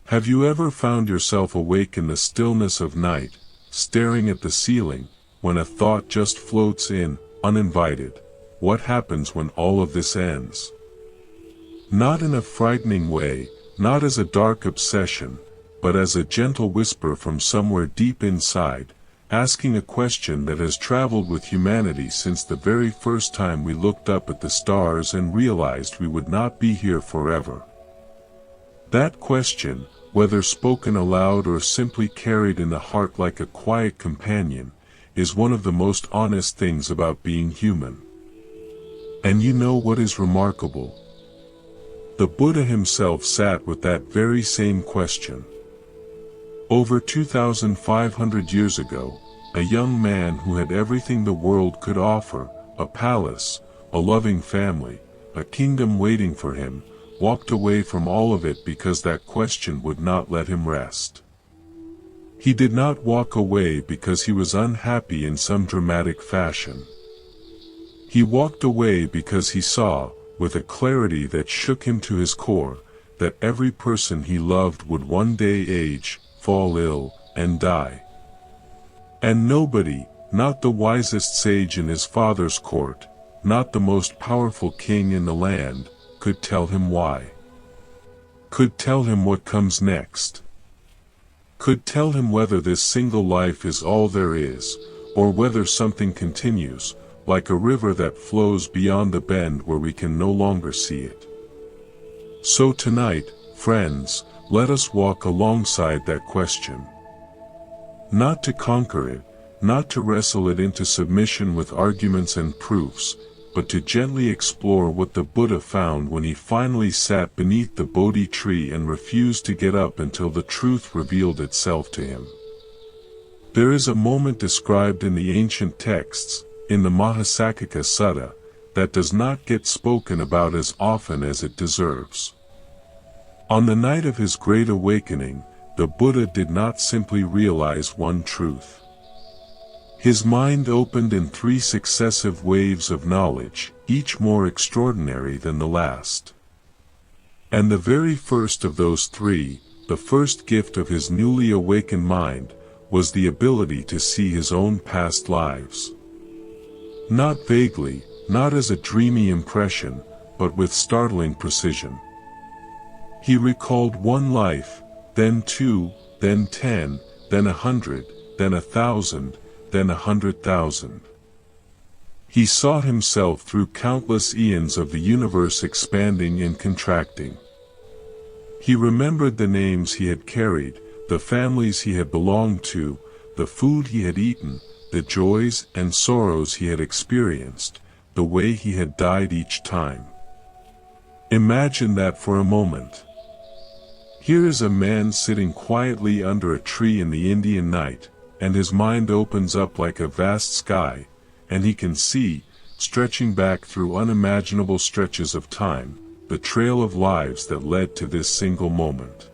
Have you ever found yourself awake in the stillness of night, staring at the ceiling, when a thought just floats in, uninvited? What happens when all of this ends? Not in a frightening way, not as a dark obsession, but as a gentle whisper from somewhere deep inside, asking a question that has traveled with humanity since the very first time we looked up at the stars and realized we would not be here forever. That question, whether spoken aloud or simply carried in the heart like a quiet companion, is one of the most honest things about being human. And you know what is remarkable? The Buddha himself sat with that very same question. Over 2,500 years ago, a young man who had everything the world could offer, a palace, a loving family, a kingdom waiting for him, walked away from all of it because that question would not let him rest. He did not walk away because he was unhappy in some dramatic fashion. He walked away because he saw, with a clarity that shook him to his core, that every person he loved would one day age, fall ill, and die. And nobody, not the wisest sage in his father's court, not the most powerful king in the land, could tell him why. Could tell him what comes next. Could tell him whether this single life is all there is, or whether something continues, like a river that flows beyond the bend where we can no longer see it. So tonight, friends, let us walk alongside that question. Not to conquer it, not to wrestle it into submission with arguments and proofs, but to gently explore what the Buddha found when he finally sat beneath the Bodhi tree and refused to get up until the truth revealed itself to him. There is a moment described in the ancient texts, in the Mahasaccaka Sutta, that does not get spoken about as often as it deserves. On the night of his great awakening, the Buddha did not simply realize one truth. His mind opened in 3 successive waves of knowledge, each more extraordinary than the last. And the very first of those 3, the first gift of his newly awakened mind, was the ability to see his own past lives. Not vaguely, not as a dreamy impression, but with startling precision. He recalled one life, then 2, then 10, then 100, then 1,000, then 100,000. He saw himself through countless eons of the universe expanding and contracting. He remembered the names he had carried, the families he had belonged to, the food he had eaten, the joys and sorrows he had experienced, the way he had died each time. Imagine that for a moment. Here is a man sitting quietly under a tree in the Indian night, and his mind opens up like a vast sky, and he can see, stretching back through unimaginable stretches of time, the trail of lives that led to this single moment.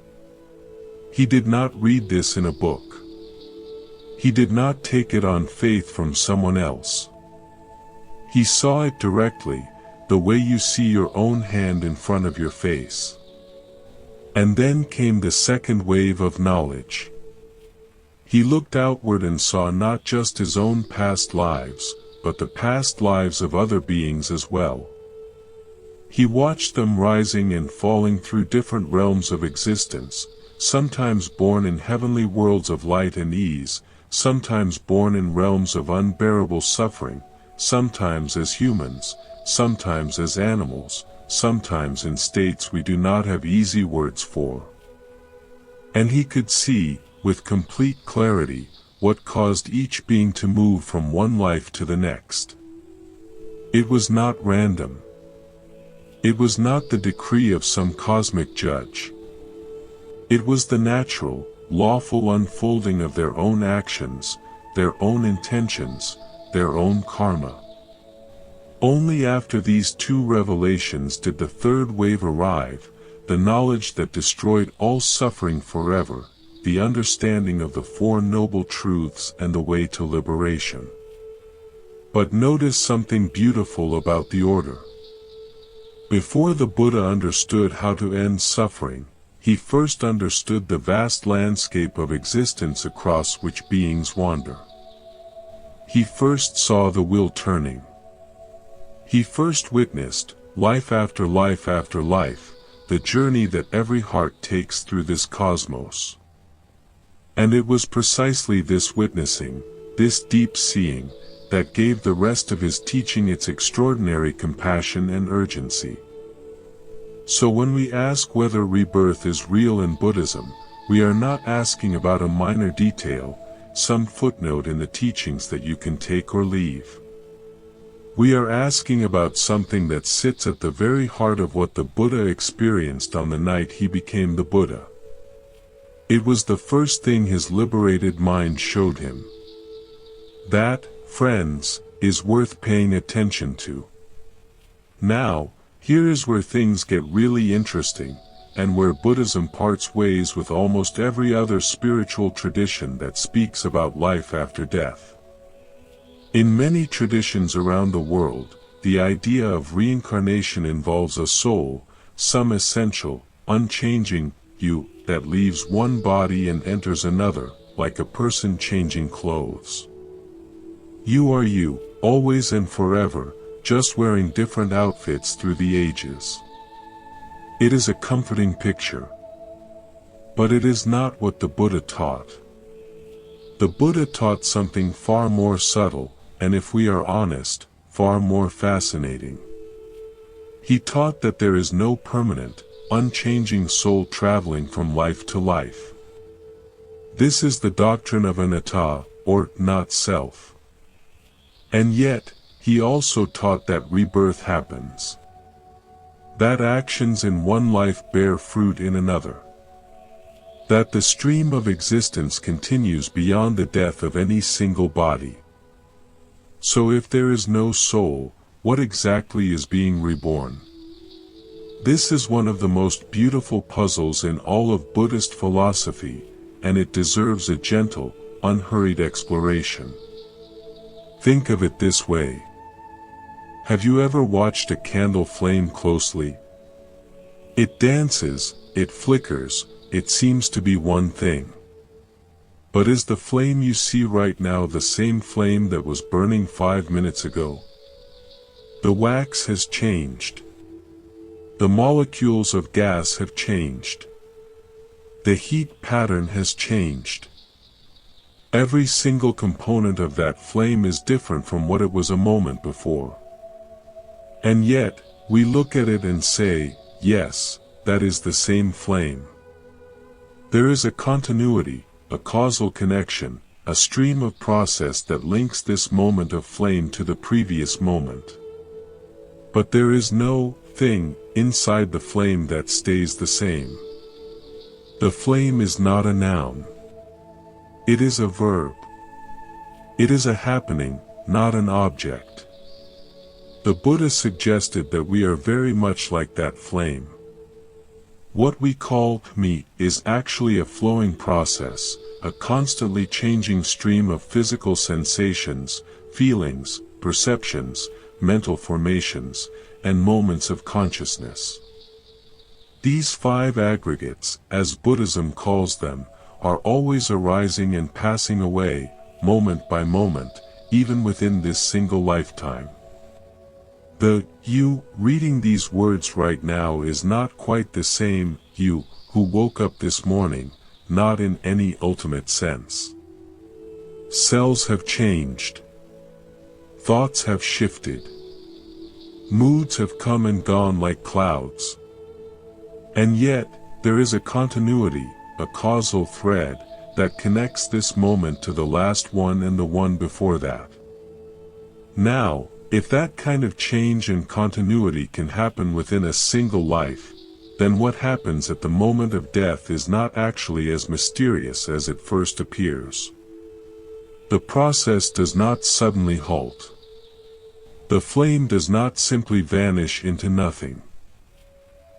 He did not read this in a book. He did not take it on faith from someone else. He saw it directly, the way you see your own hand in front of your face. And then came the second wave of knowledge. He looked outward and saw not just his own past lives, but the past lives of other beings as well. He watched them rising and falling through different realms of existence, sometimes born in heavenly worlds of light and ease, sometimes born in realms of unbearable suffering, sometimes as humans, sometimes as animals, sometimes in states we do not have easy words for. And he could see, with complete clarity, what caused each being to move from one life to the next. It was not random. It was not the decree of some cosmic judge. It was the natural, lawful unfolding of their own actions, their own intentions, their own karma. Only after these 2 revelations did the third wave arrive, the knowledge that destroyed all suffering forever, the understanding of the 4 noble truths and the way to liberation. But notice something beautiful about the order. Before the Buddha understood how to end suffering, he first understood the vast landscape of existence across which beings wander. He first saw the wheel turning. He first witnessed, life after life after life, the journey that every heart takes through this cosmos. And it was precisely this witnessing, this deep seeing, that gave the rest of his teaching its extraordinary compassion and urgency. So when we ask whether rebirth is real in Buddhism, we are not asking about a minor detail, some footnote in the teachings that you can take or leave. We are asking about something that sits at the very heart of what the Buddha experienced on the night he became the Buddha. It was the first thing his liberated mind showed him. That, friends, is worth paying attention to. Now, here is where things get really interesting, and where Buddhism parts ways with almost every other spiritual tradition that speaks about life after death. In many traditions around the world, the idea of reincarnation involves a soul, some essential, unchanging you, that leaves one body and enters another, like a person changing clothes. You are you, always and forever, just wearing different outfits through the ages. It is a comforting picture. But it is not what the Buddha taught. The Buddha taught something far more subtle, and if we are honest, far more fascinating. He taught that there is no permanent, unchanging soul traveling from life to life. This is the doctrine of anatta, or not self. And yet, he also taught that rebirth happens. That actions in one life bear fruit in another. That the stream of existence continues beyond the death of any single body. So if there is no soul, what exactly is being reborn? This is one of the most beautiful puzzles in all of Buddhist philosophy, and it deserves a gentle, unhurried exploration. Think of it this way. Have you ever watched a candle flame closely? It dances, it flickers, it seems to be one thing. But is the flame you see right now the same flame that was burning 5 minutes ago? The wax has changed. The molecules of gas have changed. The heat pattern has changed. Every single component of that flame is different from what it was a moment before. And yet, we look at it and say, yes, that is the same flame. There is a continuity, a causal connection, a stream of process that links this moment of flame to the previous moment. But there is no thing inside the flame that stays the same. The flame is not a noun. It is a verb. It is a happening, not an object. The Buddha suggested that we are very much like that flame. What we call me is actually a flowing process, a constantly changing stream of physical sensations, feelings, perceptions, mental formations, and moments of consciousness. These 5 aggregates, as Buddhism calls them, are always arising and passing away, moment by moment, even within this single lifetime. The you reading these words right now is not quite the same you who woke up this morning, not in any ultimate sense. Cells have changed. Thoughts have shifted. Moods have come and gone like clouds. And yet, there is a continuity, a causal thread, that connects this moment to the last one and the one before that. Now, if that kind of change and continuity can happen within a single life, then what happens at the moment of death is not actually as mysterious as it first appears. The process does not suddenly halt. The flame does not simply vanish into nothing.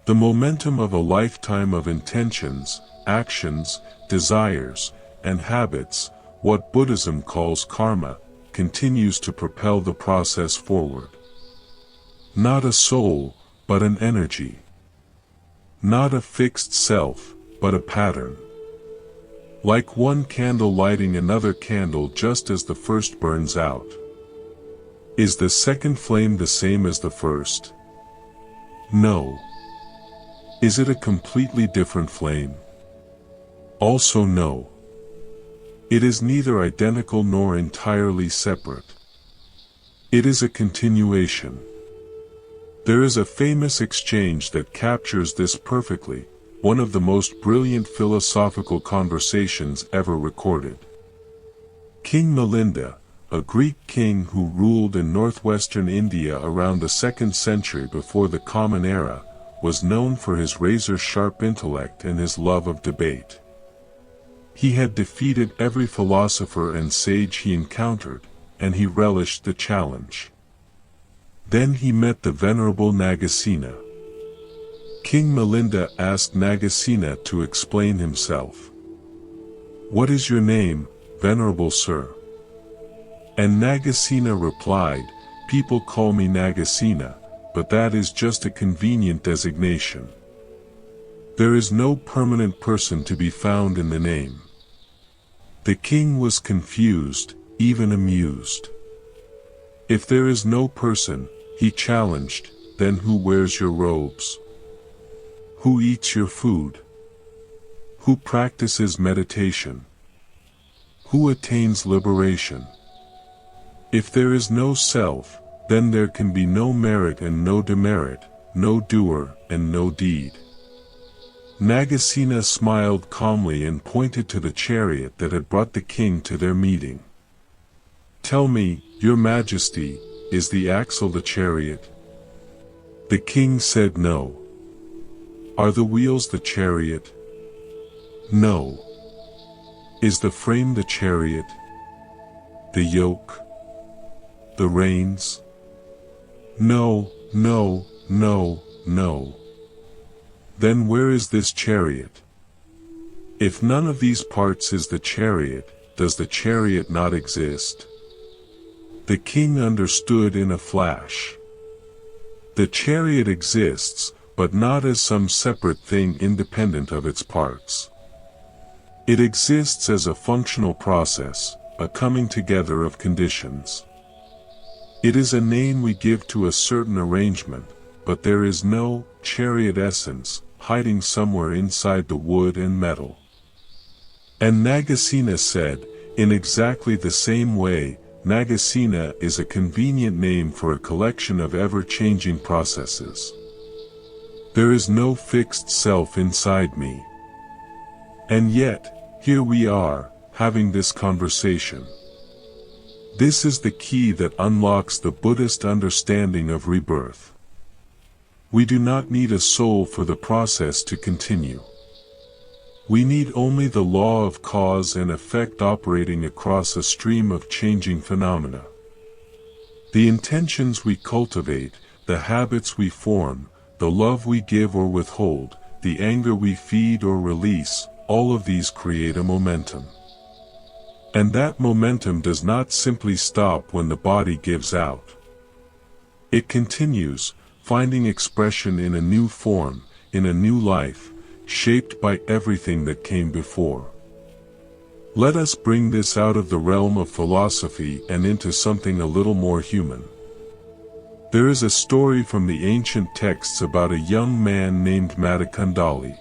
The momentum of a lifetime of intentions, actions, desires, and habits, what Buddhism calls karma, continues to propel the process forward. Not a soul, but an energy. Not a fixed self, but a pattern. Like one candle lighting another candle just as the first burns out. Is the second flame the same as the first? No. Is it a completely different flame? Also no. It is neither identical nor entirely separate. It is a continuation. There is a famous exchange that captures this perfectly, one of the most brilliant philosophical conversations ever recorded. King Milinda, a Greek king who ruled in northwestern India around the 2nd century before the Common Era, was known for his razor-sharp intellect and his love of debate. He had defeated every philosopher and sage he encountered, and he relished the challenge. Then he met the venerable Nagasena. King Milinda asked Nagasena to explain himself. "What is your name, venerable sir?" And Nagasena replied, "People call me Nagasena, but that is just a convenient designation. There is no permanent person to be found in the name." The king was confused, even amused. "If there is no person," he challenged, "then who wears your robes? Who eats your food? Who practices meditation? Who attains liberation? If there is no self, then there can be no merit and no demerit, no doer and no deed." Nagasena smiled calmly and pointed to the chariot that had brought the king to their meeting. "Tell me, your majesty, is the axle the chariot?" The king said no. "Are the wheels the chariot?" No. "Is the frame the chariot? The yoke? The reins?" No, no, no, no. "Then where is this chariot? If none of these parts is the chariot, does the chariot not exist?" The king understood in a flash. The chariot exists, but not as some separate thing independent of its parts. It exists as a functional process, a coming together of conditions. It is a name we give to a certain arrangement, but there is no chariot essence hiding somewhere inside the wood and metal. And Nagasena said, in exactly the same way, Nagasena is a convenient name for a collection of ever-changing processes. There is no fixed self inside me. And yet, here we are, having this conversation. This is the key that unlocks the Buddhist understanding of rebirth. We do not need a soul for the process to continue. We need only the law of cause and effect operating across a stream of changing phenomena. The intentions we cultivate, the habits we form, the love we give or withhold, the anger we feed or release, all of these create a momentum. And that momentum does not simply stop when the body gives out. It continues, finding expression in a new form, in a new life, shaped by everything that came before. Let us bring this out of the realm of philosophy and into something a little more human. There is a story from the ancient texts about a young man named Madakandali.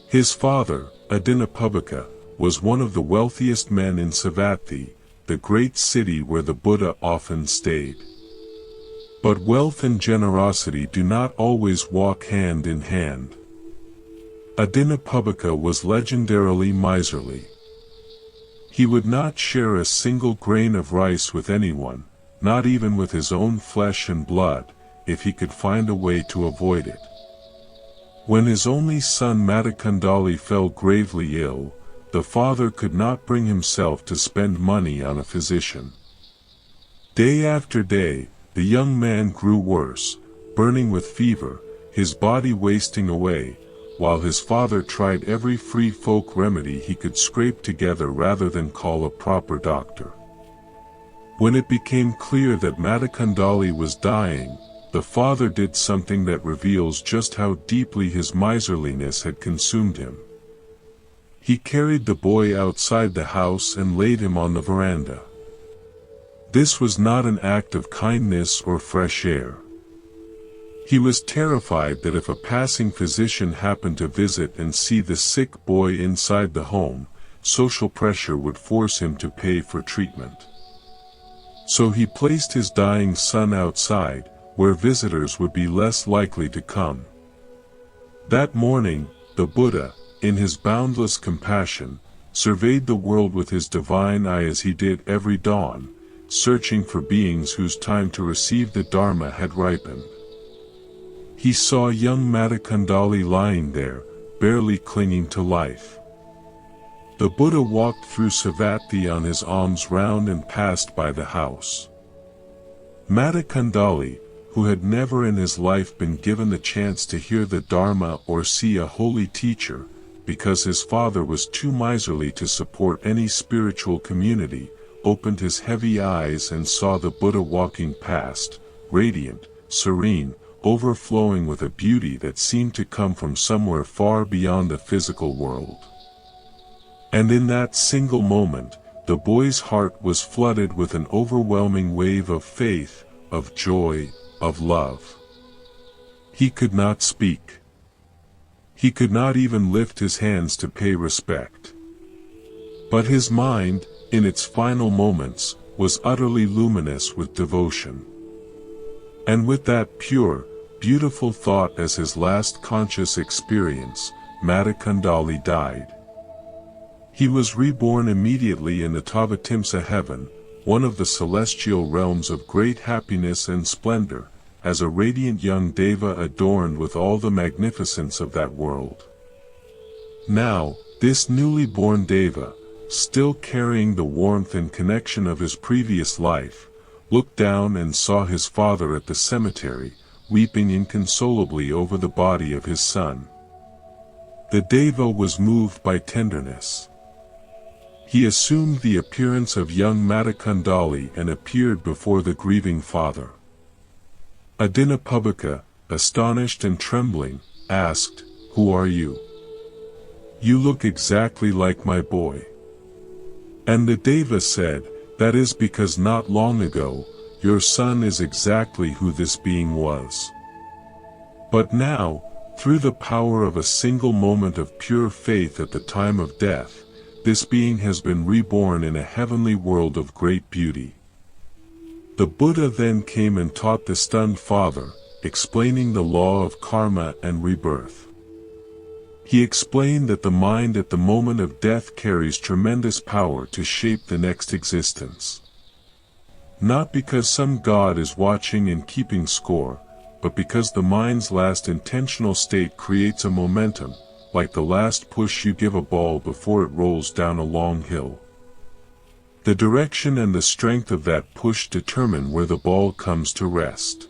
His father, Adinapubbika, was one of the wealthiest men in Savatthi, the great city where the Buddha often stayed. But wealth and generosity do not always walk hand in hand. Adinapubbika was legendarily miserly. He would not share a single grain of rice with anyone, not even with his own flesh and blood, if he could find a way to avoid it. When his only son Madakandali fell gravely ill, the father could not bring himself to spend money on a physician. Day after day, the young man grew worse, burning with fever, his body wasting away, while his father tried every free folk remedy he could scrape together rather than call a proper doctor. When it became clear that Madakandali was dying, the father did something that reveals just how deeply his miserliness had consumed him. He carried the boy outside the house and laid him on the veranda. This was not an act of kindness or fresh air. He was terrified that if a passing physician happened to visit and see the sick boy inside the home, social pressure would force him to pay for treatment. So he placed his dying son outside, where visitors would be less likely to come. That morning, the Buddha, in his boundless compassion, surveyed the world with his divine eye as he did every dawn, searching for beings whose time to receive the Dharma had ripened. He saw young Moggallana lying there, barely clinging to life. The Buddha walked through Savatthi on his alms round and passed by the house. Moggallana, who had never in his life been given the chance to hear the Dharma or see a holy teacher, because his father was too miserly to support any spiritual community, opened his heavy eyes and saw the Buddha walking past, radiant, serene, overflowing with a beauty that seemed to come from somewhere far beyond the physical world. And in that single moment, the boy's heart was flooded with an overwhelming wave of faith, of joy, of love. He could not speak. He could not even lift his hands to pay respect. But his mind, in its final moments, was utterly luminous with devotion. And with that pure, beautiful thought as his last conscious experience, Moggallana died. He was reborn immediately in the Tavatimsa heaven, one of the celestial realms of great happiness and splendor, as a radiant young deva adorned with all the magnificence of that world. Now, this newly born deva, still carrying the warmth and connection of his previous life, looked down and saw his father at the cemetery, weeping inconsolably over the body of his son. The deva was moved by tenderness. He assumed the appearance of young Moggallana and appeared before the grieving father. Adinapubhika, astonished and trembling, asked, "Who are you? You look exactly like my boy." And the deva said, "That is because not long ago, your son is exactly who this being was. But now, through the power of a single moment of pure faith at the time of death, this being has been reborn in a heavenly world of great beauty." The Buddha then came and taught the stunned father, explaining the law of karma and rebirth. He explained that the mind at the moment of death carries tremendous power to shape the next existence. Not because some god is watching and keeping score, but because the mind's last intentional state creates a momentum, like the last push you give a ball before it rolls down a long hill. The direction and the strength of that push determine where the ball comes to rest.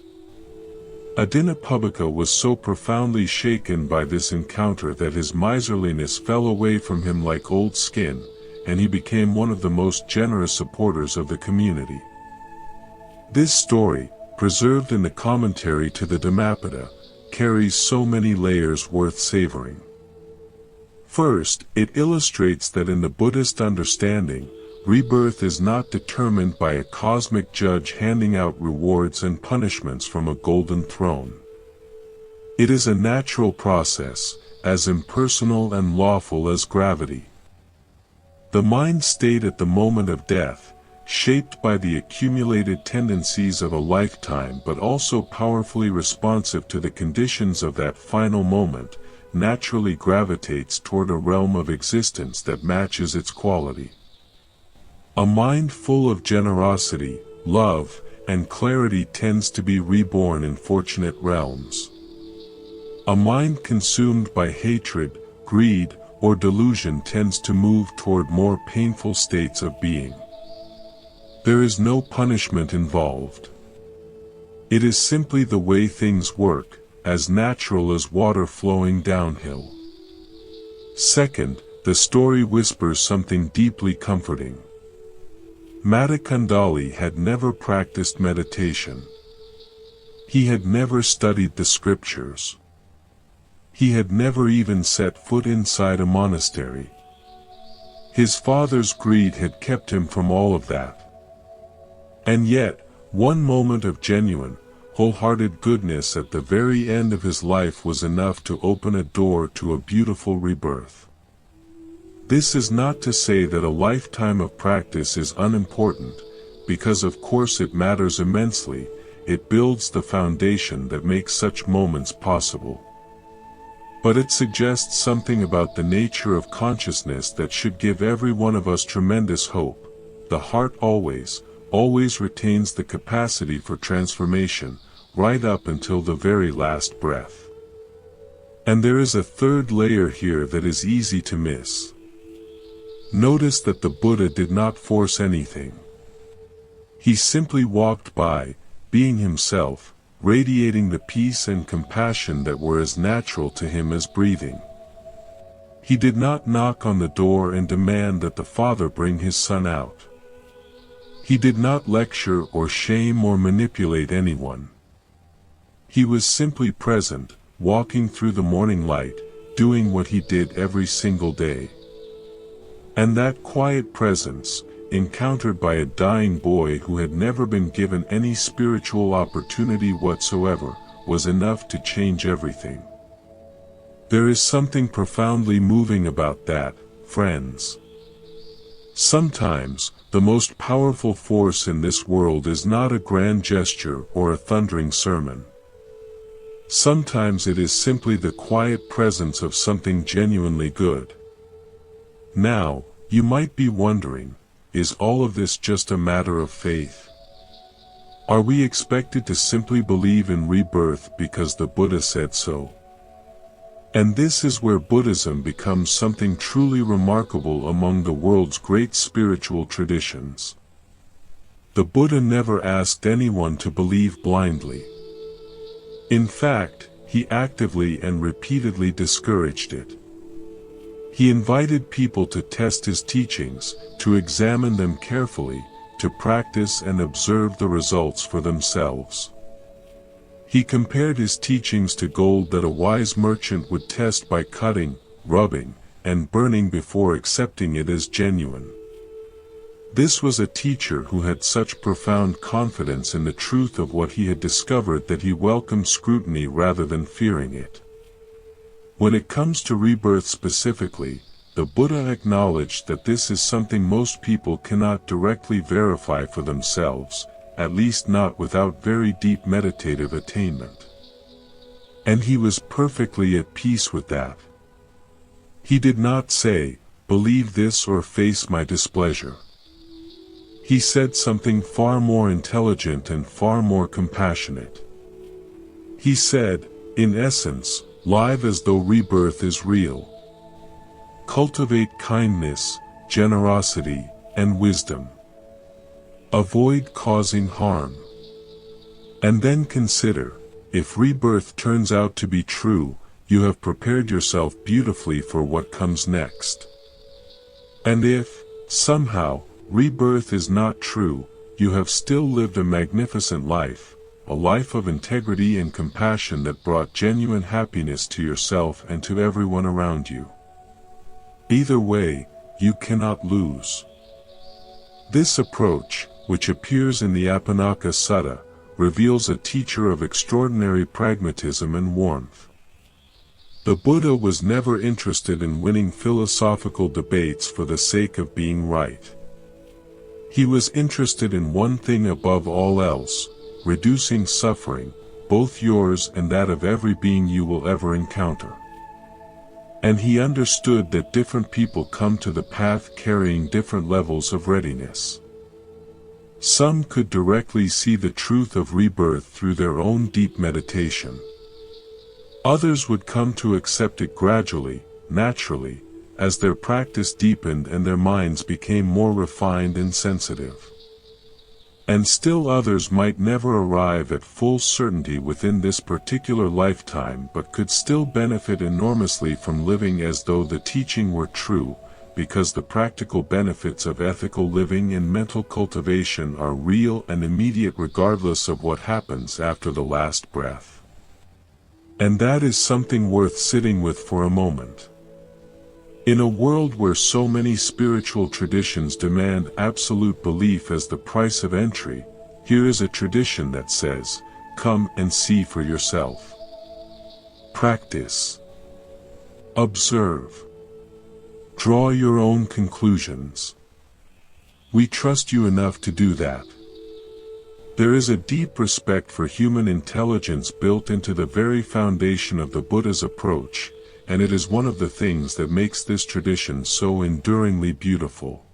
Adinapubhika was so profoundly shaken by this encounter that his miserliness fell away from him like old skin, and he became one of the most generous supporters of the community. This story, preserved in the commentary to the Dhammapada, carries so many layers worth savoring. First, it illustrates that in the Buddhist understanding, rebirth is not determined by a cosmic judge handing out rewards and punishments from a golden throne. It is a natural process, as impersonal and lawful as gravity. The mind state at the moment of death, shaped by the accumulated tendencies of a lifetime but also powerfully responsive to the conditions of that final moment, naturally gravitates toward a realm of existence that matches its quality. A mind full of generosity, love, and clarity tends to be reborn in fortunate realms. A mind consumed by hatred, greed, or delusion tends to move toward more painful states of being. There is no punishment involved. It is simply the way things work, as natural as water flowing downhill. Second, the story whispers something deeply comforting. Moggallana had never practiced meditation. He had never studied the scriptures. He had never even set foot inside a monastery. His father's greed had kept him from all of that. And yet, one moment of genuine, wholehearted goodness at the very end of his life was enough to open a door to a beautiful rebirth. This is not to say that a lifetime of practice is unimportant, because of course it matters immensely. It builds the foundation that makes such moments possible. But it suggests something about the nature of consciousness that should give every one of us tremendous hope. The heart always retains the capacity for transformation, right up until the very last breath. And there is a third layer here that is easy to miss. Notice that the Buddha did not force anything. He simply walked by, being himself, radiating the peace and compassion that were as natural to him as breathing. He did not knock on the door and demand that the father bring his son out. He did not lecture or shame or manipulate anyone. He was simply present, walking through the morning light, doing what he did every single day. And that quiet presence, encountered by a dying boy who had never been given any spiritual opportunity whatsoever, was enough to change everything. There is something profoundly moving about that, friends. Sometimes, the most powerful force in this world is not a grand gesture or a thundering sermon. Sometimes it is simply the quiet presence of something genuinely good. Now, you might be wondering, is all of this just a matter of faith? Are we expected to simply believe in rebirth because the Buddha said so? And this is where Buddhism becomes something truly remarkable among the world's great spiritual traditions. The Buddha never asked anyone to believe blindly. In fact, he actively and repeatedly discouraged it. He invited people to test his teachings, to examine them carefully, to practice and observe the results for themselves. He compared his teachings to gold that a wise merchant would test by cutting, rubbing, and burning before accepting it as genuine. This was a teacher who had such profound confidence in the truth of what he had discovered that he welcomed scrutiny rather than fearing it. When it comes to rebirth specifically, the Buddha acknowledged that this is something most people cannot directly verify for themselves, at least not without very deep meditative attainment. And he was perfectly at peace with that. He did not say, "Believe this or face my displeasure." He said something far more intelligent and far more compassionate. He said, in essence, live as though rebirth is real. Cultivate kindness, generosity, and wisdom. Avoid causing harm. And then consider, if rebirth turns out to be true, you have prepared yourself beautifully for what comes next. And if, somehow, rebirth is not true, you have still lived a magnificent life, a life of integrity and compassion that brought genuine happiness to yourself and to everyone around you. Either way, you cannot lose. This approach, which appears in the Apanaka Sutta, reveals a teacher of extraordinary pragmatism and warmth. The Buddha was never interested in winning philosophical debates for the sake of being right. He was interested in one thing above all else: reducing suffering, both yours and that of every being you will ever encounter. And he understood that different people come to the path carrying different levels of readiness. Some could directly see the truth of rebirth through their own deep meditation. Others would come to accept it gradually, naturally, as their practice deepened and their minds became more refined and sensitive. And still others might never arrive at full certainty within this particular lifetime, but could still benefit enormously from living as though the teaching were true, because the practical benefits of ethical living and mental cultivation are real and immediate regardless of what happens after the last breath. And that is something worth sitting with for a moment. In a world where so many spiritual traditions demand absolute belief as the price of entry, here is a tradition that says, "Come and see for yourself." Practice. Observe. Draw your own conclusions. We trust you enough to do that. There is a deep respect for human intelligence built into the very foundation of the Buddha's approach, and it is one of the things that makes this tradition so enduringly beautiful.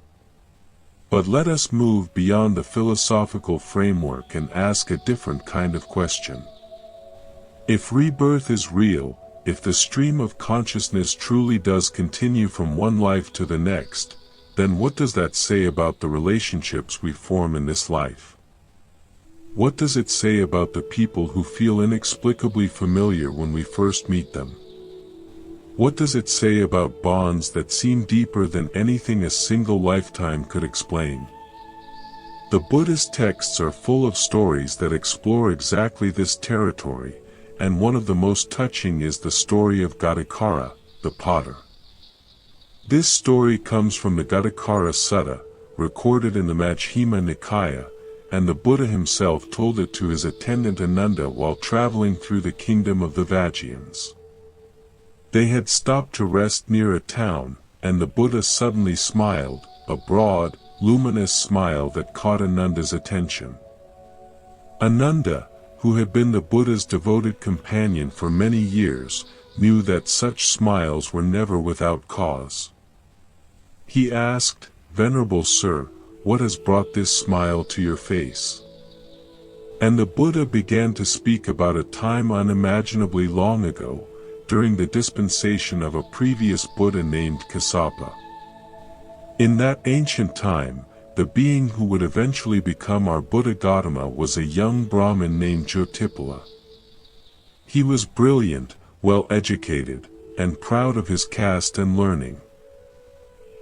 But let us move beyond the philosophical framework and ask a different kind of question. If rebirth is real, if the stream of consciousness truly does continue from one life to the next, then what does that say about the relationships we form in this life? What does it say about the people who feel inexplicably familiar when we first meet them? What does it say about bonds that seem deeper than anything a single lifetime could explain? The Buddhist texts are full of stories that explore exactly this territory, and one of the most touching is the story of Ghatakara, the potter. This story comes from the Ghatakara Sutta, recorded in the Majjhima Nikaya, and the Buddha himself told it to his attendant Ananda while traveling through the kingdom of the Vajjayans. They had stopped to rest near a town, and the Buddha suddenly smiled, a broad, luminous smile that caught Ananda's attention. Ananda, who had been the Buddha's devoted companion for many years, knew that such smiles were never without cause. He asked, "Venerable Sir, what has brought this smile to your face?" And the Buddha began to speak about a time unimaginably long ago, during the dispensation of a previous Buddha named Kassapa. In that ancient time, the being who would eventually become our Buddha Gautama was a young Brahmin named Jyotipala. He was brilliant, well-educated, and proud of his caste and learning.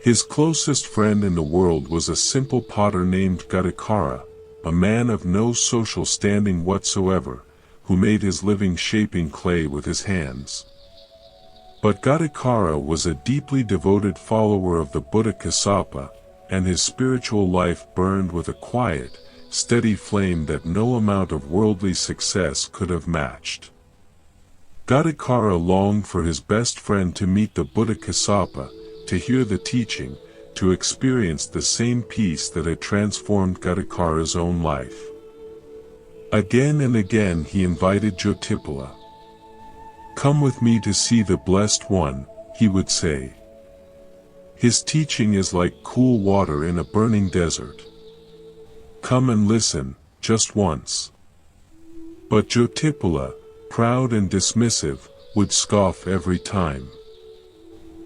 His closest friend in the world was a simple potter named Ghatakara, a man of no social standing whatsoever, who made his living shaping clay with his hands. But Ghatakara was a deeply devoted follower of the Buddha Kassapa, and his spiritual life burned with a quiet, steady flame that no amount of worldly success could have matched. Ghatakara longed for his best friend to meet the Buddha Kassapa, to hear the teaching, to experience the same peace that had transformed Ghatakara's own life. Again and again he invited Jyotipala. "Come with me to see the Blessed One," he would say. "His teaching is like cool water in a burning desert. Come and listen, just once." But Jyotipala, proud and dismissive, would scoff every time.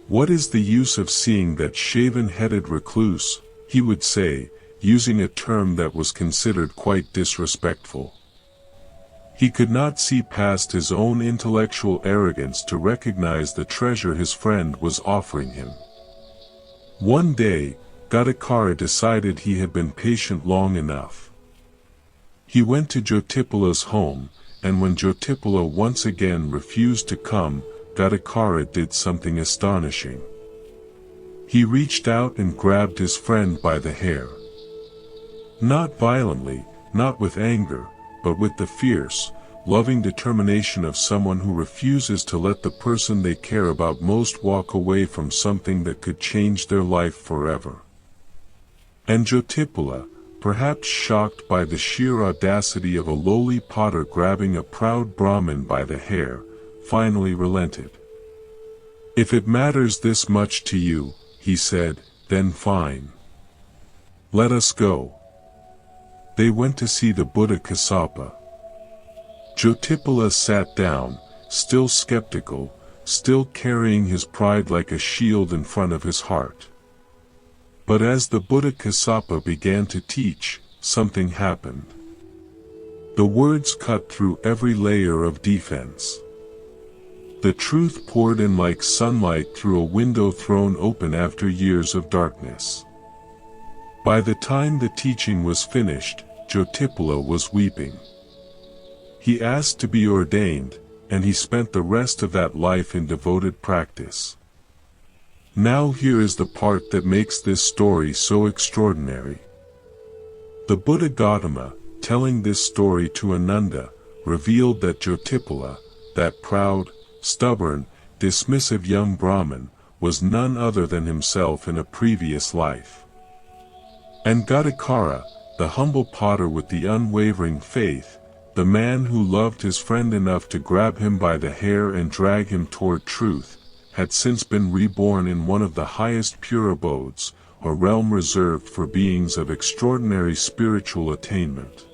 "What is the use of seeing that shaven-headed recluse?" he would say, using a term that was considered quite disrespectful. He could not see past his own intellectual arrogance to recognize the treasure his friend was offering him. One day, Ghatakara decided he had been patient long enough. He went to Jyotipala's home, and when Jyotipala once again refused to come, Ghatakara did something astonishing. He reached out and grabbed his friend by the hair. Not violently, not with anger, but with the fierce, loving determination of someone who refuses to let the person they care about most walk away from something that could change their life forever. And Jyotipala, perhaps shocked by the sheer audacity of a lowly potter grabbing a proud Brahmin by the hair, finally relented. "If it matters this much to you," he said, "then fine. Let us go." They went to see the Buddha Kassapa. Jyotipala sat down, still skeptical, still carrying his pride like a shield in front of his heart. But as the Buddha Kassapa began to teach, something happened. The words cut through every layer of defense. The truth poured in like sunlight through a window thrown open after years of darkness. By the time the teaching was finished, Jyotippala was weeping. He asked to be ordained, and he spent the rest of that life in devoted practice. Now here is the part that makes this story so extraordinary. The Buddha Gautama, telling this story to Ananda, revealed that Jyotippala, that proud, stubborn, dismissive young Brahmin, was none other than himself in a previous life. And Ghatakara, the humble potter with the unwavering faith, the man who loved his friend enough to grab him by the hair and drag him toward truth, had since been reborn in one of the highest pure abodes, a realm reserved for beings of extraordinary spiritual attainment.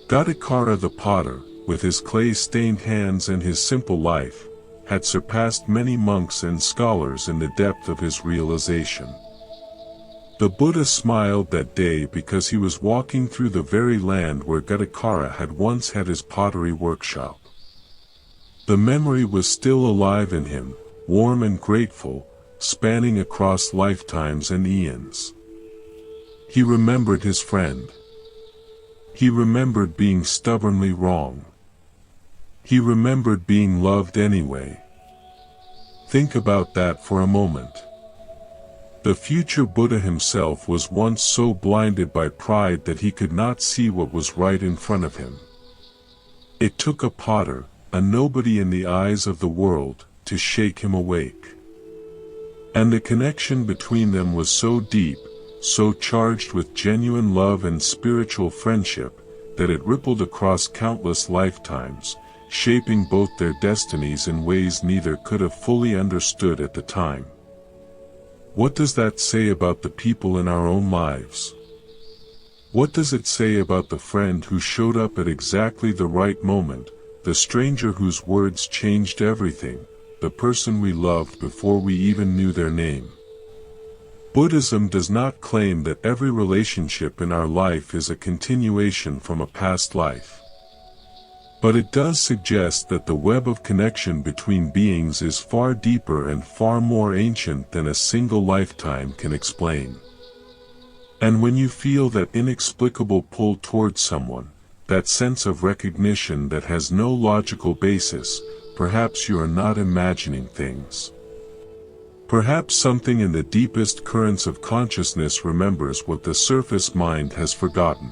Ghatakara the potter, with his clay-stained hands and his simple life, had surpassed many monks and scholars in the depth of his realization. The Buddha smiled that day because he was walking through the very land where Ghatakara had once had his pottery workshop. The memory was still alive in him, warm and grateful, spanning across lifetimes and eons. He remembered his friend. He remembered being stubbornly wrong. He remembered being loved anyway. Think about that for a moment. The future Buddha himself was once so blinded by pride that he could not see what was right in front of him. It took a potter, a nobody in the eyes of the world, to shake him awake. And the connection between them was so deep, so charged with genuine love and spiritual friendship, that it rippled across countless lifetimes, shaping both their destinies in ways neither could have fully understood at the time. What does that say about the people in our own lives? What does it say about the friend who showed up at exactly the right moment, the stranger whose words changed everything, the person we loved before we even knew their name? Buddhism does not claim that every relationship in our life is a continuation from a past life. But it does suggest that the web of connection between beings is far deeper and far more ancient than a single lifetime can explain. And when you feel that inexplicable pull towards someone, that sense of recognition that has no logical basis, perhaps you are not imagining things. Perhaps something in the deepest currents of consciousness remembers what the surface mind has forgotten.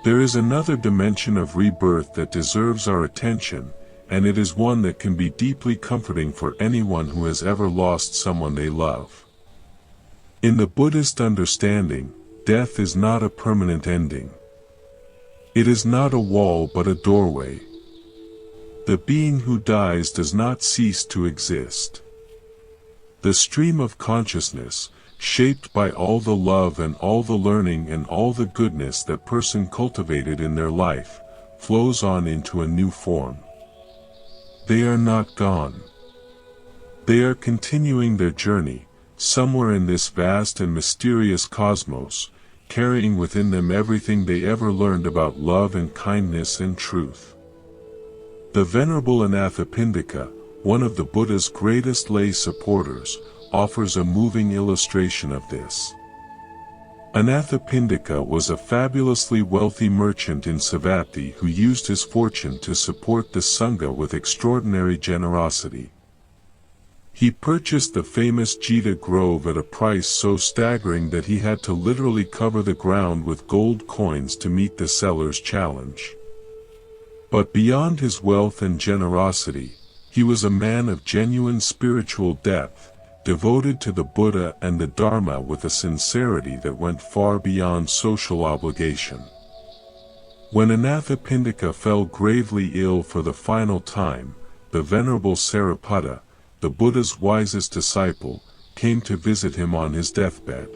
There is another dimension of rebirth that deserves our attention, and it is one that can be deeply comforting for anyone who has ever lost someone they love. In the Buddhist understanding, death is not a permanent ending. It is not a wall but a doorway. The being who dies does not cease to exist. The stream of consciousness, shaped by all the love and all the learning and all the goodness that person cultivated in their life, flows on into a new form. They are not gone. They are continuing their journey, somewhere in this vast and mysterious cosmos, carrying within them everything they ever learned about love and kindness and truth. The Venerable Anathapindika, one of the Buddha's greatest lay supporters, offers a moving illustration of this. Anathapindika was a fabulously wealthy merchant in Savatthi who used his fortune to support the Sangha with extraordinary generosity. He purchased the famous Jita Grove at a price so staggering that he had to literally cover the ground with gold coins to meet the seller's challenge. But beyond his wealth and generosity, he was a man of genuine spiritual depth, devoted to the Buddha and the Dharma with a sincerity that went far beyond social obligation. When Anathapindika fell gravely ill for the final time, the Venerable Sariputta, the Buddha's wisest disciple, came to visit him on his deathbed.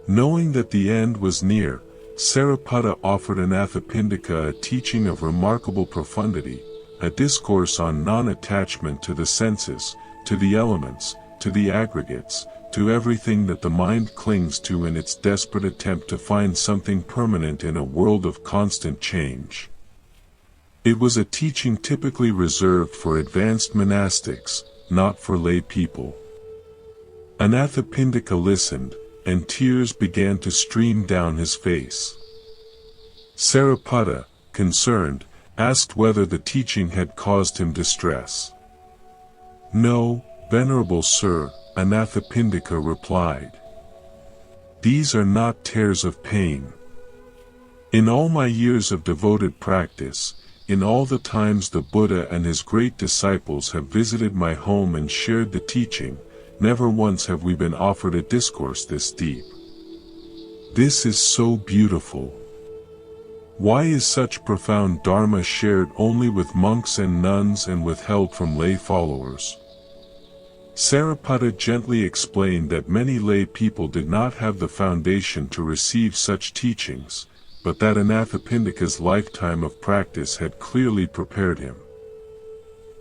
Knowing that the end was near, Sariputta offered Anathapindika a teaching of remarkable profundity, a discourse on non-attachment to the senses, to the elements, to the aggregates, to everything that the mind clings to in its desperate attempt to find something permanent in a world of constant change. It was a teaching typically reserved for advanced monastics, not for lay people. Anathapindika listened, and tears began to stream down his face. Sariputta, concerned, asked whether the teaching had caused him distress. "No, Venerable Sir," Anathapindika replied. "These are not tears of pain. In all my years of devoted practice, in all the times the Buddha and his great disciples have visited my home and shared the teaching, never once have we been offered a discourse this deep. This is so beautiful. Why is such profound dharma shared only with monks and nuns and withheld from lay followers?" Sariputta gently explained that many lay people did not have the foundation to receive such teachings, but that Anathapindika's lifetime of practice had clearly prepared him.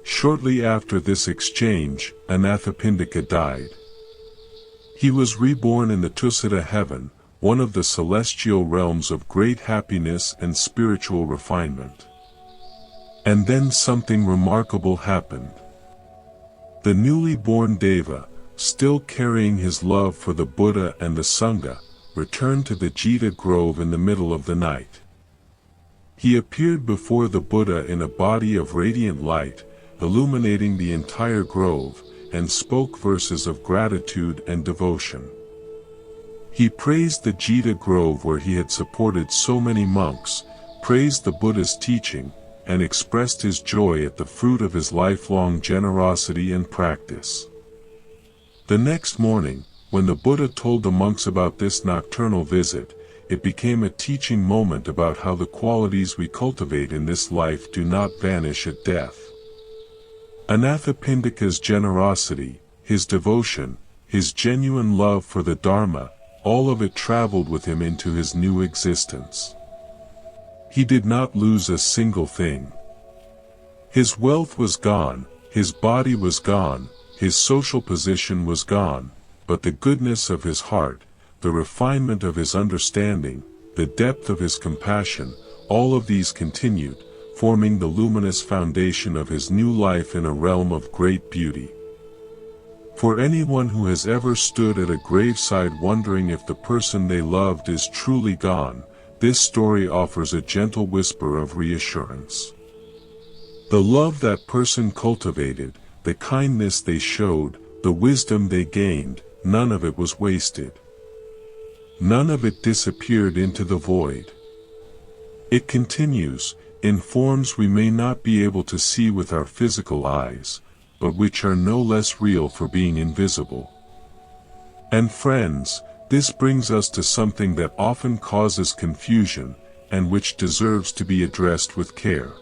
Shortly after this exchange, Anathapindika died. He was reborn in the Tusita heaven, one of the celestial realms of great happiness and spiritual refinement. And then something remarkable happened. The newly born Deva, still carrying his love for the Buddha and the Sangha, returned to the Jita grove in the middle of the night. He appeared before the Buddha in a body of radiant light, illuminating the entire grove, and spoke verses of gratitude and devotion. He praised the Jita grove where he had supported so many monks, praised the Buddha's teaching, and expressed his joy at the fruit of his lifelong generosity and practice. The next morning, when the Buddha told the monks about this nocturnal visit, it became a teaching moment about how the qualities we cultivate in this life do not vanish at death. Anathapindika's generosity, his devotion, his genuine love for the Dharma, all of it traveled with him into his new existence. He did not lose a single thing. His wealth was gone, his body was gone, his social position was gone, but the goodness of his heart, the refinement of his understanding, the depth of his compassion, all of these continued, forming the luminous foundation of his new life in a realm of great beauty. For anyone who has ever stood at a graveside wondering if the person they loved is truly gone, this story offers a gentle whisper of reassurance. The love that person cultivated, the kindness they showed, the wisdom they gained, none of it was wasted. None of it disappeared into the void. It continues, in forms we may not be able to see with our physical eyes, but which are no less real for being invisible. And friends, this brings us to something that often causes confusion, and which deserves to be addressed with care.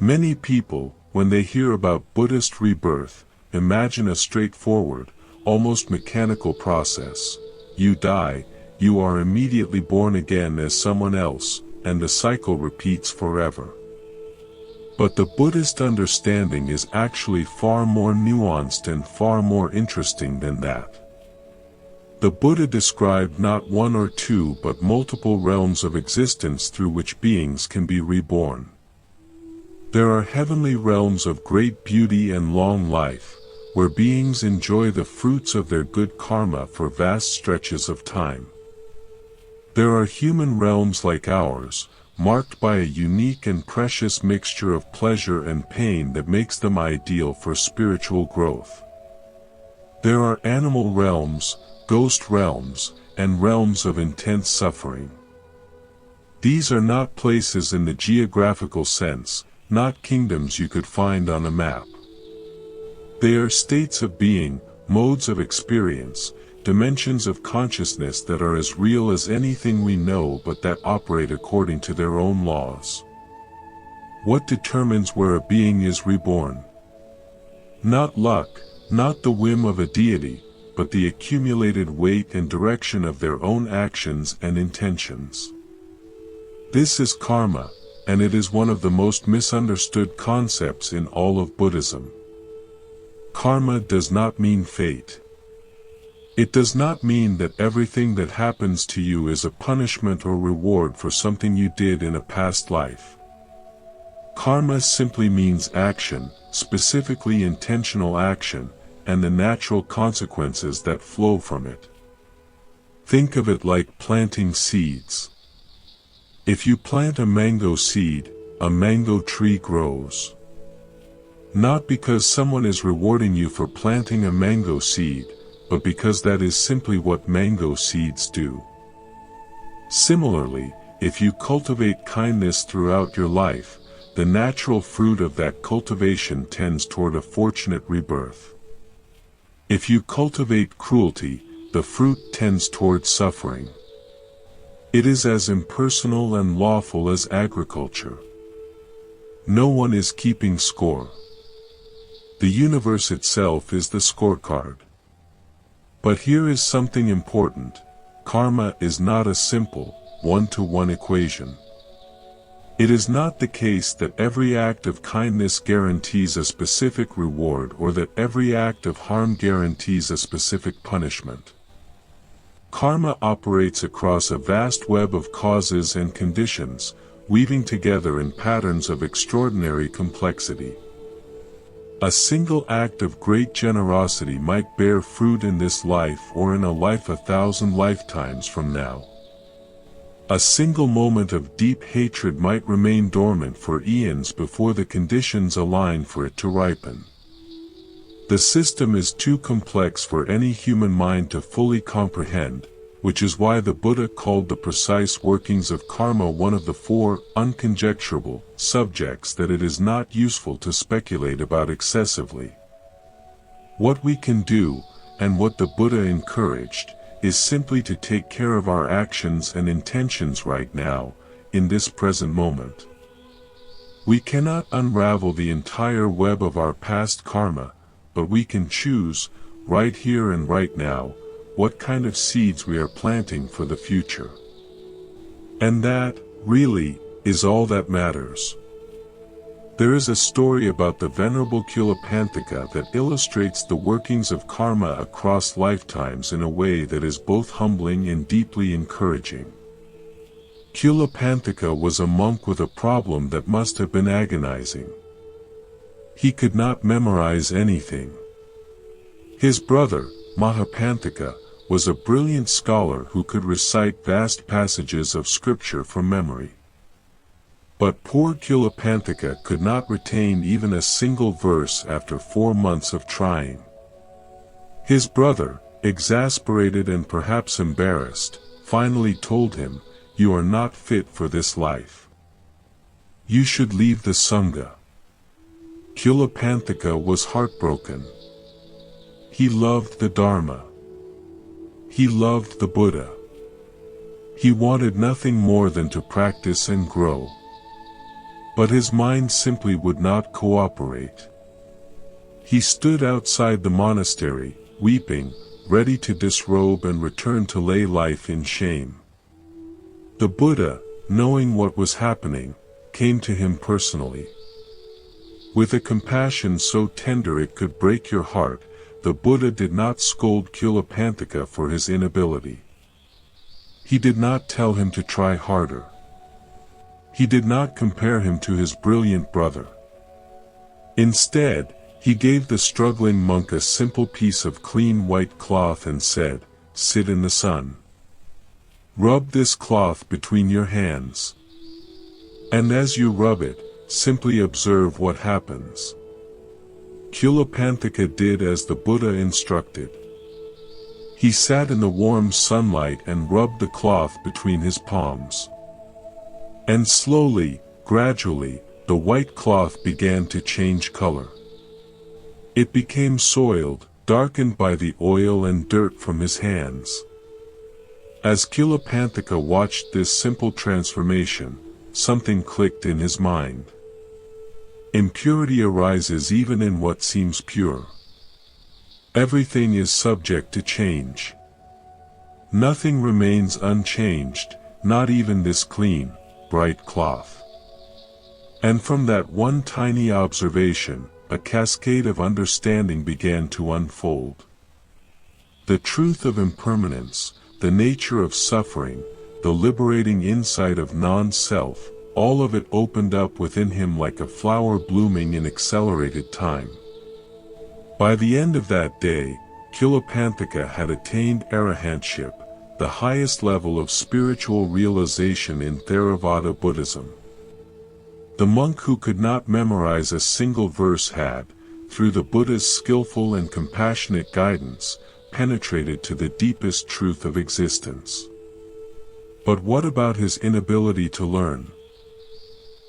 Many people, when they hear about Buddhist rebirth, imagine a straightforward, almost mechanical process. You die, you are immediately born again as someone else, and the cycle repeats forever. But the Buddhist understanding is actually far more nuanced and far more interesting than that. The Buddha described not one or two but multiple realms of existence through which beings can be reborn. There are heavenly realms of great beauty and long life, where beings enjoy the fruits of their good karma for vast stretches of time. There are human realms like ours, marked by a unique and precious mixture of pleasure and pain that makes them ideal for spiritual growth. There are animal realms, ghost realms, and realms of intense suffering. These are not places in the geographical sense, not kingdoms you could find on a map. They are states of being, modes of experience, dimensions of consciousness that are as real as anything we know but that operate according to their own laws. What determines where a being is reborn? Not luck, not the whim of a deity, but the accumulated weight and direction of their own actions and intentions. This is karma, and it is one of the most misunderstood concepts in all of Buddhism. Karma does not mean fate. It does not mean that everything that happens to you is a punishment or reward for something you did in a past life. Karma simply means action, specifically intentional action, and the natural consequences that flow from it. Think of it like planting seeds. If you plant a mango seed, a mango tree grows. Not because someone is rewarding you for planting a mango seed, but because that is simply what mango seeds do. Similarly, if you cultivate kindness throughout your life, the natural fruit of that cultivation tends toward a fortunate rebirth. If you cultivate cruelty, the fruit tends toward suffering. It is as impersonal and lawful as agriculture. No one is keeping score. The universe itself is the scorecard. But here is something important. Karma is not a simple, one-to-one equation. It is not the case that every act of kindness guarantees a specific reward or that every act of harm guarantees a specific punishment. Karma operates across a vast web of causes and conditions, weaving together in patterns of extraordinary complexity. A single act of great generosity might bear fruit in this life or in a life 1,000 lifetimes from now. A single moment of deep hatred might remain dormant for eons before the conditions align for it to ripen. The system is too complex for any human mind to fully comprehend, which is why the Buddha called the precise workings of karma one of the 4 unconjecturable subjects that it is not useful to speculate about excessively. What we can do, and what the Buddha encouraged, is simply to take care of our actions and intentions right now, in this present moment. We cannot unravel the entire web of our past karma, but we can choose, right here and right now, what kind of seeds we are planting for the future. And that, really, is all that matters. There is a story about the Venerable Culopanthika that illustrates the workings of karma across lifetimes in a way that is both humbling and deeply encouraging. Culopanthika was a monk with a problem that must have been agonizing. He could not memorize anything. His brother, Mahapanthika, was a brilliant scholar who could recite vast passages of scripture from memory. But poor Culopanthika could not retain even a single verse after 4 months of trying. His brother, exasperated and perhaps embarrassed, finally told him, "You are not fit for this life. You should leave the Sangha." Culopanthika was heartbroken. He loved the Dharma. He loved the Buddha. He wanted nothing more than to practice and grow. But his mind simply would not cooperate. He stood outside the monastery, weeping, ready to disrobe and return to lay life in shame. The Buddha, knowing what was happening, came to him personally. With a compassion so tender it could break your heart, the Buddha did not scold Culopanthika for his inability. He did not tell him to try harder. He did not compare him to his brilliant brother. Instead, he gave the struggling monk a simple piece of clean white cloth and said, "Sit in the sun. Rub this cloth between your hands. And as you rub it, simply observe what happens." Culopanthika did as the Buddha instructed. He sat in the warm sunlight and rubbed the cloth between his palms. And slowly, gradually, the white cloth began to change color. It became soiled, darkened by the oil and dirt from his hands. As Culopanthika watched this simple transformation, something clicked in his mind. Impurity arises even in what seems pure. Everything is subject to change. Nothing remains unchanged, not even this clean, bright cloth. And from that one tiny observation, a cascade of understanding began to unfold. The truth of impermanence, the nature of suffering, the liberating insight of non-self, all of it opened up within him like a flower blooming in accelerated time. By the end of that day, Kilopanthaka had attained arahantship, the highest level of spiritual realization in Theravada Buddhism. The monk who could not memorize a single verse had, through the Buddha's skillful and compassionate guidance, penetrated to the deepest truth of existence. But what about his inability to learn?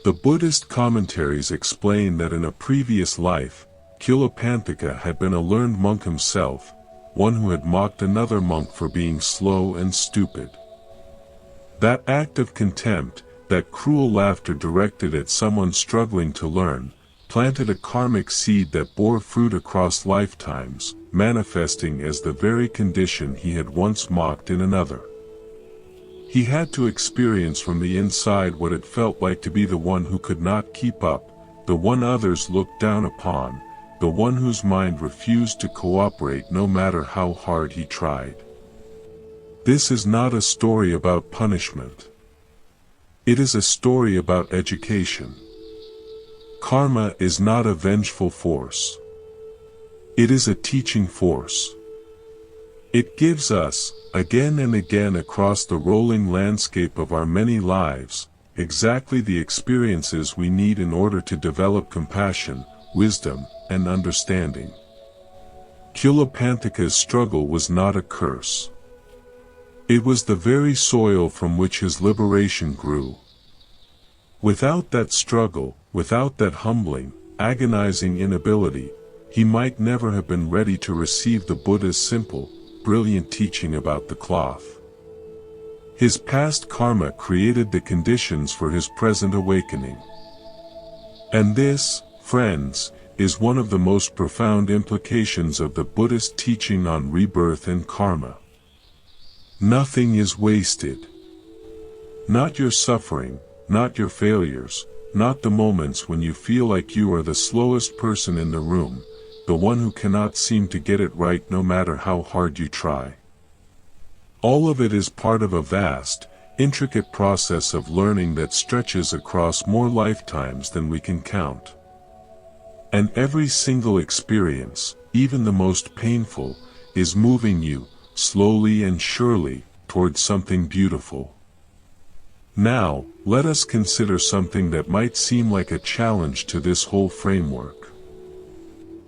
The Buddhist commentaries explain that in a previous life, Kilopanthaka had been a learned monk himself, one who had mocked another monk for being slow and stupid. That act of contempt, that cruel laughter directed at someone struggling to learn, planted a karmic seed that bore fruit across lifetimes, manifesting as the very condition he had once mocked in another. He had to experience from the inside what it felt like to be the one who could not keep up, the one others looked down upon, the one whose mind refused to cooperate no matter how hard he tried. This is not a story about punishment. It is a story about education. Karma is not a vengeful force. It is a teaching force. It gives us, again and again across the rolling landscape of our many lives, exactly the experiences we need in order to develop compassion, wisdom, and understanding. Kilopanthaka's struggle was not a curse. It was the very soil from which his liberation grew. Without that struggle, without that humbling, agonizing inability, he might never have been ready to receive the Buddha's simple, brilliant teaching about the cloth. His past karma created the conditions for his present awakening. And this, friends, is one of the most profound implications of the Buddhist teaching on rebirth and karma. Nothing is wasted. Not your suffering, not your failures, not the moments when you feel like you are the slowest person in the room, the one who cannot seem to get it right no matter how hard you try. All of it is part of a vast, intricate process of learning that stretches across more lifetimes than we can count. And every single experience, even the most painful, is moving you, slowly and surely, towards something beautiful. Now, let us consider something that might seem like a challenge to this whole framework.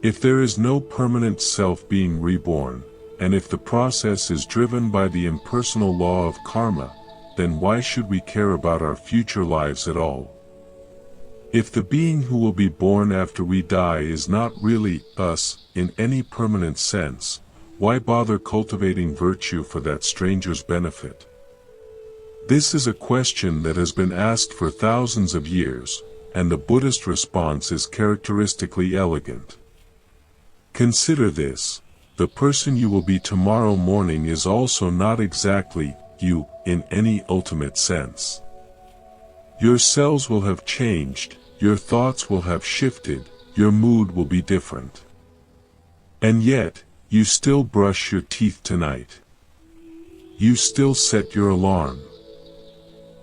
If there is no permanent self being reborn, and if the process is driven by the impersonal law of karma, then why should we care about our future lives at all? If the being who will be born after we die is not really us, in any permanent sense, why bother cultivating virtue for that stranger's benefit? This is a question that has been asked for thousands of years, and the Buddhist response is characteristically elegant. Consider this: the person you will be tomorrow morning is also not exactly you, in any ultimate sense. Your cells will have changed, your thoughts will have shifted, your mood will be different. And yet, you still brush your teeth tonight. You still set your alarm.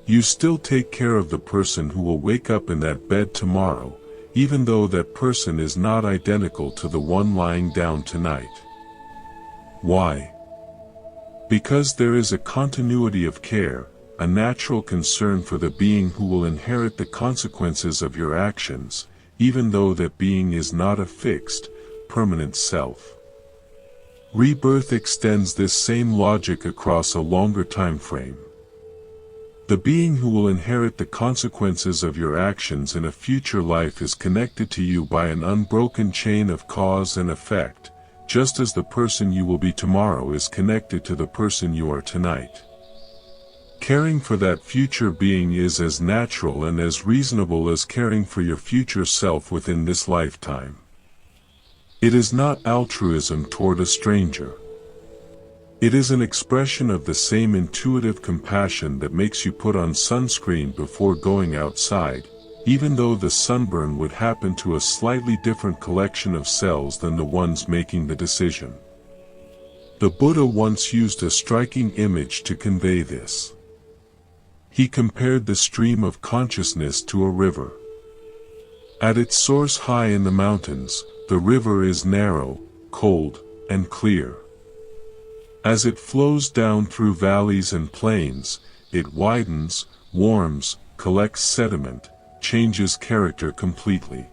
You still take care of the person who will wake up in that bed tomorrow, even though that person is not identical to the one lying down tonight. Why? Because there is a continuity of care, a natural concern for the being who will inherit the consequences of your actions, even though that being is not a fixed, permanent self. Rebirth extends this same logic across a longer time frame. The being who will inherit the consequences of your actions in a future life is connected to you by an unbroken chain of cause and effect, just as the person you will be tomorrow is connected to the person you are tonight. Caring for that future being is as natural and as reasonable as caring for your future self within this lifetime. It is not altruism toward a stranger. It is an expression of the same intuitive compassion that makes you put on sunscreen before going outside, even though the sunburn would happen to a slightly different collection of cells than the ones making the decision. The Buddha once used a striking image to convey this. He compared the stream of consciousness to a river. At its source high in the mountains, the river is narrow, cold, and clear. As it flows down through valleys and plains, it widens, warms, collects sediment, changes character completely.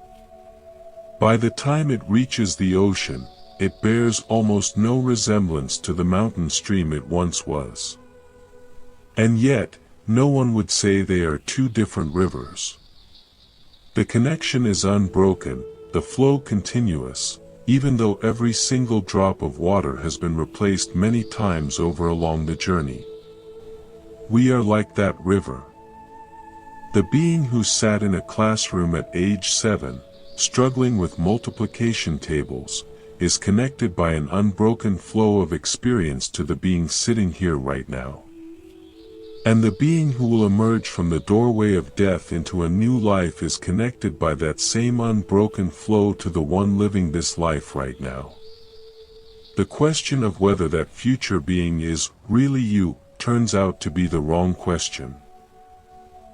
By the time it reaches the ocean, it bears almost no resemblance to the mountain stream it once was. And yet, no one would say they are two different rivers. The connection is unbroken, the flow continuous, even though every single drop of water has been replaced many times over along the journey. We are like that river. The being who sat in a classroom at age 7, struggling with multiplication tables, is connected by an unbroken flow of experience to the being sitting here right now. And the being who will emerge from the doorway of death into a new life is connected by that same unbroken flow to the one living this life right now. The question of whether that future being is really you turns out to be the wrong question.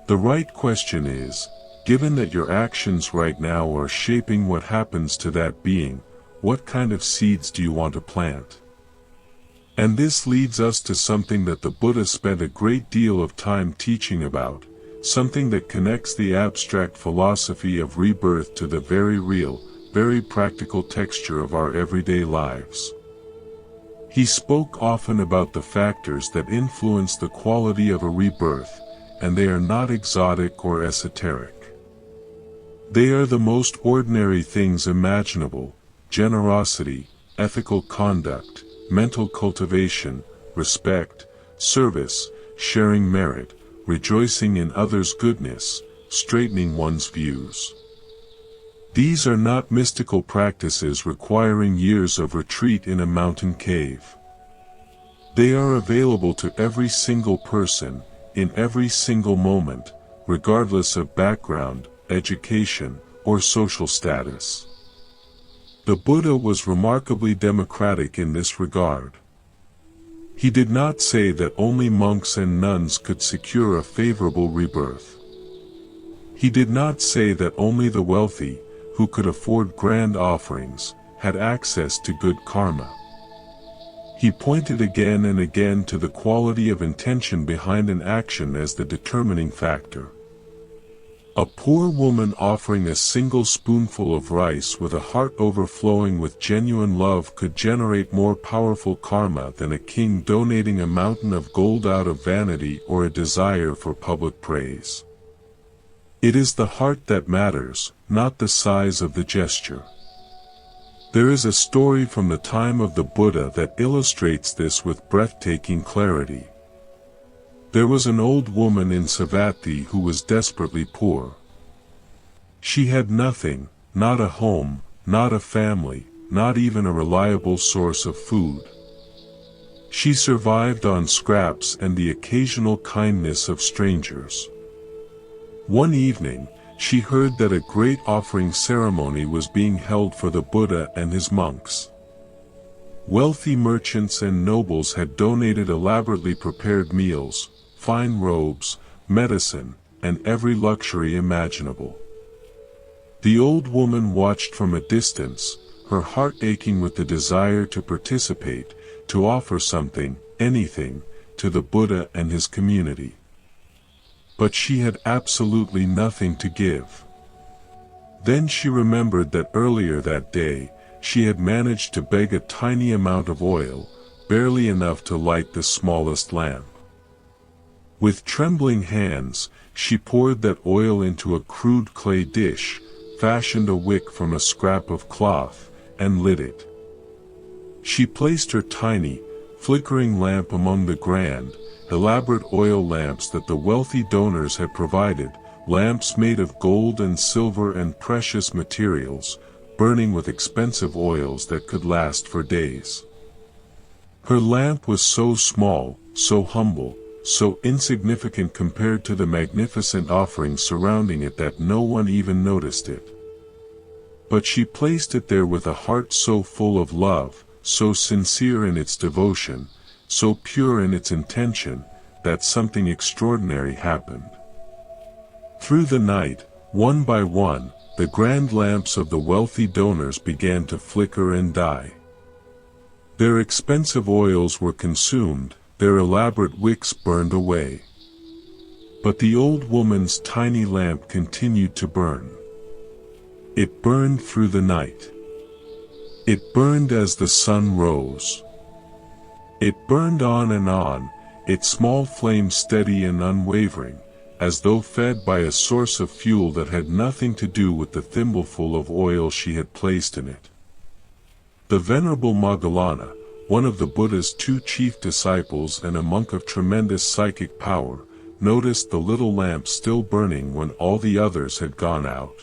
The right question is, given that your actions right now are shaping what happens to that being, what kind of seeds do you want to plant? And this leads us to something that the Buddha spent a great deal of time teaching about, something that connects the abstract philosophy of rebirth to the very real, very practical texture of our everyday lives. He spoke often about the factors that influence the quality of a rebirth, and they are not exotic or esoteric. They are the most ordinary things imaginable: generosity, ethical conduct, mental cultivation, respect, service, sharing merit, rejoicing in others' goodness, straightening one's views. These are not mystical practices requiring years of retreat in a mountain cave. They are available to every single person, in every single moment, regardless of background, education, or social status. The Buddha was remarkably democratic in this regard. He did not say that only monks and nuns could secure a favorable rebirth. He did not say that only the wealthy, who could afford grand offerings, had access to good karma. He pointed again and again to the quality of intention behind an action as the determining factor. A poor woman offering a single spoonful of rice with a heart overflowing with genuine love could generate more powerful karma than a king donating a mountain of gold out of vanity or a desire for public praise. It is the heart that matters, not the size of the gesture. There is a story from the time of the Buddha that illustrates this with breathtaking clarity. There was an old woman in Savatthi who was desperately poor. She had nothing, not a home, not a family, not even a reliable source of food. She survived on scraps and the occasional kindness of strangers. One evening, she heard that a great offering ceremony was being held for the Buddha and his monks. Wealthy merchants and nobles had donated elaborately prepared meals, fine robes, medicine, and every luxury imaginable. The old woman watched from a distance, her heart aching with the desire to participate, to offer something, anything, to the Buddha and his community. But she had absolutely nothing to give. Then she remembered that earlier that day, she had managed to beg a tiny amount of oil, barely enough to light the smallest lamp. With trembling hands, she poured that oil into a crude clay dish, fashioned a wick from a scrap of cloth, and lit it. She placed her tiny, flickering lamp among the grand, elaborate oil lamps that the wealthy donors had provided, lamps made of gold and silver and precious materials, burning with expensive oils that could last for days. Her lamp was so small, so humble, so insignificant compared to the magnificent offerings surrounding it that no one even noticed it. But she placed it there with a heart so full of love, so sincere in its devotion, so pure in its intention, that something extraordinary happened. Through the night, one by one, the grand lamps of the wealthy donors began to flicker and die. Their expensive oils were consumed, their elaborate wicks burned away. But the old woman's tiny lamp continued to burn. It burned through the night. It burned as the sun rose. It burned on, its small flame steady and unwavering, as though fed by a source of fuel that had nothing to do with the thimbleful of oil she had placed in it. The Venerable Moggallana, one of the Buddha's two chief disciples and a monk of tremendous psychic power, noticed the little lamp still burning when all the others had gone out.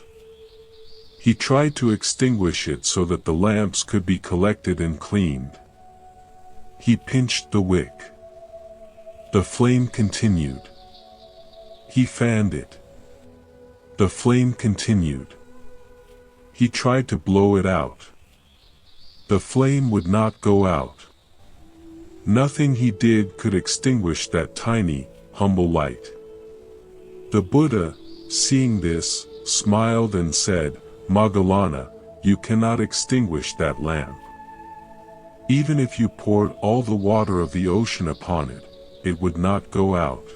He tried to extinguish it so that the lamps could be collected and cleaned. He pinched the wick. The flame continued. He fanned it. The flame continued. He tried to blow it out. The flame would not go out. Nothing he did could extinguish that tiny, humble light. The Buddha, seeing this, smiled and said, "Moggallana, you cannot extinguish that lamp. Even if you poured all the water of the ocean upon it, it would not go out."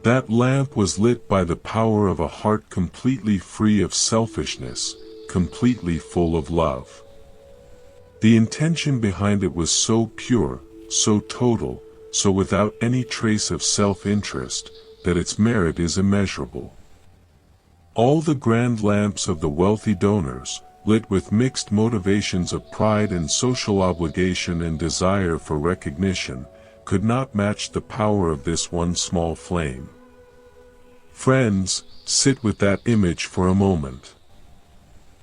That lamp was lit by the power of a heart completely free of selfishness, completely full of love. The intention behind it was so pure, so total, so without any trace of self-interest, that its merit is immeasurable. All the grand lamps of the wealthy donors, lit with mixed motivations of pride and social obligation and desire for recognition, could not match the power of this one small flame. Friends, sit with that image for a moment.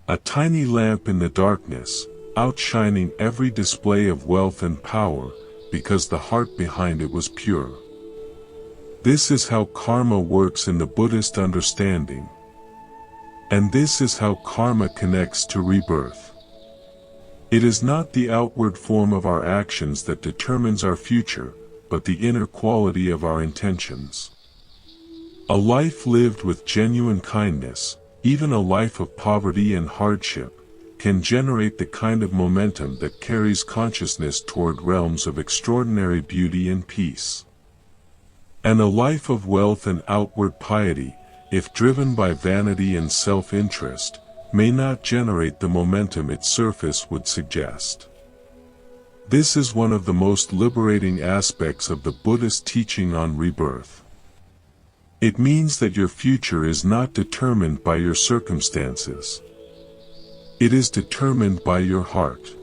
A tiny lamp in the darkness, outshining every display of wealth and power, because the heart behind it was pure. This is how karma works in the Buddhist understanding. And this is how karma connects to rebirth. It is not the outward form of our actions that determines our future, but the inner quality of our intentions. A life lived with genuine kindness, even a life of poverty and hardship, can generate the kind of momentum that carries consciousness toward realms of extraordinary beauty and peace. And a life of wealth and outward piety, if driven by vanity and self-interest, may not generate the momentum its surface would suggest. This is one of the most liberating aspects of the Buddhist teaching on rebirth. It means that your future is not determined by your circumstances. It is determined by your heart.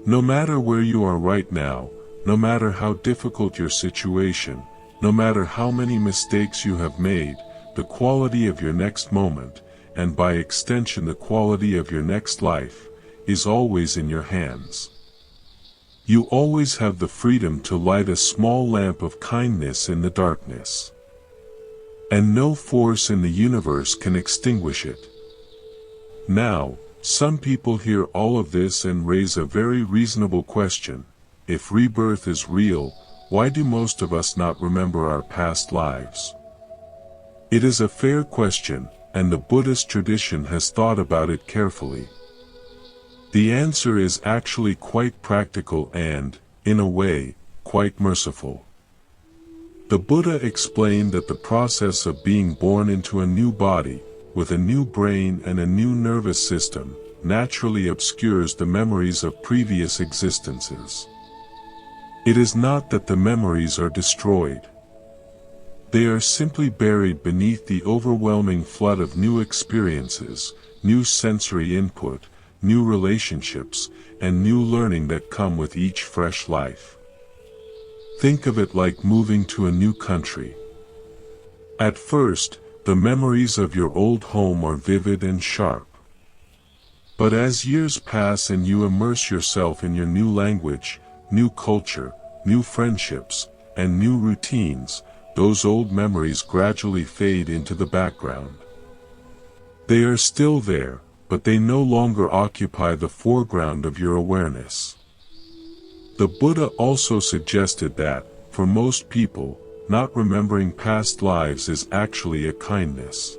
No matter where you are right now, no matter how difficult your situation, no matter how many mistakes you have made, the quality of your next moment, and by extension the quality of your next life, is always in your hands. You always have the freedom to light a small lamp of kindness in the darkness. And no force in the universe can extinguish it. Now, some people hear all of this and raise a very reasonable question: if rebirth is real, why do most of us not remember our past lives? It is a fair question, and the Buddhist tradition has thought about it carefully. The answer is actually quite practical and, in a way, quite merciful. The Buddha explained that the process of being born into a new body, with a new brain and a new nervous system, naturally obscures the memories of previous existences. It is not that the memories are destroyed. They are simply buried beneath the overwhelming flood of new experiences, new sensory input, new relationships, and new learning that come with each fresh life. Think of it like moving to a new country. At first, the memories of your old home are vivid and sharp. But as years pass and you immerse yourself in your new language, new culture, new friendships, and new routines, those old memories gradually fade into the background. They are still there, but they no longer occupy the foreground of your awareness. The Buddha also suggested that, for most people, not remembering past lives is actually a kindness.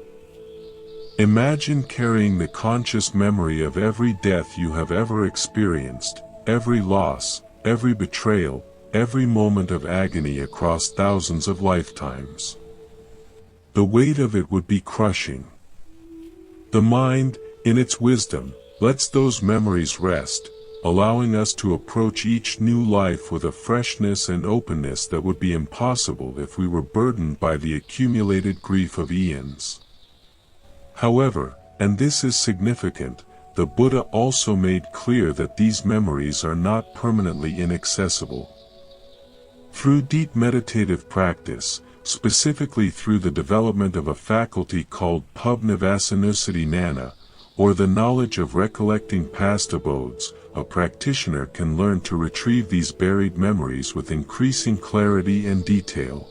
Imagine carrying the conscious memory of every death you have ever experienced, every loss, every betrayal, every moment of agony across thousands of lifetimes. The weight of it would be crushing. The mind, in its wisdom, lets those memories rest, allowing us to approach each new life with a freshness and openness that would be impossible if we were burdened by the accumulated grief of eons. However, and this is significant, the Buddha also made clear that these memories are not permanently inaccessible. Through deep meditative practice, specifically through the development of a faculty called Pubnavasanussati-gnana, or the knowledge of recollecting past abodes, a practitioner can learn to retrieve these buried memories with increasing clarity and detail.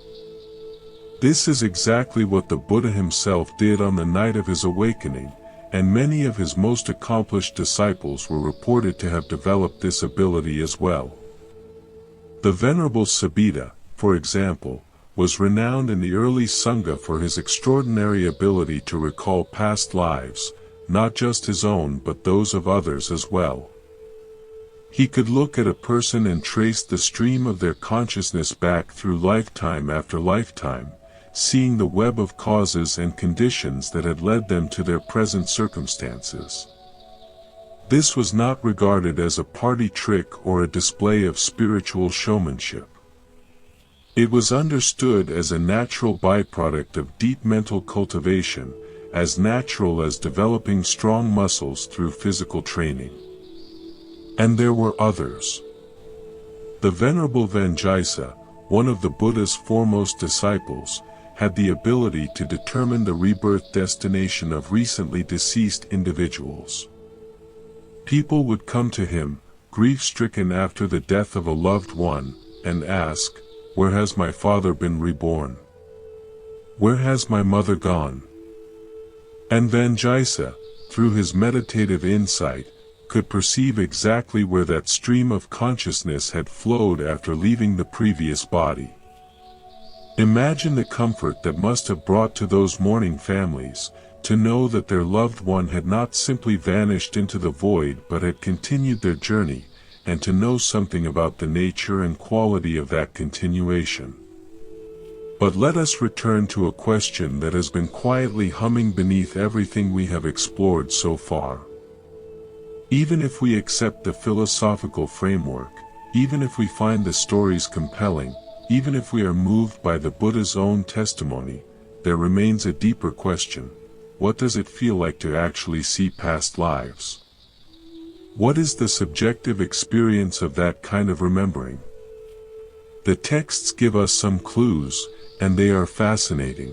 This is exactly what the Buddha himself did on the night of his awakening, and many of his most accomplished disciples were reported to have developed this ability as well. The Venerable Sabita, for example, was renowned in the early Sangha for his extraordinary ability to recall past lives, not just his own but those of others as well. He could look at a person and trace the stream of their consciousness back through lifetime after lifetime, seeing the web of causes and conditions that had led them to their present circumstances. This was not regarded as a party trick or a display of spiritual showmanship. It was understood as a natural byproduct of deep mental cultivation, as natural as developing strong muscles through physical training. And there were others. The Venerable Vajrayana, one of the Buddha's foremost disciples, had the ability to determine the rebirth destination of recently deceased individuals. People would come to him, grief-stricken after the death of a loved one, and ask, "Where has my father been reborn? Where has my mother gone?" And Vajrayana, through his meditative insight, could perceive exactly where that stream of consciousness had flowed after leaving the previous body. Imagine the comfort that must have brought to those mourning families, to know that their loved one had not simply vanished into the void but had continued their journey, and to know something about the nature and quality of that continuation. But let us return to a question that has been quietly humming beneath everything we have explored so far. Even if we accept the philosophical framework, even if we find the stories compelling, even if we are moved by the Buddha's own testimony, there remains a deeper question. What does it feel like to actually see past lives? What is the subjective experience of that kind of remembering? The texts give us some clues, and they are fascinating.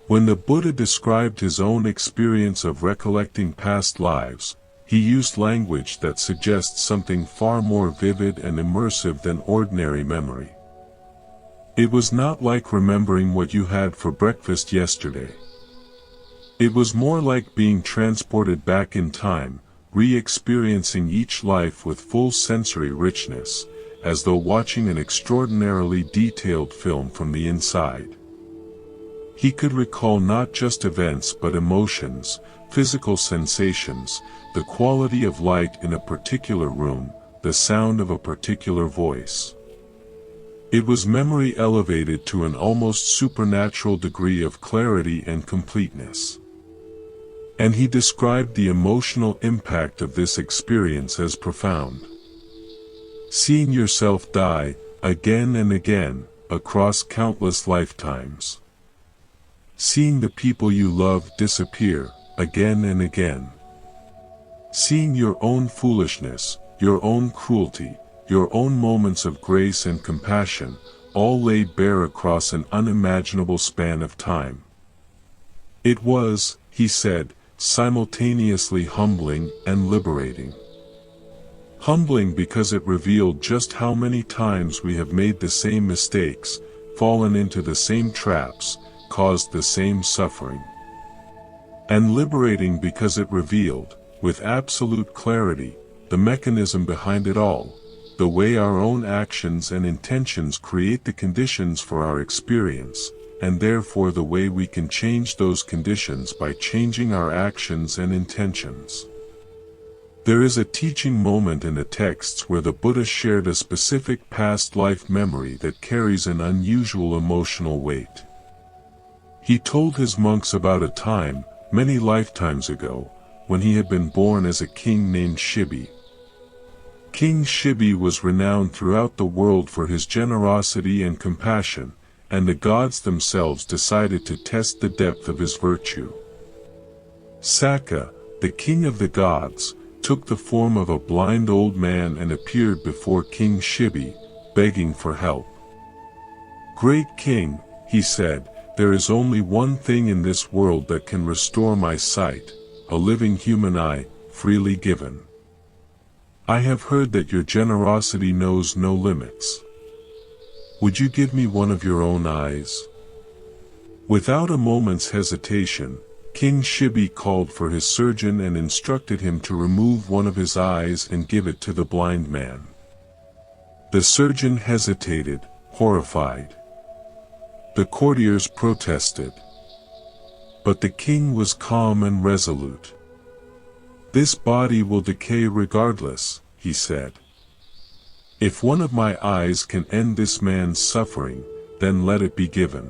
When the Buddha described his own experience of recollecting past lives, he used language that suggests something far more vivid and immersive than ordinary memory. It was not like remembering what you had for breakfast yesterday. It was more like being transported back in time, re-experiencing each life with full sensory richness, as though watching an extraordinarily detailed film from the inside. He could recall not just events but emotions, physical sensations, the quality of light in a particular room, the sound of a particular voice. It was memory elevated to an almost supernatural degree of clarity and completeness. And he described the emotional impact of this experience as profound. Seeing yourself die, again and again, across countless lifetimes. Seeing the people you love disappear, again and again. Seeing your own foolishness, your own cruelty, your own moments of grace and compassion, all laid bare across an unimaginable span of time. It was, he said, simultaneously humbling and liberating. Humbling because it revealed just how many times we have made the same mistakes, fallen into the same traps, caused the same suffering. And liberating because it revealed, with absolute clarity, the mechanism behind it all, the way our own actions and intentions create the conditions for our experience, and therefore the way we can change those conditions by changing our actions and intentions. There is a teaching moment in the texts where the Buddha shared a specific past life memory that carries an unusual emotional weight. He told his monks about a time, many lifetimes ago, when he had been born as a king named Shibi. King Shibi was renowned throughout the world for his generosity and compassion, and the gods themselves decided to test the depth of his virtue. Sakka, the king of the gods, took the form of a blind old man and appeared before King Shibi, begging for help. "Great king," he said, "there is only one thing in this world that can restore my sight, a living human eye, freely given. I have heard that your generosity knows no limits. Would you give me one of your own eyes?" Without a moment's hesitation, King Shibi called for his surgeon and instructed him to remove one of his eyes and give it to the blind man. The surgeon hesitated, horrified. The courtiers protested. But the king was calm and resolute. "This body will decay regardless," he said. "If one of my eyes can end this man's suffering, then let it be given."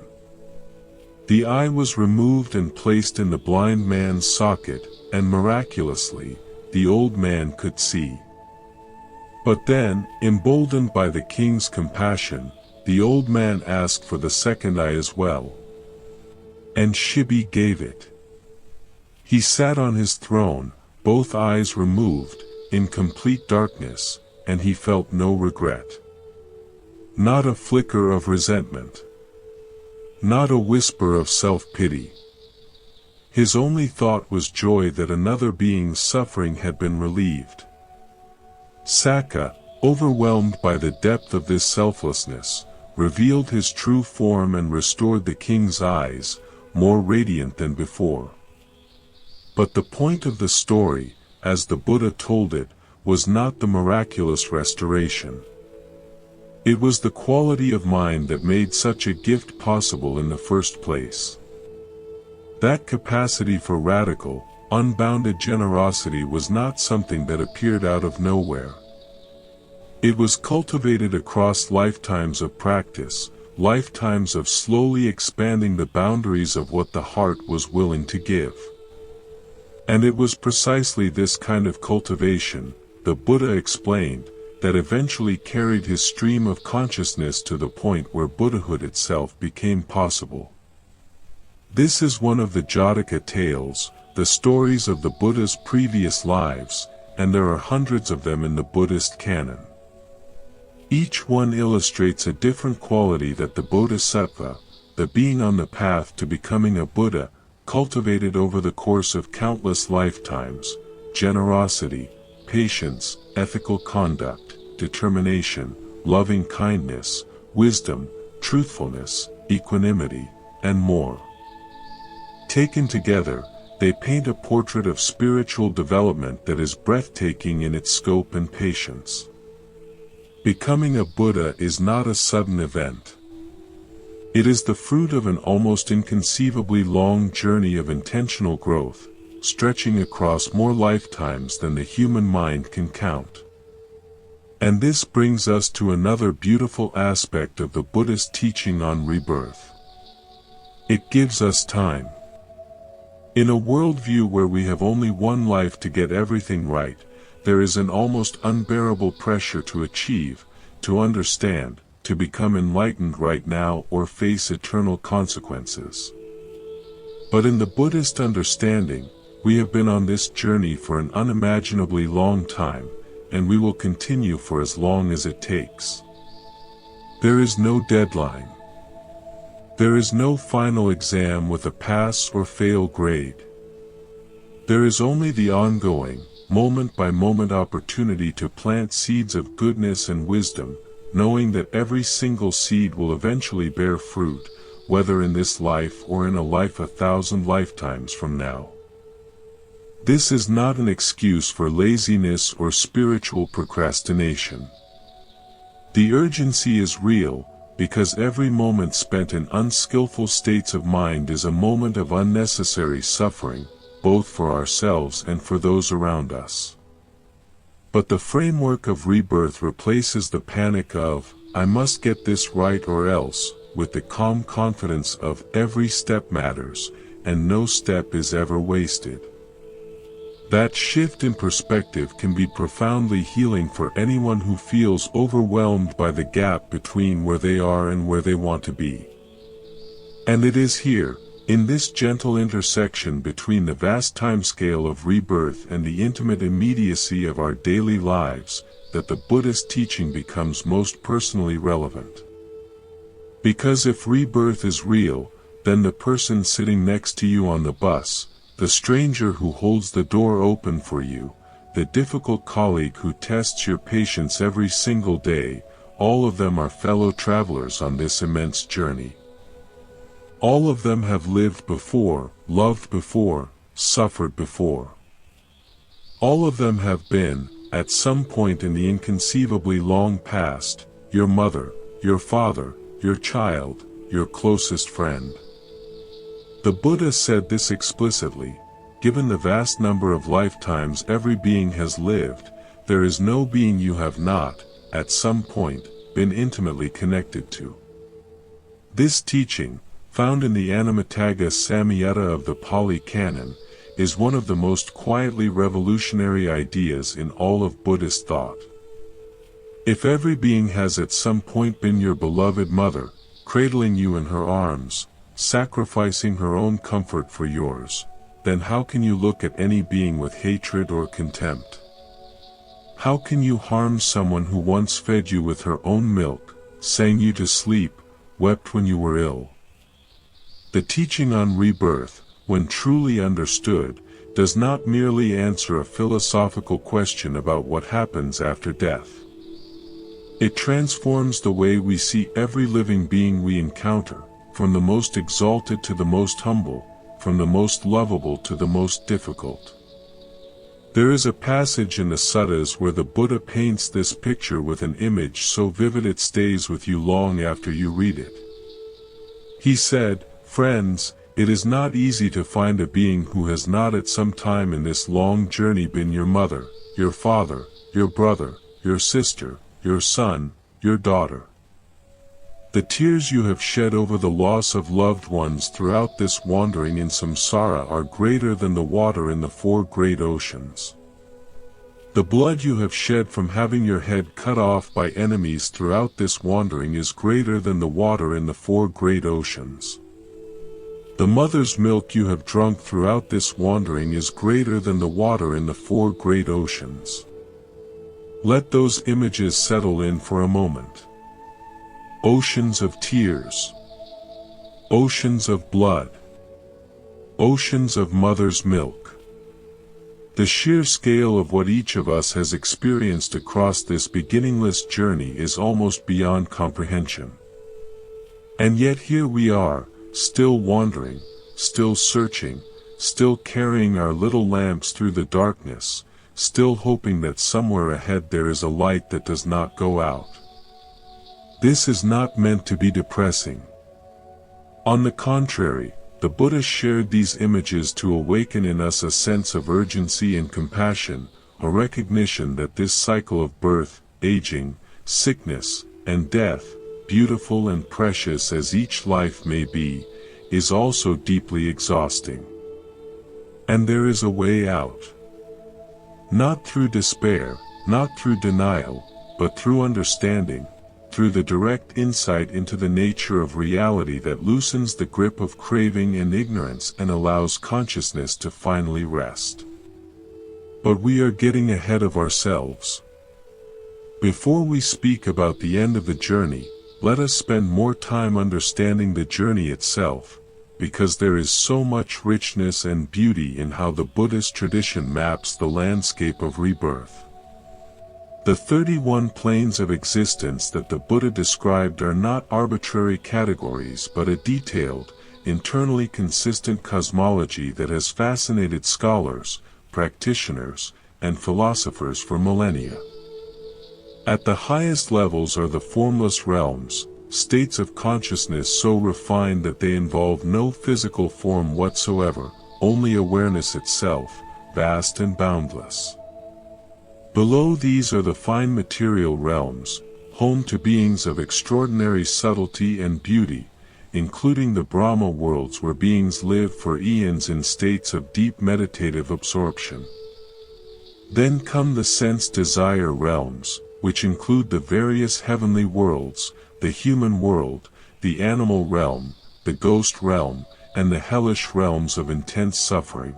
The eye was removed and placed in the blind man's socket, and miraculously, the old man could see. But then, emboldened by the king's compassion, the old man asked for the second eye as well. And Shibi gave it. He sat on his throne, both eyes removed, in complete darkness, and he felt no regret. Not a flicker of resentment. Not a whisper of self-pity. His only thought was joy that another being's suffering had been relieved. Sakka, overwhelmed by the depth of this selflessness, revealed his true form and restored the king's eyes, more radiant than before. But the point of the story, as the Buddha told it, was not the miraculous restoration. It was the quality of mind that made such a gift possible in the first place. That capacity for radical, unbounded generosity was not something that appeared out of nowhere. It was cultivated across lifetimes of practice, lifetimes of slowly expanding the boundaries of what the heart was willing to give. And it was precisely this kind of cultivation, the Buddha explained, that eventually carried his stream of consciousness to the point where Buddhahood itself became possible. This is one of the Jataka tales, the stories of the Buddha's previous lives, and there are hundreds of them in the Buddhist canon. Each one illustrates a different quality that the Bodhisattva, the being on the path to becoming a Buddha, cultivated over the course of countless lifetimes: generosity, patience, ethical conduct, determination, loving kindness, wisdom, truthfulness, equanimity, and more. Taken together, they paint a portrait of spiritual development that is breathtaking in its scope and patience. Becoming a Buddha is not a sudden event. It is the fruit of an almost inconceivably long journey of intentional growth, stretching across more lifetimes than the human mind can count. And this brings us to another beautiful aspect of the Buddhist teaching on rebirth. It gives us time. In a worldview where we have only one life to get everything right, there is an almost unbearable pressure to achieve, to understand, to become enlightened right now or face eternal consequences. But in the Buddhist understanding, we have been on this journey for an unimaginably long time, and we will continue for as long as it takes. There is no deadline. There is no final exam with a pass or fail grade. There is only the ongoing, moment-by-moment opportunity to plant seeds of goodness and wisdom, knowing that every single seed will eventually bear fruit, whether in this life or in a life 1,000 lifetimes from now. This is not an excuse for laziness or spiritual procrastination. The urgency is real, because every moment spent in unskillful states of mind is a moment of unnecessary suffering, both for ourselves and for those around us. But the framework of rebirth replaces the panic of, "I must get this right or else," with the calm confidence of every step matters, and no step is ever wasted. That shift in perspective can be profoundly healing for anyone who feels overwhelmed by the gap between where they are and where they want to be. And it is here, in this gentle intersection between the vast timescale of rebirth and the intimate immediacy of our daily lives, that the Buddhist teaching becomes most personally relevant. Because if rebirth is real, then the person sitting next to you on the bus, the stranger who holds the door open for you, the difficult colleague who tests your patience every single day, all of them are fellow travelers on this immense journey. All of them have lived before, loved before, suffered before. All of them have been, at some point in the inconceivably long past, your mother, your father, your child, your closest friend. The Buddha said this explicitly: given the vast number of lifetimes every being has lived, there is no being you have not, at some point, been intimately connected to. This teaching, found in the Animataga Samyutta of the Pali Canon, is one of the most quietly revolutionary ideas in all of Buddhist thought. If every being has at some point been your beloved mother, cradling you in her arms, sacrificing her own comfort for yours, then how can you look at any being with hatred or contempt? How can you harm someone who once fed you with her own milk, sang you to sleep, wept when you were ill? The teaching on rebirth, when truly understood, does not merely answer a philosophical question about what happens after death. It transforms the way we see every living being we encounter, from the most exalted to the most humble, from the most lovable to the most difficult. There is a passage in the suttas where the Buddha paints this picture with an image so vivid it stays with you long after you read it. He said, "Friends, it is not easy to find a being who has not at some time in this long journey been your mother, your father, your brother, your sister, your son, your daughter. The tears you have shed over the loss of loved ones throughout this wandering in samsara are greater than the water in the four great oceans. The blood you have shed from having your head cut off by enemies throughout this wandering is greater than the water in the four great oceans. The mother's milk you have drunk throughout this wandering is greater than the water in the four great oceans." Let those images settle in for a moment. Oceans of tears. Oceans of blood. Oceans of mother's milk. The sheer scale of what each of us has experienced across this beginningless journey is almost beyond comprehension. And yet here we are, still wandering, still searching, still carrying our little lamps through the darkness, still hoping that somewhere ahead there is a light that does not go out. This is not meant to be depressing. On the contrary, the Buddha shared these images to awaken in us a sense of urgency and compassion, a recognition that this cycle of birth, aging, sickness, and death, beautiful and precious as each life may be, is also deeply exhausting. And there is a way out. Not through despair, not through denial, but through understanding, through the direct insight into the nature of reality that loosens the grip of craving and ignorance and allows consciousness to finally rest. But we are getting ahead of ourselves. Before we speak about the end of the journey, let us spend more time understanding the journey itself, because there is so much richness and beauty in how the Buddhist tradition maps the landscape of rebirth. The 31 planes of existence that the Buddha described are not arbitrary categories but a detailed, internally consistent cosmology that has fascinated scholars, practitioners, and philosophers for millennia. At the highest levels are the formless realms, states of consciousness so refined that they involve no physical form whatsoever, only awareness itself, vast and boundless. Below these are the fine material realms, home to beings of extraordinary subtlety and beauty, including the Brahma worlds where beings live for eons in states of deep meditative absorption. Then come the sense-desire realms, which include the various heavenly worlds, the human world, the animal realm, the ghost realm, and the hellish realms of intense suffering.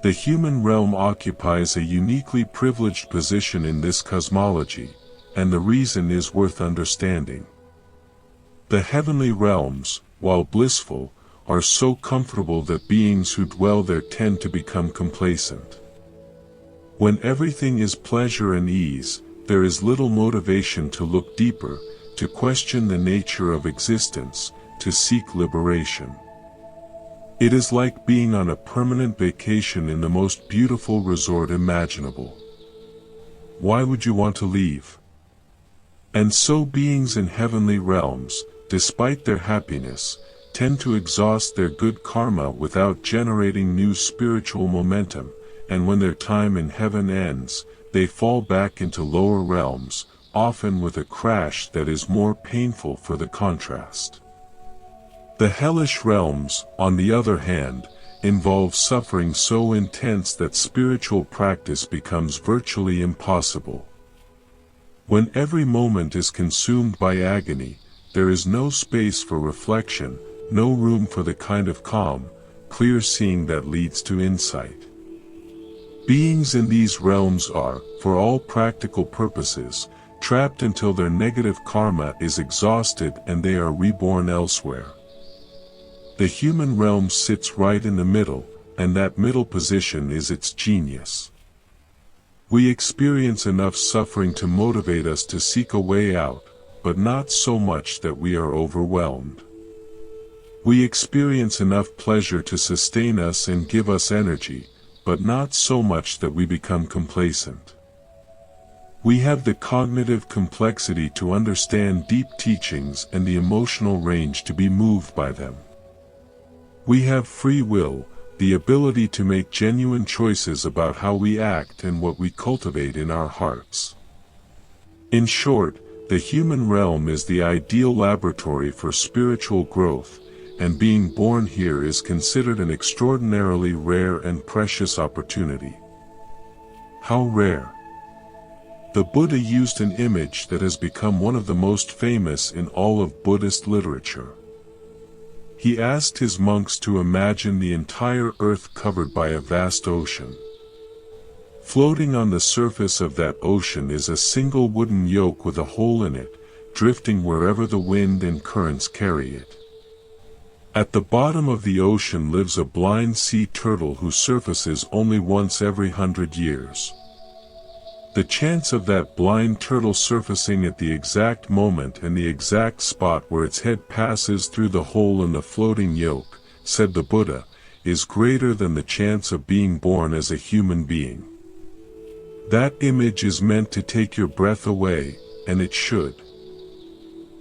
The human realm occupies a uniquely privileged position in this cosmology, and the reason is worth understanding. The heavenly realms, while blissful, are so comfortable that beings who dwell there tend to become complacent. When everything is pleasure and ease, there is little motivation to look deeper, to question the nature of existence, to seek liberation. It is like being on a permanent vacation in the most beautiful resort imaginable. Why would you want to leave? And so beings in heavenly realms, despite their happiness, tend to exhaust their good karma without generating new spiritual momentum, and when their time in heaven ends, they fall back into lower realms, often with a crash that is more painful for the contrast. The hellish realms, on the other hand, involve suffering so intense that spiritual practice becomes virtually impossible. When every moment is consumed by agony, there is no space for reflection, no room for the kind of calm, clear seeing that leads to insight. Beings in these realms are, for all practical purposes, trapped until their negative karma is exhausted and they are reborn elsewhere. The human realm sits right in the middle, and that middle position is its genius. We experience enough suffering to motivate us to seek a way out, but not so much that we are overwhelmed. We experience enough pleasure to sustain us and give us energy, but not so much that we become complacent. We have the cognitive complexity to understand deep teachings and the emotional range to be moved by them. We have free will, the ability to make genuine choices about how we act and what we cultivate in our hearts. In short, the human realm is the ideal laboratory for spiritual growth, and being born here is considered an extraordinarily rare and precious opportunity. How rare! The Buddha used an image that has become one of the most famous in all of Buddhist literature. He asked his monks to imagine the entire earth covered by a vast ocean. Floating on the surface of that ocean is a single wooden yoke with a hole in it, drifting wherever the wind and currents carry it. At the bottom of the ocean lives a blind sea turtle who surfaces only once every 100 years. The chance of that blind turtle surfacing at the exact moment and the exact spot where its head passes through the hole in the floating yoke, said the Buddha, is greater than the chance of being born as a human being. That image is meant to take your breath away, and it should.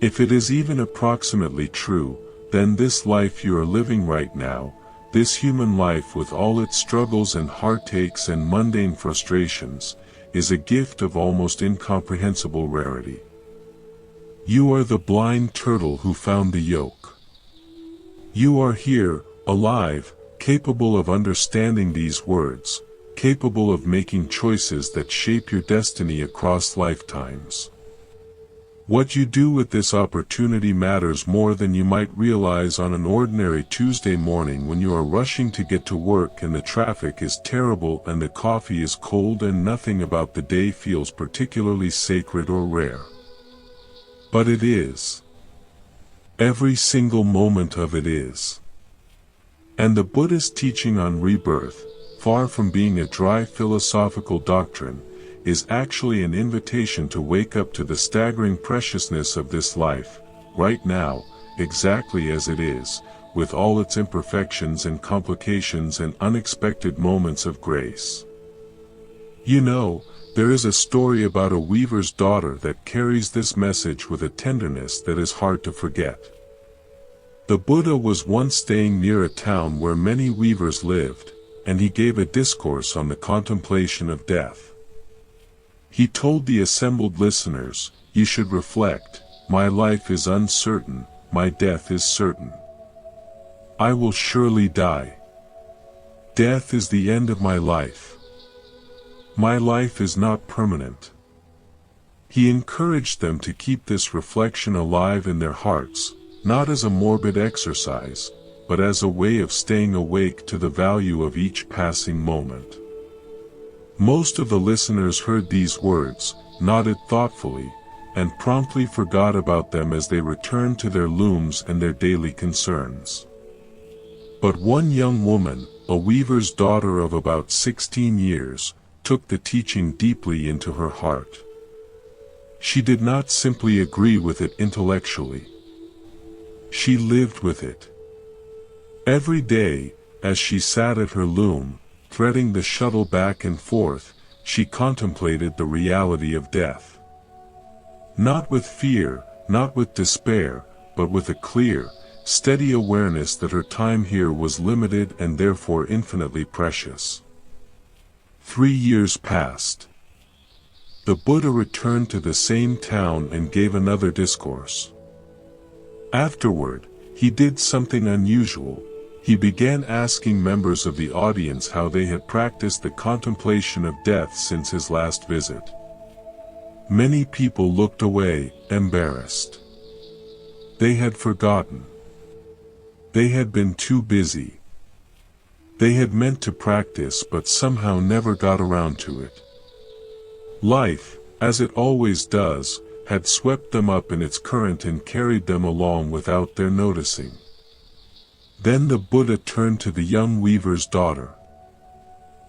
If it is even approximately true, then this life you are living right now, this human life with all its struggles and heartaches and mundane frustrations, is a gift of almost incomprehensible rarity. You are the blind turtle who found the yoke. You are here, alive, capable of understanding these words, capable of making choices that shape your destiny across lifetimes. What you do with this opportunity matters more than you might realize on an ordinary Tuesday morning when you are rushing to get to work and the traffic is terrible and the coffee is cold and nothing about the day feels particularly sacred or rare. But it is. Every single moment of it is. And the Buddhist teaching on rebirth, far from being a dry philosophical doctrine, is actually an invitation to wake up to the staggering preciousness of this life, right now, exactly as it is, with all its imperfections and complications and unexpected moments of grace. You know, There is a story about a weaver's daughter that carries this message with a tenderness that is hard to forget. The Buddha was once staying near a town where many weavers lived, and he gave a discourse on the contemplation of death. He told the assembled listeners, "You should reflect, my life is uncertain, my death is certain. I will surely die. Death is the end of my life. My life is not permanent." He encouraged them to keep this reflection alive in their hearts, not as a morbid exercise, but as a way of staying awake to the value of each passing moment. Most of the listeners heard these words, nodded thoughtfully, and promptly forgot about them as they returned to their looms and their daily concerns. But one young woman, a weaver's daughter of about 16 years, took the teaching deeply into her heart. She did not simply agree with it intellectually. She lived with it. Every day, as she sat at her loom, threading the shuttle back and forth, she contemplated the reality of death. Not with fear, not with despair, but with a clear, steady awareness that her time here was limited and therefore infinitely precious. 3 years passed. The Buddha returned to the same town and gave another discourse. Afterward, he did something unusual. He began asking members of the audience how they had practiced the contemplation of death since his last visit. Many people looked away, embarrassed. They had forgotten. They had been too busy. They had meant to practice but somehow never got around to it. Life, as it always does, had swept them up in its current and carried them along without their noticing. Then the Buddha turned to the young weaver's daughter.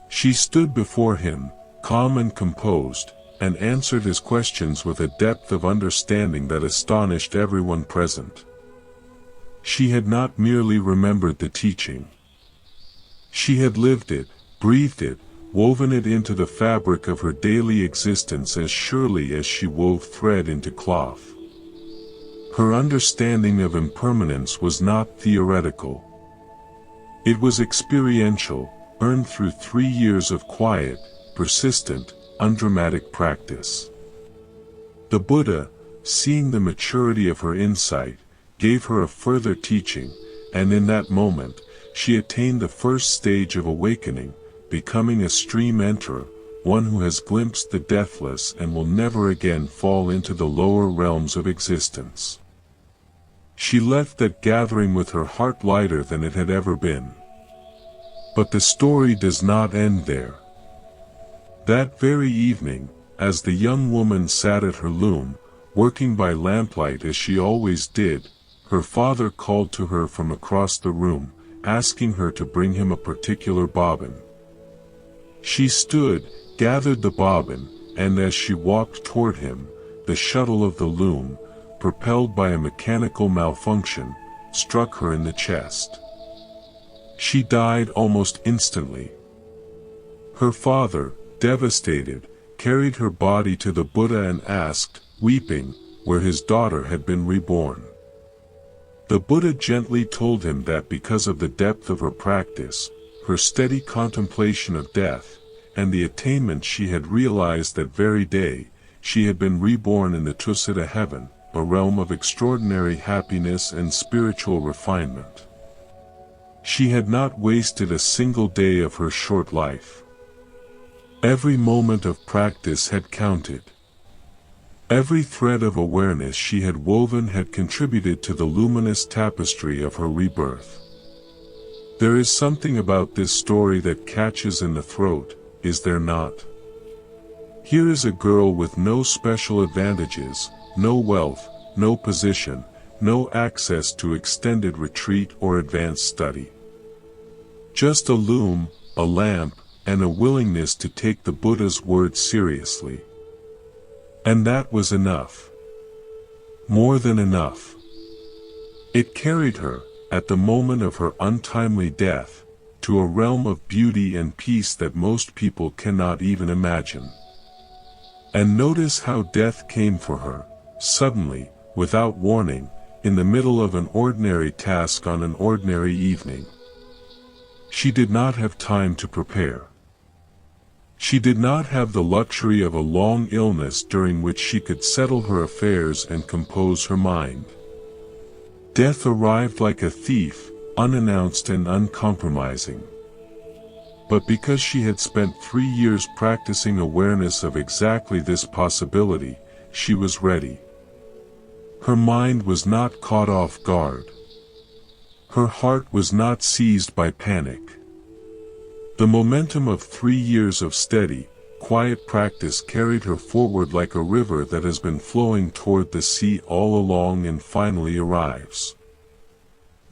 She stood before him, calm and composed, and answered his questions with a depth of understanding that astonished everyone present. She had not merely remembered the teaching. She had lived it, breathed it, woven it into the fabric of her daily existence as surely as she wove thread into cloth. Her understanding of impermanence was not theoretical. It was experiential, earned through 3 years of quiet, persistent, undramatic practice. The Buddha, seeing the maturity of her insight, gave her a further teaching, and in that moment, she attained the first stage of awakening, becoming a stream enterer, one who has glimpsed the deathless and will never again fall into the lower realms of existence. She left that gathering with her heart lighter than it had ever been. But the story does not end there. That very evening, as the young woman sat at her loom, working by lamplight as she always did, her father called to her from across the room, asking her to bring him a particular bobbin. She stood, gathered the bobbin, and as she walked toward him, the shuttle of the loom, propelled by a mechanical malfunction, struck her in the chest. She died almost instantly. Her father, devastated, carried her body to the Buddha and asked, weeping, where his daughter had been reborn. The Buddha gently told him that because of the depth of her practice, her steady contemplation of death, and the attainment she had realized that very day, she had been reborn in the Tusita heaven, a realm of extraordinary happiness and spiritual refinement. She had not wasted a single day of her short life. Every moment of practice had counted. Every thread of awareness she had woven had contributed to the luminous tapestry of her rebirth. There is something about this story that catches in the throat, is there not? Here is a girl with no special advantages, no wealth, no position, no access to extended retreat or advanced study. Just a loom, a lamp, and a willingness to take the Buddha's words seriously. And that was enough. More than enough. It carried her, at the moment of her untimely death, to a realm of beauty and peace that most people cannot even imagine. And notice how death came for her, suddenly, without warning, in the middle of an ordinary task on an ordinary evening. She did not have time to prepare. She did not have the luxury of a long illness during which she could settle her affairs and compose her mind. Death arrived like a thief, unannounced and uncompromising. But because she had spent 3 years practicing awareness of exactly this possibility, she was ready. Her mind was not caught off guard. Her heart was not seized by panic. The momentum of 3 years of steady, quiet practice carried her forward like a river that has been flowing toward the sea all along and finally arrives.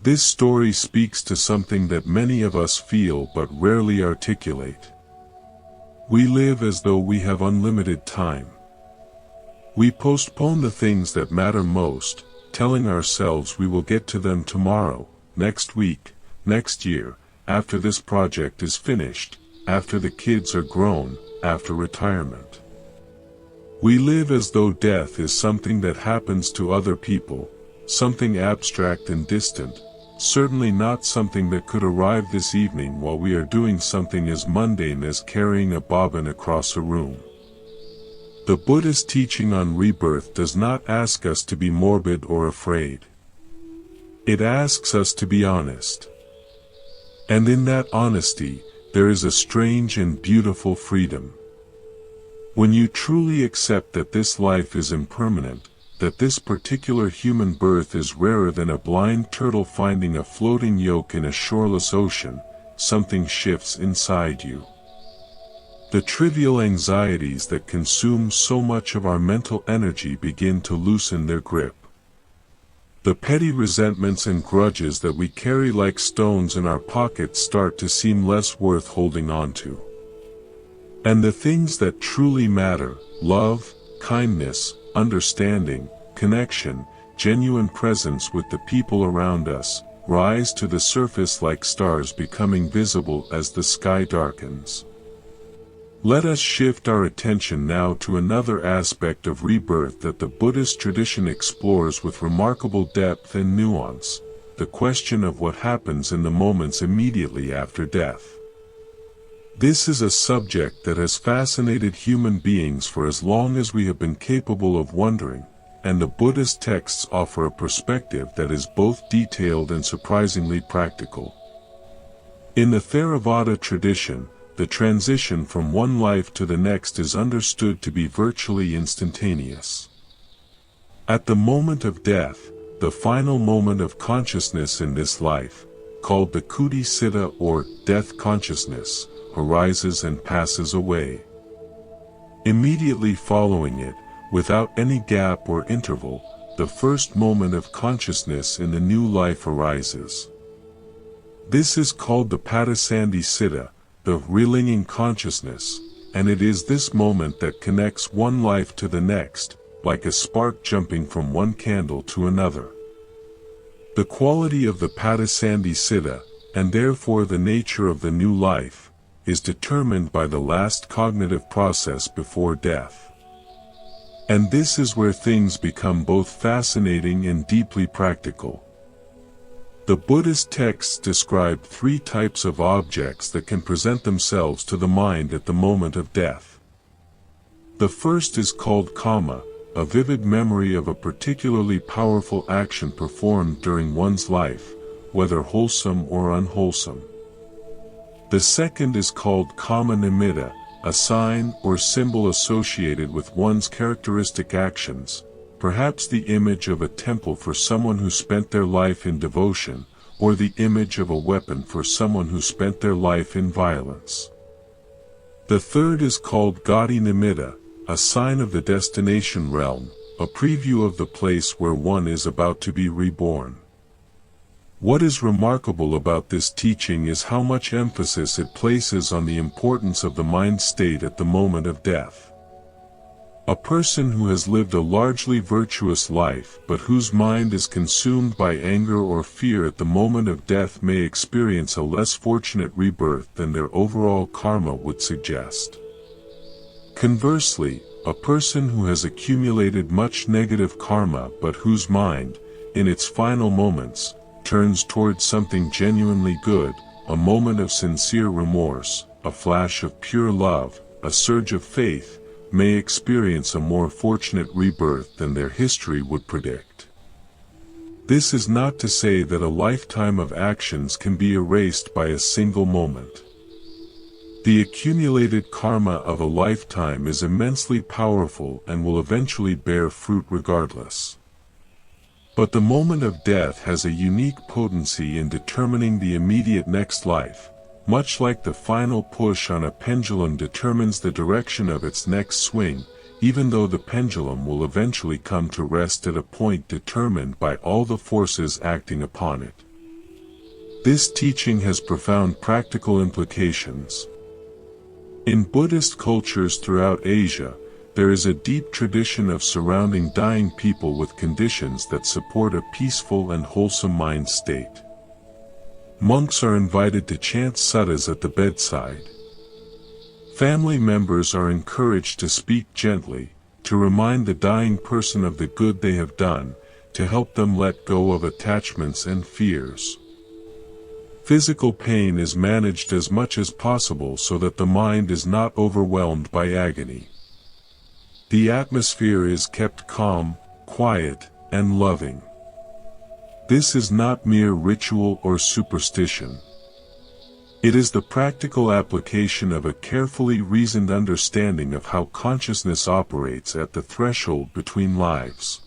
This story speaks to something that many of us feel but rarely articulate. We live as though we have unlimited time. We postpone the things that matter most, telling ourselves we will get to them tomorrow, next week, next year, after this project is finished, after the kids are grown, after retirement. We live as though death is something that happens to other people, something abstract and distant, certainly not something that could arrive this evening while we are doing something as mundane as carrying a bobbin across a room. The Buddhist teaching on rebirth does not ask us to be morbid or afraid. It asks us to be honest. And in that honesty, there is a strange and beautiful freedom. When you truly accept that this life is impermanent, that this particular human birth is rarer than a blind turtle finding a floating yolk in a shoreless ocean, something shifts inside you. The trivial anxieties that consume so much of our mental energy begin to loosen their grip. The petty resentments and grudges that we carry like stones in our pockets start to seem less worth holding on to. And the things that truly matter, love, kindness, understanding, connection, genuine presence with the people around us, rise to the surface like stars becoming visible as the sky darkens. Let us shift our attention now to another aspect of rebirth that the Buddhist tradition explores with remarkable depth and nuance, the question of what happens in the moments immediately after death. This is a subject that has fascinated human beings for as long as we have been capable of wondering, and the Buddhist texts offer a perspective that is both detailed and surprisingly practical. In the Theravada tradition, the transition from one life to the next is understood to be virtually instantaneous. At the moment of death, the final moment of consciousness in this life, called the Kuti Siddha or death consciousness, arises and passes away. Immediately following it, without any gap or interval, the first moment of consciousness in the new life arises. This is called the Padasandhi Siddha, the relinging consciousness, and it is this moment that connects one life to the next, like a spark jumping from one candle to another. The quality of the Padasandhi Siddha, and therefore the nature of the new life, is determined by the last cognitive process before death. And this is where things become both fascinating and deeply practical. The Buddhist texts describe 3 types of objects that can present themselves to the mind at the moment of death. The first is called kama, a vivid memory of a particularly powerful action performed during one's life, whether wholesome or unwholesome. The second is called kama nimitta, a sign or symbol associated with one's characteristic actions, perhaps the image of a temple for someone who spent their life in devotion, or the image of a weapon for someone who spent their life in violence. The third is called gati nimitta, a sign of the destination realm, a preview of the place where one is about to be reborn. What is remarkable about this teaching is how much emphasis it places on the importance of the mind state at the moment of death. A person who has lived a largely virtuous life but whose mind is consumed by anger or fear at the moment of death may experience a less fortunate rebirth than their overall karma would suggest. Conversely, a person who has accumulated much negative karma but whose mind, in its final moments, turns towards something genuinely good, a moment of sincere remorse, a flash of pure love, a surge of faith, may experience a more fortunate rebirth than their history would predict. This is not to say that a lifetime of actions can be erased by a single moment. The accumulated karma of a lifetime is immensely powerful and will eventually bear fruit regardless. But the moment of death has a unique potency in determining the immediate next life, much like the final push on a pendulum determines the direction of its next swing, even though the pendulum will eventually come to rest at a point determined by all the forces acting upon it. This teaching has profound practical implications. In Buddhist cultures throughout Asia, there is a deep tradition of surrounding dying people with conditions that support a peaceful and wholesome mind state. Monks are invited to chant suttas at the bedside. Family members are encouraged to speak gently, to remind the dying person of the good they have done, to help them let go of attachments and fears. Physical pain is managed as much as possible so that the mind is not overwhelmed by agony. The atmosphere is kept calm, quiet, and loving. This is not mere ritual or superstition. It is the practical application of a carefully reasoned understanding of how consciousness operates at the threshold between lives.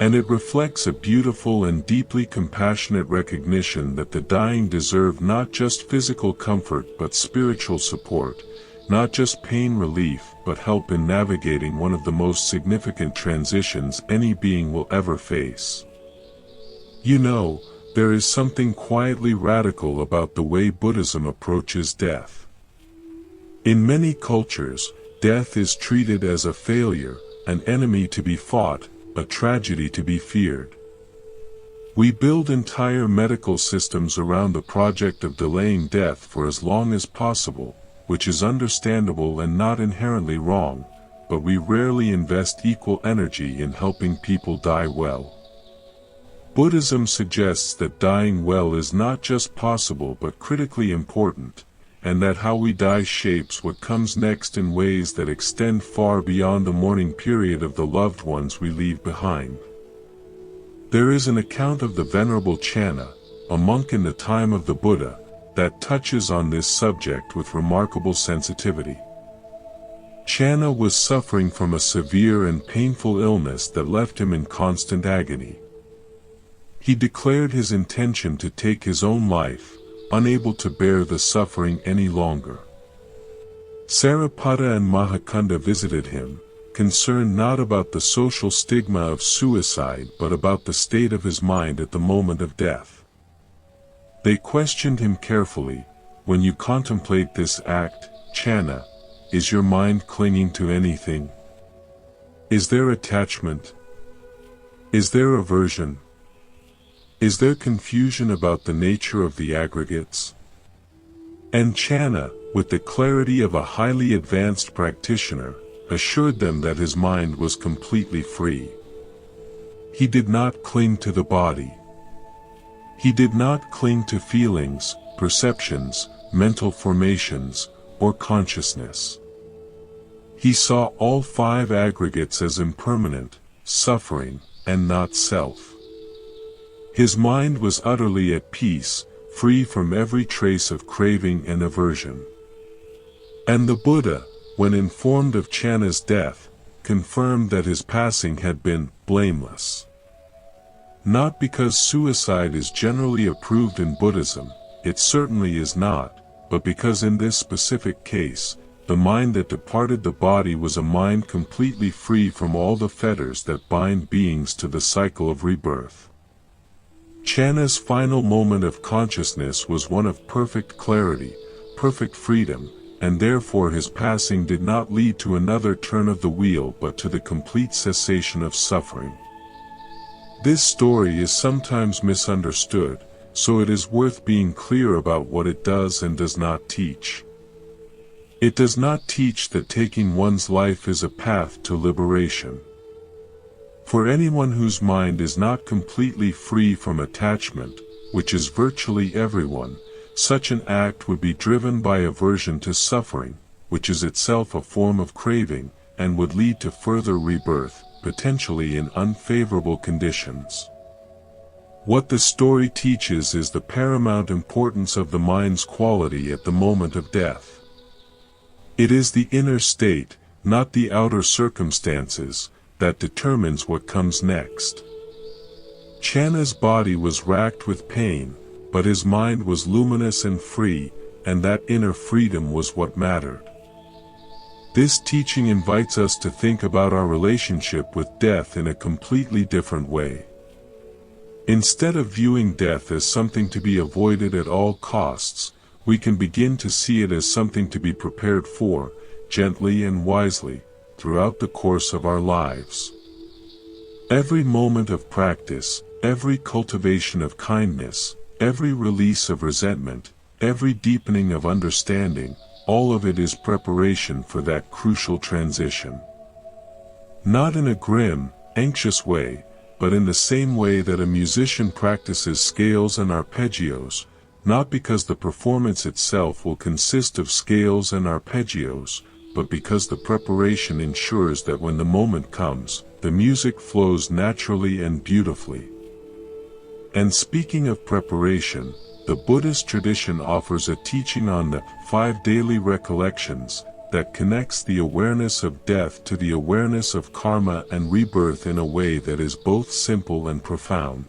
And it reflects a beautiful and deeply compassionate recognition that the dying deserve not just physical comfort but spiritual support, not just pain relief but help in navigating one of the most significant transitions any being will ever face. You know, there is something quietly radical about the way Buddhism approaches death. In many cultures, death is treated as a failure, an enemy to be fought, a tragedy to be feared. We build entire medical systems around the project of delaying death for as long as possible, which is understandable and not inherently wrong, but we rarely invest equal energy in helping people die well. Buddhism suggests that dying well is not just possible but critically important, and that how we die shapes what comes next in ways that extend far beyond the mourning period of the loved ones we leave behind. There is an account of the Venerable Channa, a monk in the time of the Buddha, that touches on this subject with remarkable sensitivity. Channa was suffering from a severe and painful illness that left him in constant agony. He declared his intention to take his own life, unable to bear the suffering any longer. Sariputta and Mahakunda visited him, concerned not about the social stigma of suicide but about the state of his mind at the moment of death. They questioned him carefully. When you contemplate this act, Channa, is your mind clinging to anything? Is there attachment? Is there aversion? Is there confusion about the nature of the aggregates? And Channa, with the clarity of a highly advanced practitioner, assured them that his mind was completely free. He did not cling to the body. He did not cling to feelings, perceptions, mental formations, or consciousness. He saw all five aggregates as impermanent, suffering, and not self. His mind was utterly at peace, free from every trace of craving and aversion. And the Buddha, when informed of Channa's death, confirmed that his passing had been blameless. Not because suicide is generally approved in Buddhism, it certainly is not, but because in this specific case, the mind that departed the body was a mind completely free from all the fetters that bind beings to the cycle of rebirth. Channa's final moment of consciousness was one of perfect clarity, perfect freedom, and therefore his passing did not lead to another turn of the wheel but to the complete cessation of suffering. This story is sometimes misunderstood, so it is worth being clear about what it does and does not teach. It does not teach that taking one's life is a path to liberation. For anyone whose mind is not completely free from attachment, which is virtually everyone, such an act would be driven by aversion to suffering, which is itself a form of craving, and would lead to further rebirth, potentially in unfavorable conditions. What the story teaches is the paramount importance of the mind's quality at the moment of death. It is the inner state, not the outer circumstances, that determines what comes next. Channa's body was racked with pain, but his mind was luminous and free, and that inner freedom was what mattered. This teaching invites us to think about our relationship with death in a completely different way. Instead of viewing death as something to be avoided at all costs, we can begin to see it as something to be prepared for, gently and wisely, throughout the course of our lives. Every moment of practice, every cultivation of kindness, every release of resentment, every deepening of understanding, all of it is preparation for that crucial transition. Not in a grim, anxious way, but in the same way that a musician practices scales and arpeggios, not because the performance itself will consist of scales and arpeggios, but because the preparation ensures that when the moment comes, the music flows naturally and beautifully. And speaking of preparation, the Buddhist tradition offers a teaching on the 5 daily recollections that connects the awareness of death to the awareness of karma and rebirth in a way that is both simple and profound.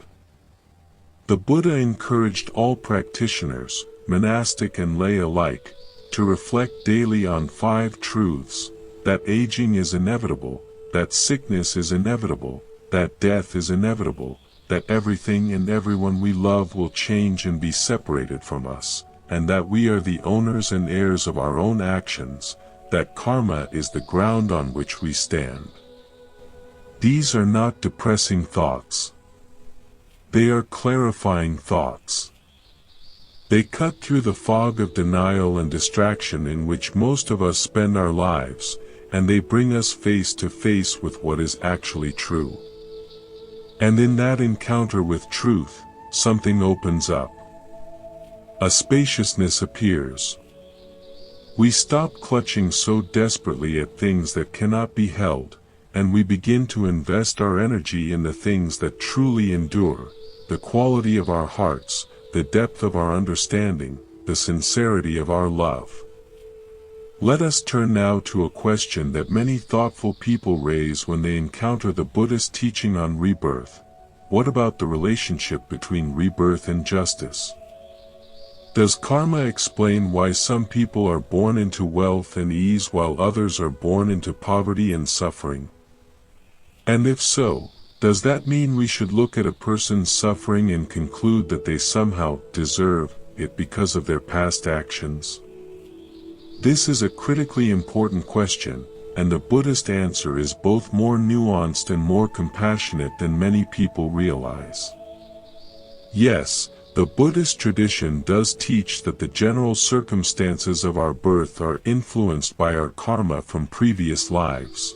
The Buddha encouraged all practitioners, monastic and lay alike, to reflect daily on 5 truths: that aging is inevitable, that sickness is inevitable, that death is inevitable, that everything and everyone we love will change and be separated from us, and that we are the owners and heirs of our own actions, that karma is the ground on which we stand. These are not depressing thoughts. They are clarifying thoughts. They cut through the fog of denial and distraction in which most of us spend our lives, and they bring us face to face with what is actually true. And in that encounter with truth, something opens up. A spaciousness appears. We stop clutching so desperately at things that cannot be held, and we begin to invest our energy in the things that truly endure, the quality of our hearts, the depth of our understanding, the sincerity of our love. Let us turn now to a question that many thoughtful people raise when they encounter the Buddhist teaching on rebirth. What about the relationship between rebirth and justice? Does karma explain why some people are born into wealth and ease while others are born into poverty and suffering? And if so, does that mean we should look at a person's suffering and conclude that they somehow deserve it because of their past actions? This is a critically important question, and the Buddhist answer is both more nuanced and more compassionate than many people realize. Yes, the Buddhist tradition does teach that the general circumstances of our birth are influenced by our karma from previous lives.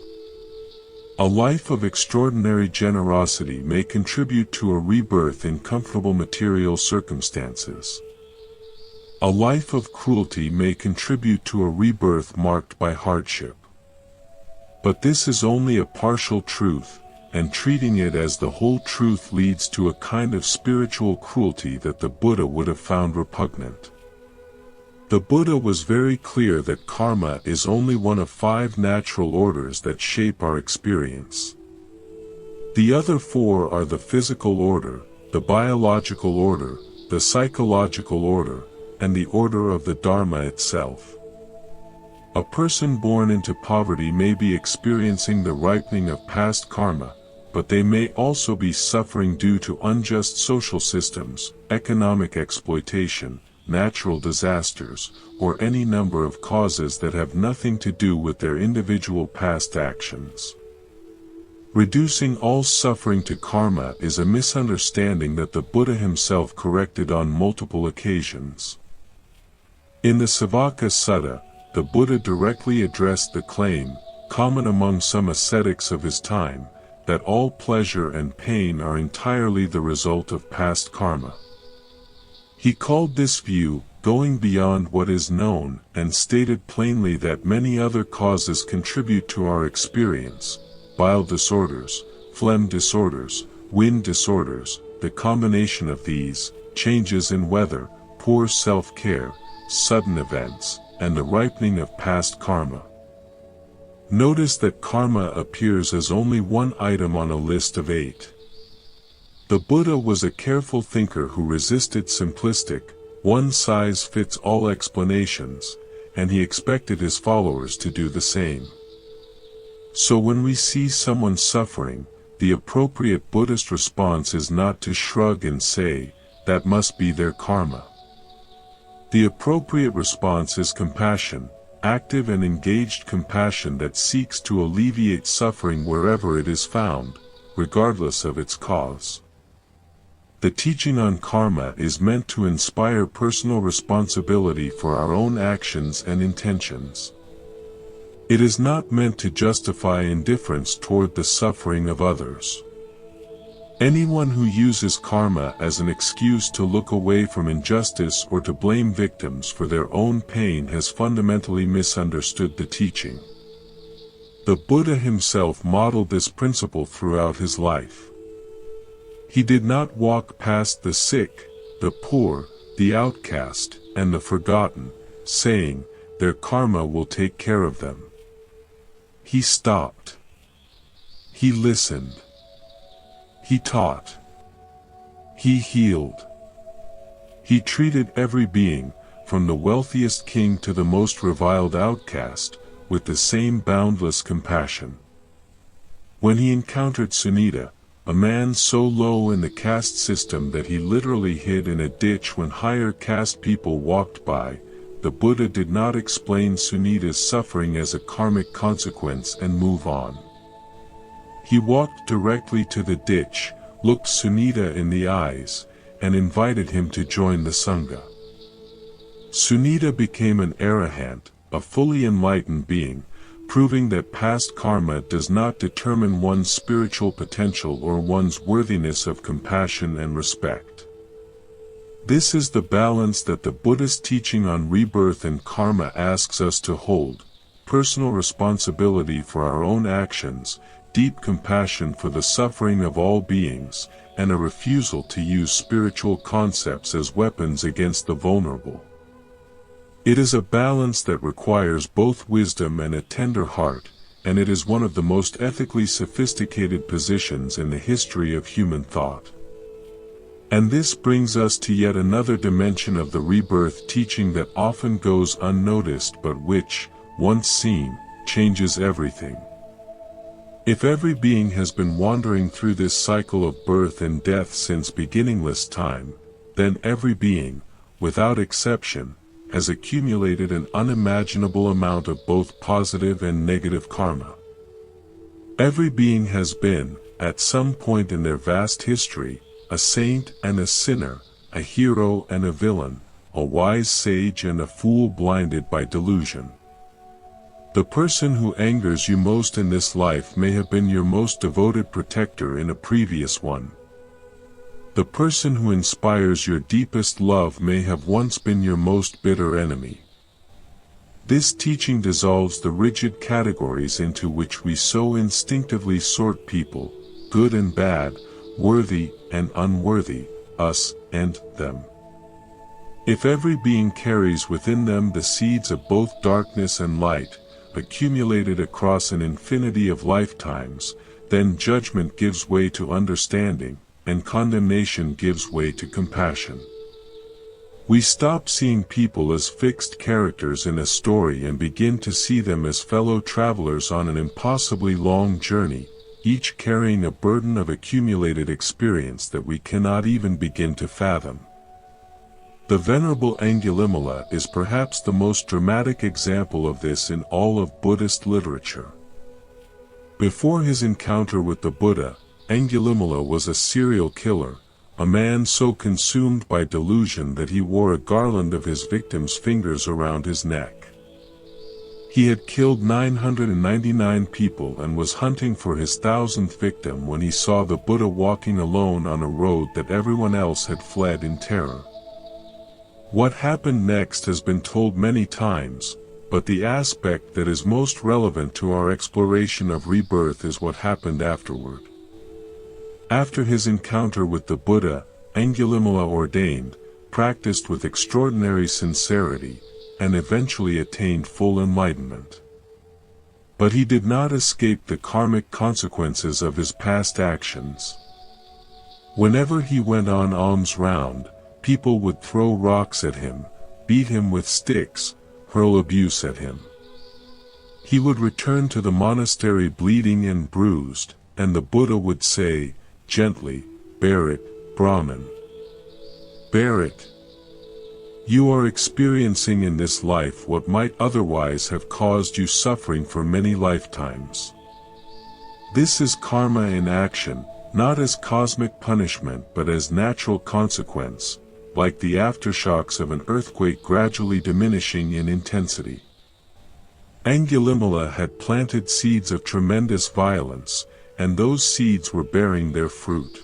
A life of extraordinary generosity may contribute to a rebirth in comfortable material circumstances. A life of cruelty may contribute to a rebirth marked by hardship. But this is only a partial truth, and treating it as the whole truth leads to a kind of spiritual cruelty that the Buddha would have found repugnant. The Buddha was very clear that karma is only one of 5 natural orders that shape our experience. The other 4 are the physical order, the biological order, the psychological order, and the order of the Dharma itself. A person born into poverty may be experiencing the ripening of past karma, but they may also be suffering due to unjust social systems, economic exploitation, natural disasters, or any number of causes that have nothing to do with their individual past actions. Reducing all suffering to karma is a misunderstanding that the Buddha himself corrected on multiple occasions. In the Savaka Sutta, the Buddha directly addressed the claim, common among some ascetics of his time, that all pleasure and pain are entirely the result of past karma. He called this view, going beyond what is known, and stated plainly that many other causes contribute to our experience: bile disorders, phlegm disorders, wind disorders, the combination of these, changes in weather, poor self-care, sudden events, and the ripening of past karma. Notice that karma appears as only one item on a list of 8. The Buddha was a careful thinker who resisted simplistic, one-size-fits-all explanations, and he expected his followers to do the same. So when we see someone suffering, the appropriate Buddhist response is not to shrug and say, "That must be their karma." The appropriate response is compassion, active and engaged compassion that seeks to alleviate suffering wherever it is found, regardless of its cause. The teaching on karma is meant to inspire personal responsibility for our own actions and intentions. It is not meant to justify indifference toward the suffering of others. Anyone who uses karma as an excuse to look away from injustice or to blame victims for their own pain has fundamentally misunderstood the teaching. The Buddha himself modeled this principle throughout his life. He did not walk past the sick, the poor, the outcast, and the forgotten, saying, "Their karma will take care of them." He stopped. He listened. He taught. He healed. He treated every being, from the wealthiest king to the most reviled outcast, with the same boundless compassion. When he encountered Sunita, a man so low in the caste system that he literally hid in a ditch when higher caste people walked by, the Buddha did not explain Sunita's suffering as a karmic consequence and move on. He walked directly to the ditch, looked Sunita in the eyes, and invited him to join the Sangha. Sunita became an arahant, a fully enlightened being, proving that past karma does not determine one's spiritual potential or one's worthiness of compassion and respect. This is the balance that the Buddhist teaching on rebirth and karma asks us to hold: personal responsibility for our own actions, deep compassion for the suffering of all beings, and a refusal to use spiritual concepts as weapons against the vulnerable. It is a balance that requires both wisdom and a tender heart, and it is one of the most ethically sophisticated positions in the history of human thought. And this brings us to yet another dimension of the rebirth teaching that often goes unnoticed but which, once seen, changes everything. If every being has been wandering through this cycle of birth and death since beginningless time, then every being, without exception, has accumulated an unimaginable amount of both positive and negative karma. Every being has been, at some point in their vast history, a saint and a sinner, a hero and a villain, a wise sage and a fool blinded by delusion. The person who angers you most in this life may have been your most devoted protector in a previous one. The person who inspires your deepest love may have once been your most bitter enemy. This teaching dissolves the rigid categories into which we so instinctively sort people: good and bad, worthy and unworthy, us and them. If every being carries within them the seeds of both darkness and light, accumulated across an infinity of lifetimes, then judgment gives way to understanding, and condemnation gives way to compassion. We stop seeing people as fixed characters in a story and begin to see them as fellow travelers on an impossibly long journey, each carrying a burden of accumulated experience that we cannot even begin to fathom. The Venerable Angulimala is perhaps the most dramatic example of this in all of Buddhist literature. Before his encounter with the Buddha, Angulimala was a serial killer, a man so consumed by delusion that he wore a garland of his victim's fingers around his neck. He had killed 999 people and was hunting for his 1,000th victim when he saw the Buddha walking alone on a road that everyone else had fled in terror. What happened next has been told many times, but the aspect that is most relevant to our exploration of rebirth is what happened afterward. After his encounter with the Buddha, Angulimala ordained, practiced with extraordinary sincerity, and eventually attained full enlightenment. But he did not escape the karmic consequences of his past actions. Whenever he went on alms round, people would throw rocks at him, beat him with sticks, hurl abuse at him. He would return to the monastery bleeding and bruised, and the Buddha would say, gently, "Bear it, Brahmin. Bear it. You are experiencing in this life what might otherwise have caused you suffering for many lifetimes. This is karma in action, not as cosmic punishment but as natural consequence, like the aftershocks of an earthquake gradually diminishing in intensity." Angulimala had planted seeds of tremendous violence, and those seeds were bearing their fruit.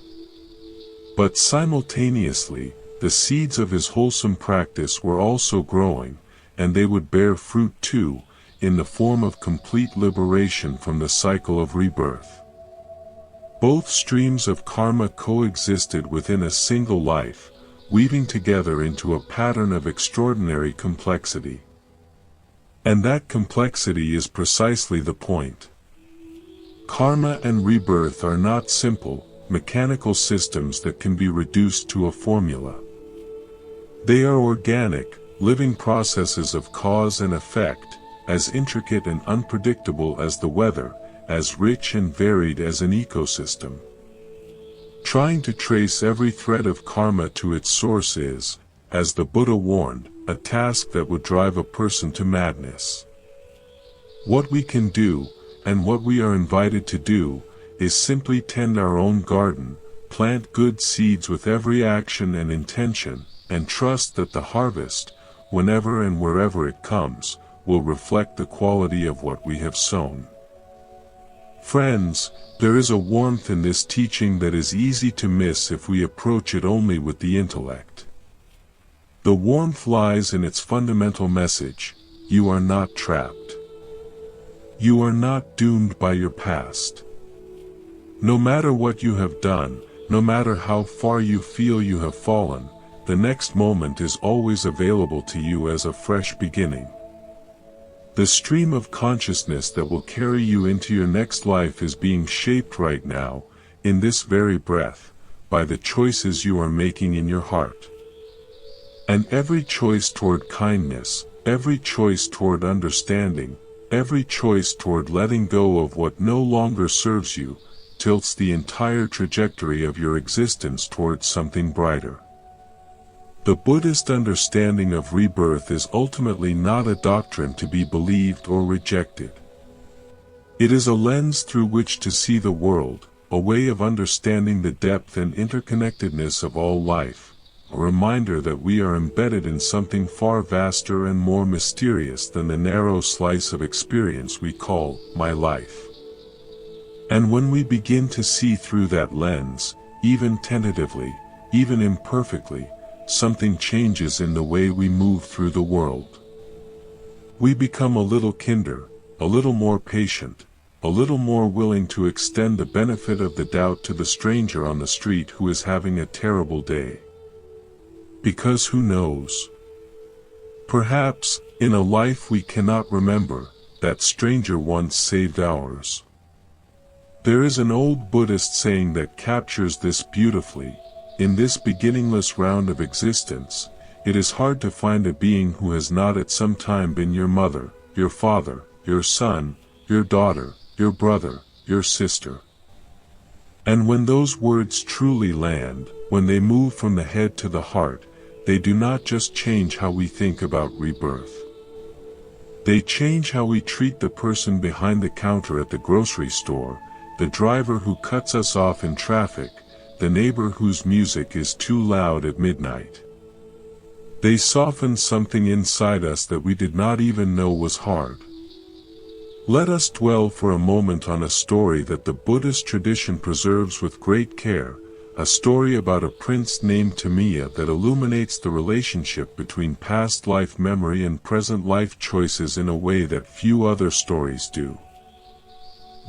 But simultaneously, the seeds of his wholesome practice were also growing, and they would bear fruit too, in the form of complete liberation from the cycle of rebirth. Both streams of karma coexisted within a single life, weaving together into a pattern of extraordinary complexity. And that complexity is precisely the point. Karma and rebirth are not simple, mechanical systems that can be reduced to a formula. They are organic, living processes of cause and effect, as intricate and unpredictable as the weather, as rich and varied as an ecosystem. Trying to trace every thread of karma to its source is, as the Buddha warned, a task that would drive a person to madness. What we can do, and what we are invited to do, is simply tend our own garden, plant good seeds with every action and intention, and trust that the harvest, whenever and wherever it comes, will reflect the quality of what we have sown. Friends, there is a warmth in this teaching that is easy to miss if we approach it only with the intellect. The warmth lies in its fundamental message: you are not trapped. You are not doomed by your past. No matter what you have done, no matter how far you feel you have fallen, the next moment is always available to you as a fresh beginning. The stream of consciousness that will carry you into your next life is being shaped right now, in this very breath, by the choices you are making in your heart. And every choice toward kindness, every choice toward understanding, every choice toward letting go of what no longer serves you, tilts the entire trajectory of your existence towards something brighter. The Buddhist understanding of rebirth is ultimately not a doctrine to be believed or rejected. It is a lens through which to see the world, a way of understanding the depth and interconnectedness of all life, a reminder that we are embedded in something far vaster and more mysterious than the narrow slice of experience we call my life. And when we begin to see through that lens, even tentatively, even imperfectly, something changes in the way we move through the world. We become a little kinder, a little more patient, a little more willing to extend the benefit of the doubt to the stranger on the street who is having a terrible day. Because who knows? Perhaps, in a life we cannot remember, that stranger once saved ours. There is an old Buddhist saying that captures this beautifully: in this beginningless round of existence, it is hard to find a being who has not at some time been your mother, your father, your son, your daughter, your brother, your sister. And when those words truly land, when they move from the head to the heart, they do not just change how we think about rebirth. They change how we treat the person behind the counter at the grocery store, the driver who cuts us off in traffic, the neighbor whose music is too loud at midnight. They soften something inside us that we did not even know was hard. Let us dwell for a moment on a story that the Buddhist tradition preserves with great care, a story about a prince named Tamiya that illuminates the relationship between past life memory and present life choices in a way that few other stories do.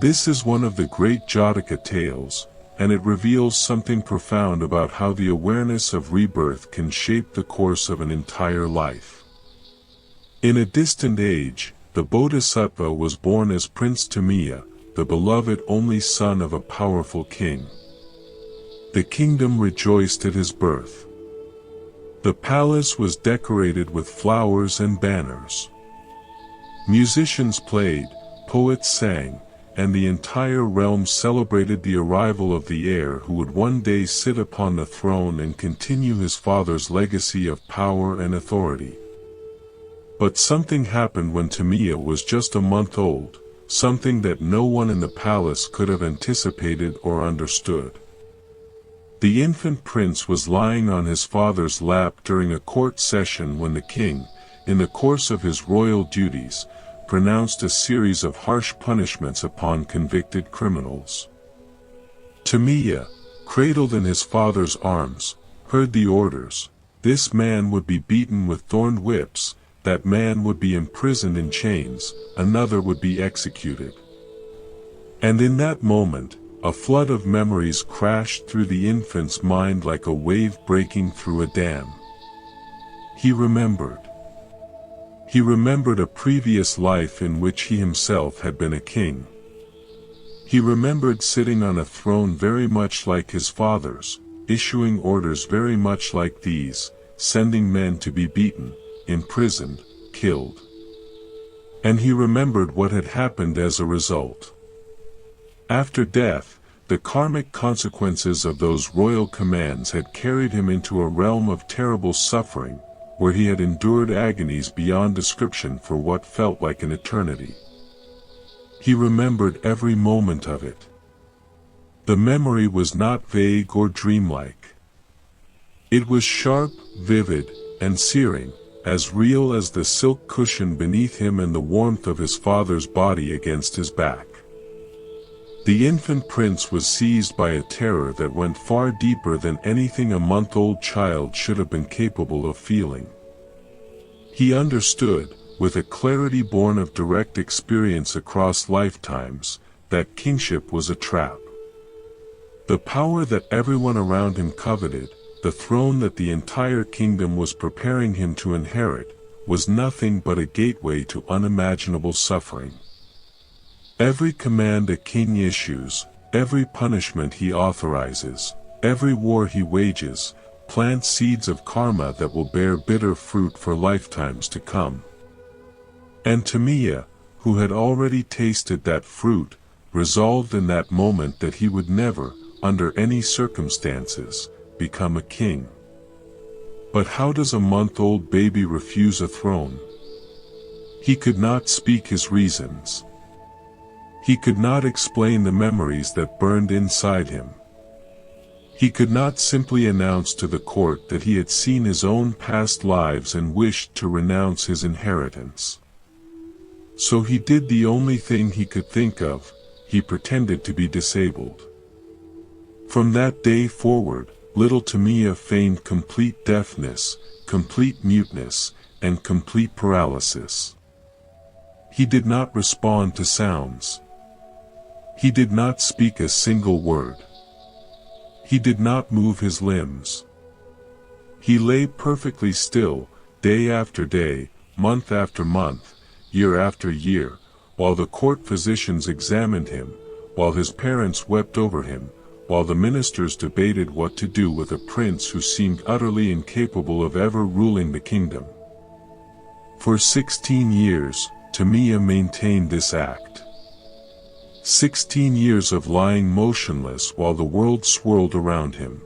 This is one of the great Jataka tales, and it reveals something profound about how the awareness of rebirth can shape the course of an entire life. In a distant age, the Bodhisattva was born as Prince Tamiya, the beloved only son of a powerful king. The kingdom rejoiced at his birth. The palace was decorated with flowers and banners. Musicians played, poets sang, and the entire realm celebrated the arrival of the heir who would one day sit upon the throne and continue his father's legacy of power and authority. But something happened when Tamiya was just a month old, something that no one in the palace could have anticipated or understood. The infant prince was lying on his father's lap during a court session when the king, in the course of his royal duties, pronounced a series of harsh punishments upon convicted criminals. Tamiya, cradled in his father's arms, heard the orders. This man would be beaten with thorned whips, that man would be imprisoned in chains, another would be executed. And in that moment, a flood of memories crashed through the infant's mind like a wave breaking through a dam. He remembered. He remembered a previous life in which he himself had been a king. He remembered sitting on a throne very much like his father's, issuing orders very much like these, sending men to be beaten, imprisoned, killed. And he remembered what had happened as a result. After death, the karmic consequences of those royal commands had carried him into a realm of terrible suffering, where he had endured agonies beyond description for what felt like an eternity. He remembered every moment of it. The memory was not vague or dreamlike. It was sharp, vivid, and searing, as real as the silk cushion beneath him and the warmth of his father's body against his back. The infant prince was seized by a terror that went far deeper than anything a month-old child should have been capable of feeling. He understood, with a clarity born of direct experience across lifetimes, that kingship was a trap. The power that everyone around him coveted, the throne that the entire kingdom was preparing him to inherit, was nothing but a gateway to unimaginable suffering. Every command a king issues, every punishment he authorizes, every war he wages, plants seeds of karma that will bear bitter fruit for lifetimes to come. And Tamiya, who had already tasted that fruit, resolved in that moment that he would never, under any circumstances, become a king. But how does a month-old baby refuse a throne? He could not speak his reasons. He could not explain the memories that burned inside him. He could not simply announce to the court that he had seen his own past lives and wished to renounce his inheritance. So he did the only thing he could think of: he pretended to be disabled. From that day forward, little Tamiya feigned complete deafness, complete muteness, and complete paralysis. He did not respond to sounds. He did not speak a single word. He did not move his limbs. He lay perfectly still, day after day, month after month, year after year, while the court physicians examined him, while his parents wept over him, while the ministers debated what to do with a prince who seemed utterly incapable of ever ruling the kingdom. For 16 years, Tamiya maintained this act. 16 years of lying motionless while the world swirled around him.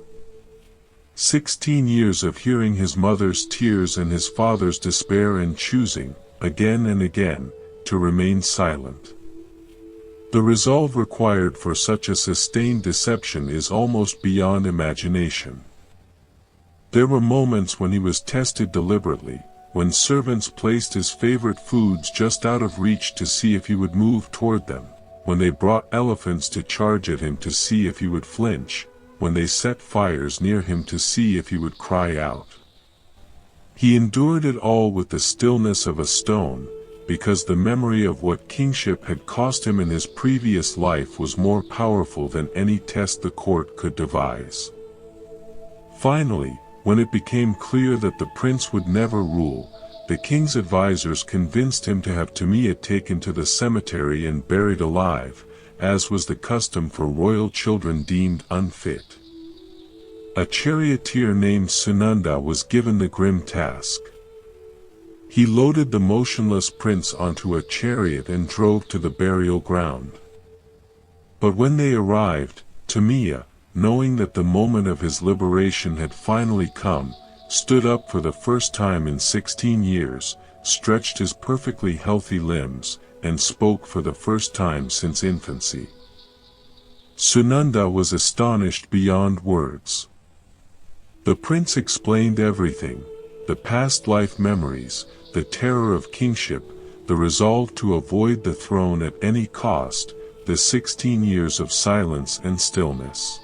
16 years of hearing his mother's tears and his father's despair and choosing, again and again, to remain silent. The resolve required for such a sustained deception is almost beyond imagination. There were moments when he was tested deliberately, when servants placed his favorite foods just out of reach to see if he would move toward them, when they brought elephants to charge at him to see if he would flinch, when they set fires near him to see if he would cry out. He endured it all with the stillness of a stone, because the memory of what kingship had cost him in his previous life was more powerful than any test the court could devise. Finally, when it became clear that the prince would never rule, the king's advisors convinced him to have Tamiya taken to the cemetery and buried alive, as was the custom for royal children deemed unfit. A charioteer named Sunanda was given the grim task. He loaded the motionless prince onto a chariot and drove to the burial ground. But when they arrived, Tamiya, knowing that the moment of his liberation had finally come, stood up for the first time in 16 years, stretched his perfectly healthy limbs, and spoke for the first time since infancy. Sunanda was astonished beyond words. The prince explained everything: the past life memories, the terror of kingship, the resolve to avoid the throne at any cost, the 16 years of silence and stillness.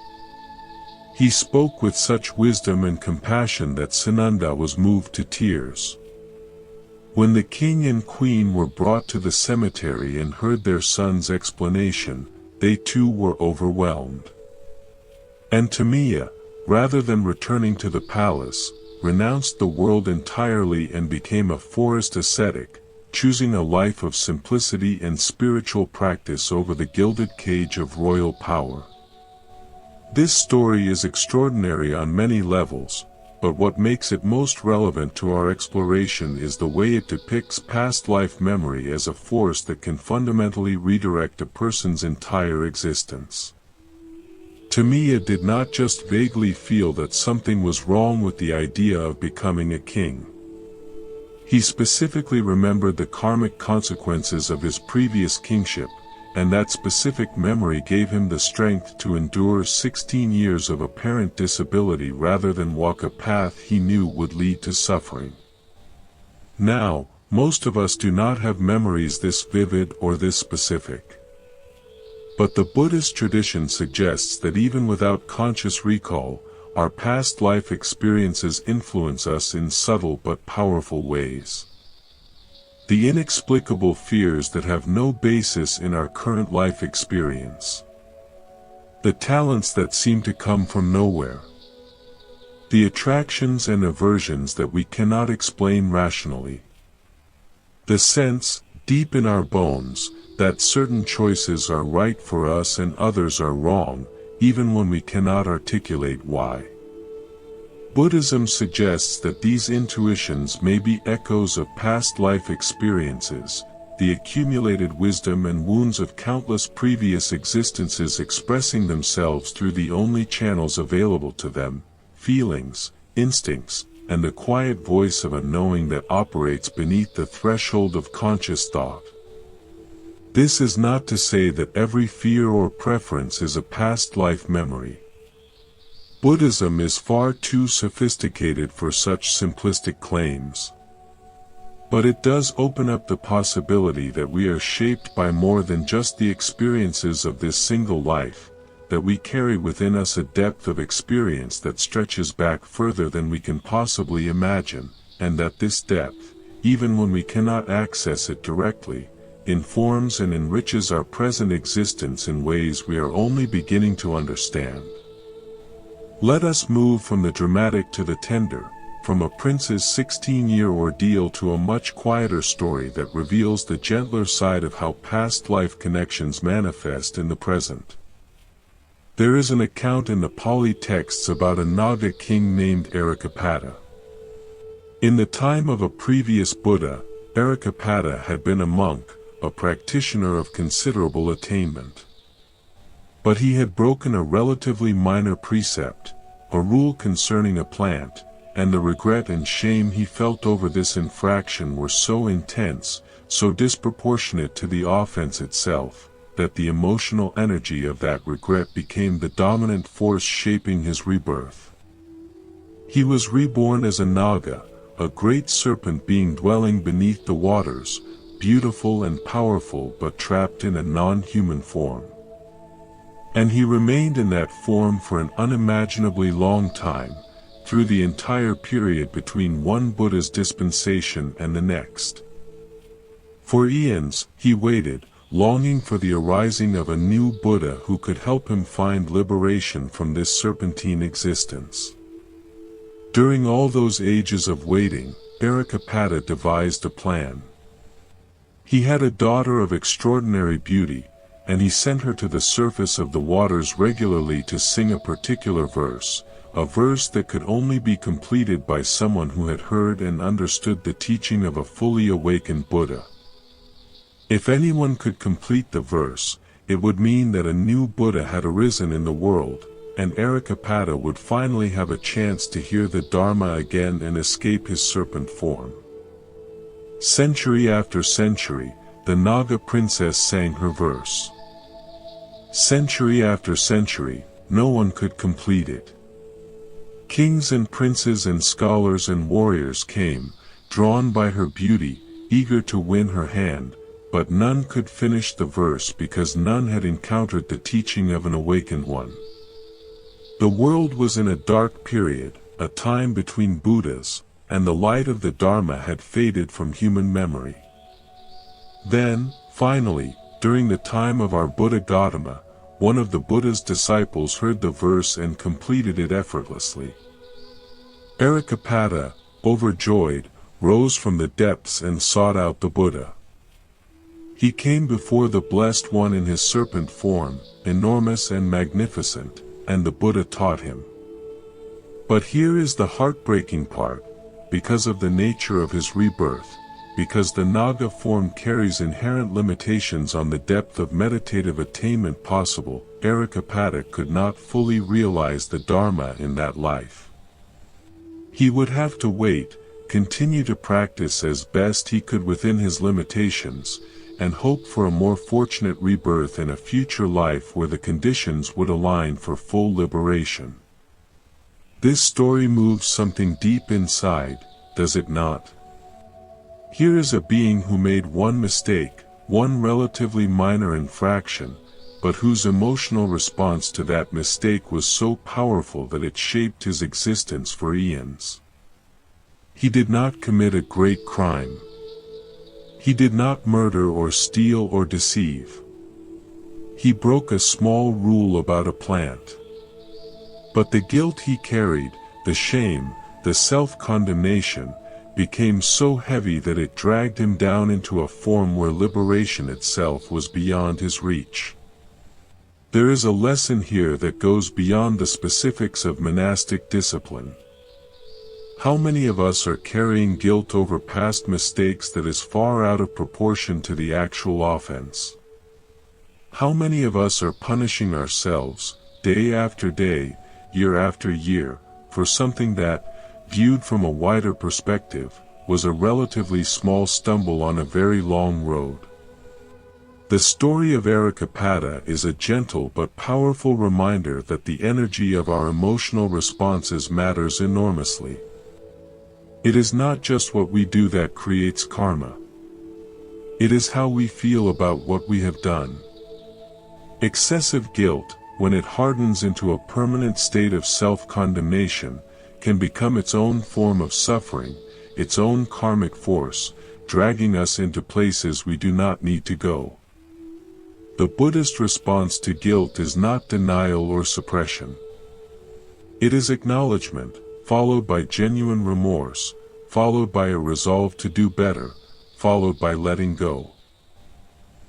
He spoke with such wisdom and compassion that Sunanda was moved to tears. When the king and queen were brought to the cemetery and heard their son's explanation, they too were overwhelmed. And Tamiya, rather than returning to the palace, renounced the world entirely and became a forest ascetic, choosing a life of simplicity and spiritual practice over the gilded cage of royal power. This story is extraordinary on many levels, but what makes it most relevant to our exploration is the way it depicts past life memory as a force that can fundamentally redirect a person's entire existence. Tamiya did not just vaguely feel that something was wrong with the idea of becoming a king. He specifically remembered the karmic consequences of his previous kingship, and that specific memory gave him the strength to endure 16 years of apparent disability rather than walk a path he knew would lead to suffering. Now, most of us do not have memories this vivid or this specific. But the Buddhist tradition suggests that even without conscious recall, our past life experiences influence us in subtle but powerful ways. The inexplicable fears that have no basis in our current life experience. The talents that seem to come from nowhere. The attractions and aversions that we cannot explain rationally. The sense, deep in our bones, that certain choices are right for us and others are wrong, even when we cannot articulate why. Buddhism suggests that these intuitions may be echoes of past life experiences, the accumulated wisdom and wounds of countless previous existences expressing themselves through the only channels available to them: feelings, instincts, and the quiet voice of a knowing that operates beneath the threshold of conscious thought. This is not to say that every fear or preference is a past life memory. Buddhism is far too sophisticated for such simplistic claims. But it does open up the possibility that we are shaped by more than just the experiences of this single life, that we carry within us a depth of experience that stretches back further than we can possibly imagine, and that this depth, even when we cannot access it directly, informs and enriches our present existence in ways we are only beginning to understand. Let us move from the dramatic to the tender, from a prince's 16-year ordeal to a much quieter story that reveals the gentler side of how past life connections manifest in the present. There is an account in the Pali texts about a Naga king named Arikapada. In the time of a previous Buddha, Arikapada had been a monk, a practitioner of considerable attainment. But he had broken a relatively minor precept, a rule concerning a plant, and the regret and shame he felt over this infraction were so intense, so disproportionate to the offense itself, that the emotional energy of that regret became the dominant force shaping his rebirth. He was reborn as a Naga, a great serpent being dwelling beneath the waters, beautiful and powerful but trapped in a non-human form. And he remained in that form for an unimaginably long time, through the entire period between one Buddha's dispensation and the next. For eons, he waited, longing for the arising of a new Buddha who could help him find liberation from this serpentine existence. During all those ages of waiting, Erikapada devised a plan. He had a daughter of extraordinary beauty, and he sent her to the surface of the waters regularly to sing a particular verse, a verse that could only be completed by someone who had heard and understood the teaching of a fully awakened Buddha. If anyone could complete the verse, it would mean that a new Buddha had arisen in the world, and Erikapada would finally have a chance to hear the Dharma again and escape his serpent form. Century after century, the Naga princess sang her verse. Century after century, no one could complete it. Kings and princes and scholars and warriors came, drawn by her beauty, eager to win her hand, but none could finish the verse because none had encountered the teaching of an awakened one. The world was in a dark period, a time between Buddhas, and the light of the Dharma had faded from human memory. Then, finally, during the time of our Buddha Gautama, one of the Buddha's disciples heard the verse and completed it effortlessly. Erikapada, overjoyed, rose from the depths and sought out the Buddha. He came before the Blessed One in his serpent form, enormous and magnificent, and the Buddha taught him. But here is the heartbreaking part, because of the nature of his rebirth, because the Naga form carries inherent limitations on the depth of meditative attainment possible, Erikapada could not fully realize the Dharma in that life. He would have to wait, continue to practice as best he could within his limitations, and hope for a more fortunate rebirth in a future life where the conditions would align for full liberation. This story moves something deep inside, does it not? Here is a being who made one mistake, one relatively minor infraction, but whose emotional response to that mistake was so powerful that it shaped his existence for eons. He did not commit a great crime. He did not murder or steal or deceive. He broke a small rule about a plant. But the guilt he carried, the shame, the self-condemnation, became so heavy that it dragged him down into a form where liberation itself was beyond his reach. There is a lesson here that goes beyond the specifics of monastic discipline. How many of us are carrying guilt over past mistakes that is far out of proportion to the actual offense? How many of us are punishing ourselves, day after day, year after year, for something that, viewed from a wider perspective, was a relatively small stumble on a very long road? The story of Erikapada is a gentle but powerful reminder that the energy of our emotional responses matters enormously. It is not just what we do that creates karma. It is how we feel about what we have done. Excessive guilt, when it hardens into a permanent state of self-condemnation, can become its own form of suffering, its own karmic force, dragging us into places we do not need to go. The Buddhist response to guilt is not denial or suppression. It is acknowledgement, followed by genuine remorse, followed by a resolve to do better, followed by letting go.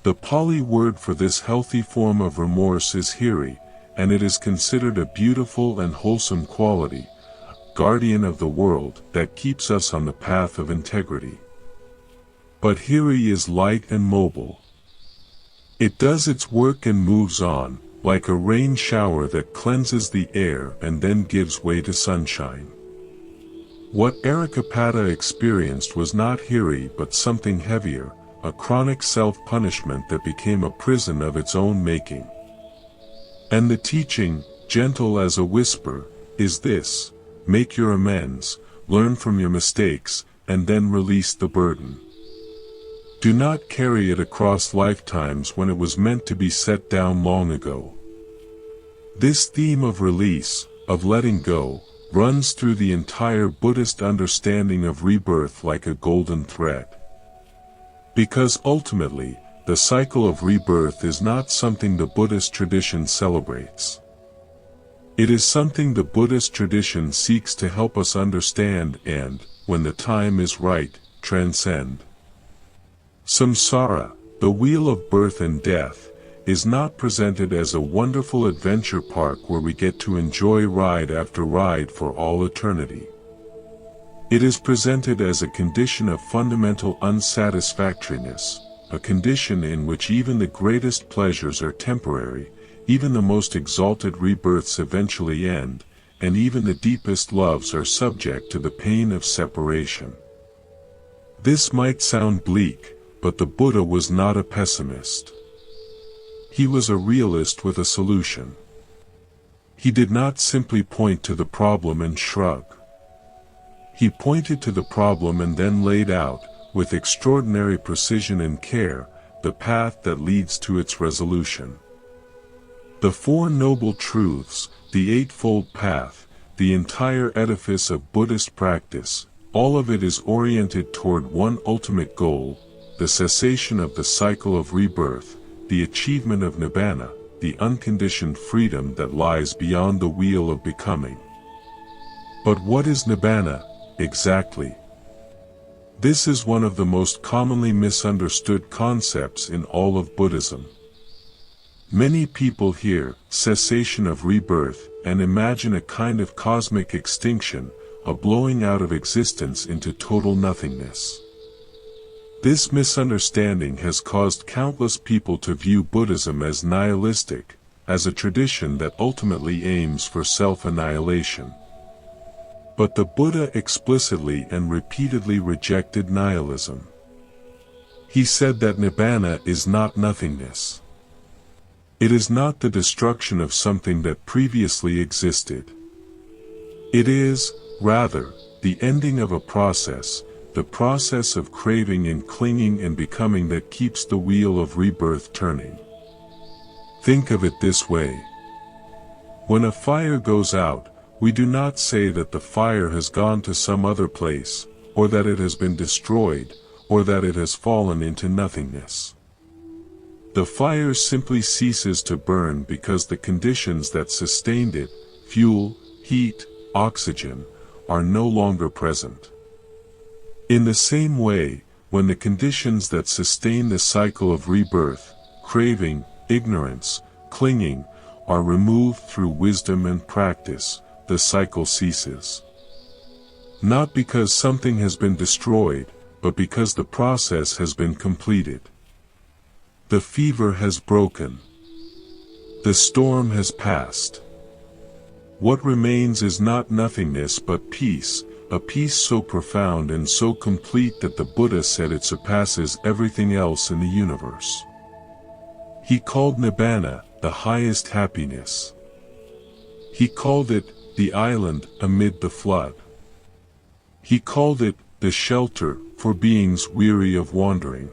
The Pali word for this healthy form of remorse is hiri, and it is considered a beautiful and wholesome quality, guardian of the world that keeps us on the path of integrity. But hiri is light and mobile. It does its work and moves on, like a rain shower that cleanses the air and then gives way to sunshine. What Erikapada experienced was not hiri but something heavier, a chronic self-punishment that became a prison of its own making. And the teaching, gentle as a whisper, is this: make your amends, learn from your mistakes, and then release the burden. Do not carry it across lifetimes when it was meant to be set down long ago. This theme of release, of letting go, runs through the entire Buddhist understanding of rebirth like a golden thread. Because ultimately, the cycle of rebirth is not something the Buddhist tradition celebrates. It is something the Buddhist tradition seeks to help us understand and, when the time is right, transcend. Samsara, the wheel of birth and death, is not presented as a wonderful adventure park where we get to enjoy ride after ride for all eternity. It is presented as a condition of fundamental unsatisfactoriness, a condition in which even the greatest pleasures are temporary, even the most exalted rebirths eventually end, and even the deepest loves are subject to the pain of separation. This might sound bleak, but the Buddha was not a pessimist. He was a realist with a solution. He did not simply point to the problem and shrug. He pointed to the problem and then laid out, with extraordinary precision and care, the path that leads to its resolution. The Four Noble Truths, the Eightfold Path, the entire edifice of Buddhist practice, all of it is oriented toward one ultimate goal: the cessation of the cycle of rebirth, the achievement of nibbana, the unconditioned freedom that lies beyond the wheel of becoming. But what is nibbana, exactly? This is one of the most commonly misunderstood concepts in all of Buddhism. Many people hear cessation of rebirth and imagine a kind of cosmic extinction, a blowing out of existence into total nothingness. This misunderstanding has caused countless people to view Buddhism as nihilistic, as a tradition that ultimately aims for self-annihilation. But the Buddha explicitly and repeatedly rejected nihilism. He said that nibbana is not nothingness. It is not the destruction of something that previously existed. It is, rather, the ending of a process, the process of craving and clinging and becoming that keeps the wheel of rebirth turning. Think of it this way. When a fire goes out, we do not say that the fire has gone to some other place, or that it has been destroyed, or that it has fallen into nothingness. The fire simply ceases to burn because the conditions that sustained it, fuel, heat, oxygen, are no longer present. In the same way, when the conditions that sustain the cycle of rebirth, craving, ignorance, clinging, are removed through wisdom and practice, the cycle ceases. Not because something has been destroyed, but because the process has been completed. The fever has broken. The storm has passed. What remains is not nothingness but peace, a peace so profound and so complete that the Buddha said it surpasses everything else in the universe. He called nibbana the highest happiness. He called it the island amid the flood. He called it the shelter for beings weary of wandering.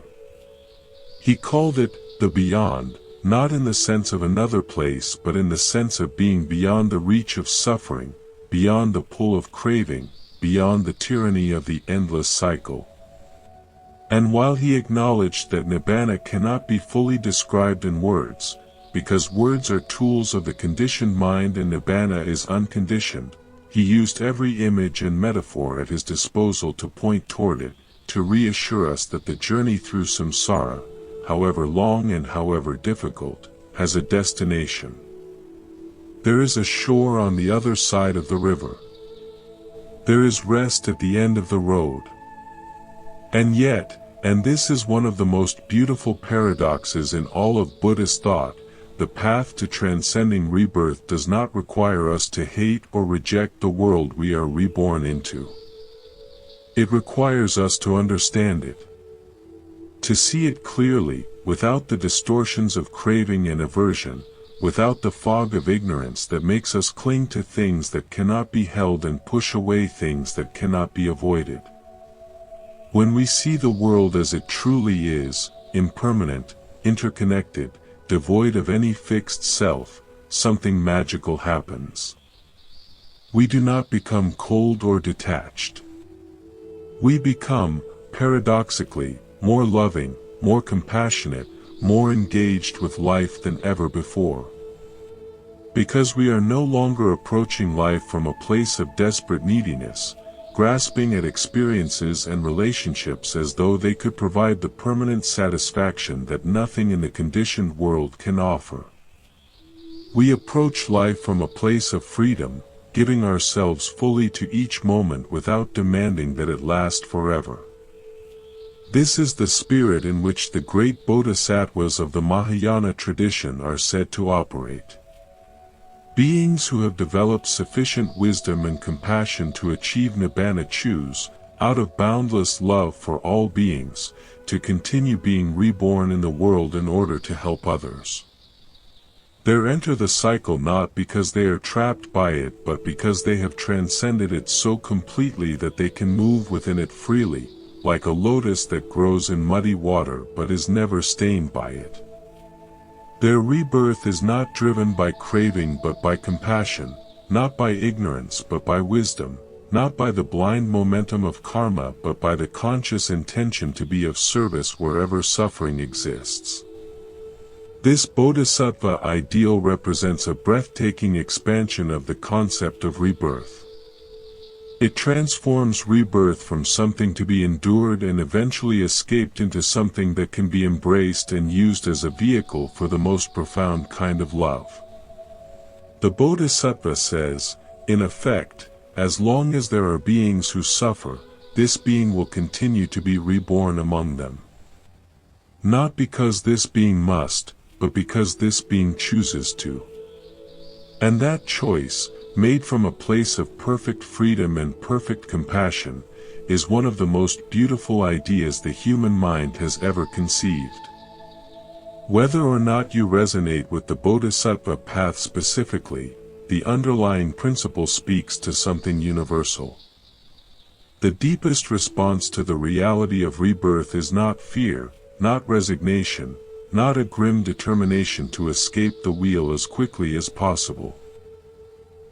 He called it the beyond, not in the sense of another place but in the sense of being beyond the reach of suffering, beyond the pull of craving, beyond the tyranny of the endless cycle. And while he acknowledged that nibbana cannot be fully described in words, because words are tools of the conditioned mind and nibbana is unconditioned, he used every image and metaphor at his disposal to point toward it, to reassure us that the journey through samsara, however long and however difficult, has a destination. There is a shore on the other side of the river. There is rest at the end of the road. And yet, and this is one of the most beautiful paradoxes in all of Buddhist thought, the path to transcending rebirth does not require us to hate or reject the world we are reborn into. It requires us to understand it. To see it clearly, without the distortions of craving and aversion, without the fog of ignorance that makes us cling to things that cannot be held and push away things that cannot be avoided. When we see the world as it truly is, impermanent, interconnected, devoid of any fixed self, something magical happens. We do not become cold or detached. We become, paradoxically, more loving, more compassionate, more engaged with life than ever before. Because we are no longer approaching life from a place of desperate neediness, grasping at experiences and relationships as though they could provide the permanent satisfaction that nothing in the conditioned world can offer. We approach life from a place of freedom, giving ourselves fully to each moment without demanding that it last forever. This is the spirit in which the great bodhisattvas of the Mahayana tradition are said to operate. Beings who have developed sufficient wisdom and compassion to achieve nibbana choose, out of boundless love for all beings, to continue being reborn in the world in order to help others. They enter the cycle not because they are trapped by it but because they have transcended it so completely that they can move within it freely, like a lotus that grows in muddy water but is never stained by it. Their rebirth is not driven by craving but by compassion, not by ignorance but by wisdom, not by the blind momentum of karma but by the conscious intention to be of service wherever suffering exists. This bodhisattva ideal represents a breathtaking expansion of the concept of rebirth. It transforms rebirth from something to be endured and eventually escaped into something that can be embraced and used as a vehicle for the most profound kind of love. The bodhisattva says, in effect, as long as there are beings who suffer, this being will continue to be reborn among them. Not because this being must, but because this being chooses to. And that choice, made from a place of perfect freedom and perfect compassion, is one of the most beautiful ideas the human mind has ever conceived. Whether or not you resonate with the bodhisattva path specifically, the underlying principle speaks to something universal. The deepest response to the reality of rebirth is not fear, not resignation, not a grim determination to escape the wheel as quickly as possible.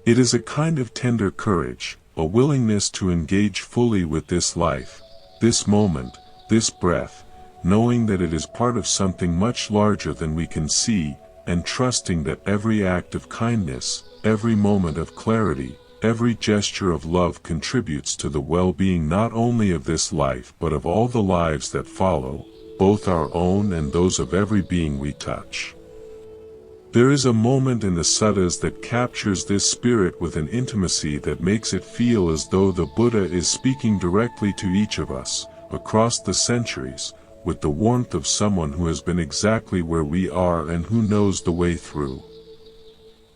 It is a kind of tender courage, a willingness to engage fully with this life, this moment, this breath, knowing that it is part of something much larger than we can see, and trusting that every act of kindness, every moment of clarity, every gesture of love contributes to the well-being not only of this life but of all the lives that follow, both our own and those of every being we touch. There is a moment in the suttas that captures this spirit with an intimacy that makes it feel as though the Buddha is speaking directly to each of us, across the centuries, with the warmth of someone who has been exactly where we are and who knows the way through.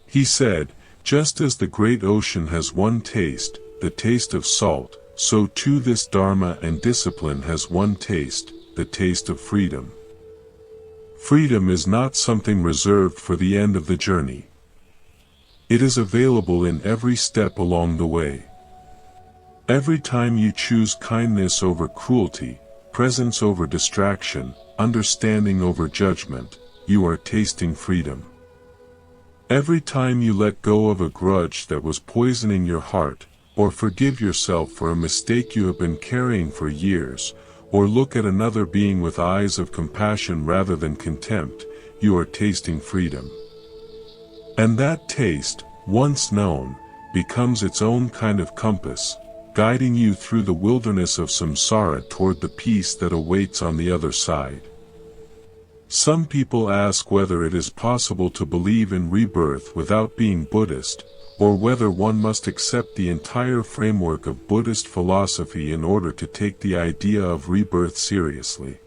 He said, just as the great ocean has one taste, the taste of salt, so too this Dharma and discipline has one taste, the taste of freedom. Freedom is not something reserved for the end of the journey. It is available in every step along the way. Every time you choose kindness over cruelty, presence over distraction, understanding over judgment, you are tasting freedom. Every time you let go of a grudge that was poisoning your heart, or forgive yourself for a mistake you have been carrying for years, or look at another being with eyes of compassion rather than contempt, you are tasting freedom. And that taste, once known, becomes its own kind of compass, guiding you through the wilderness of samsara toward the peace that awaits on the other side. Some people ask whether it is possible to believe in rebirth without being Buddhist, or whether one must accept the entire framework of Buddhist philosophy in order to take the idea of rebirth seriously.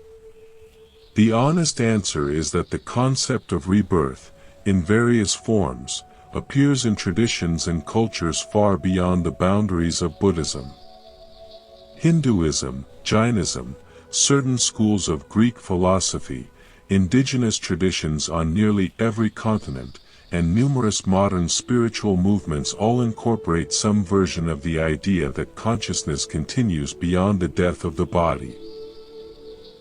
The honest answer is that the concept of rebirth, in various forms, appears in traditions and cultures far beyond the boundaries of Buddhism. Hinduism, Jainism, certain schools of Greek philosophy, indigenous traditions on nearly every continent, and numerous modern spiritual movements all incorporate some version of the idea that consciousness continues beyond the death of the body.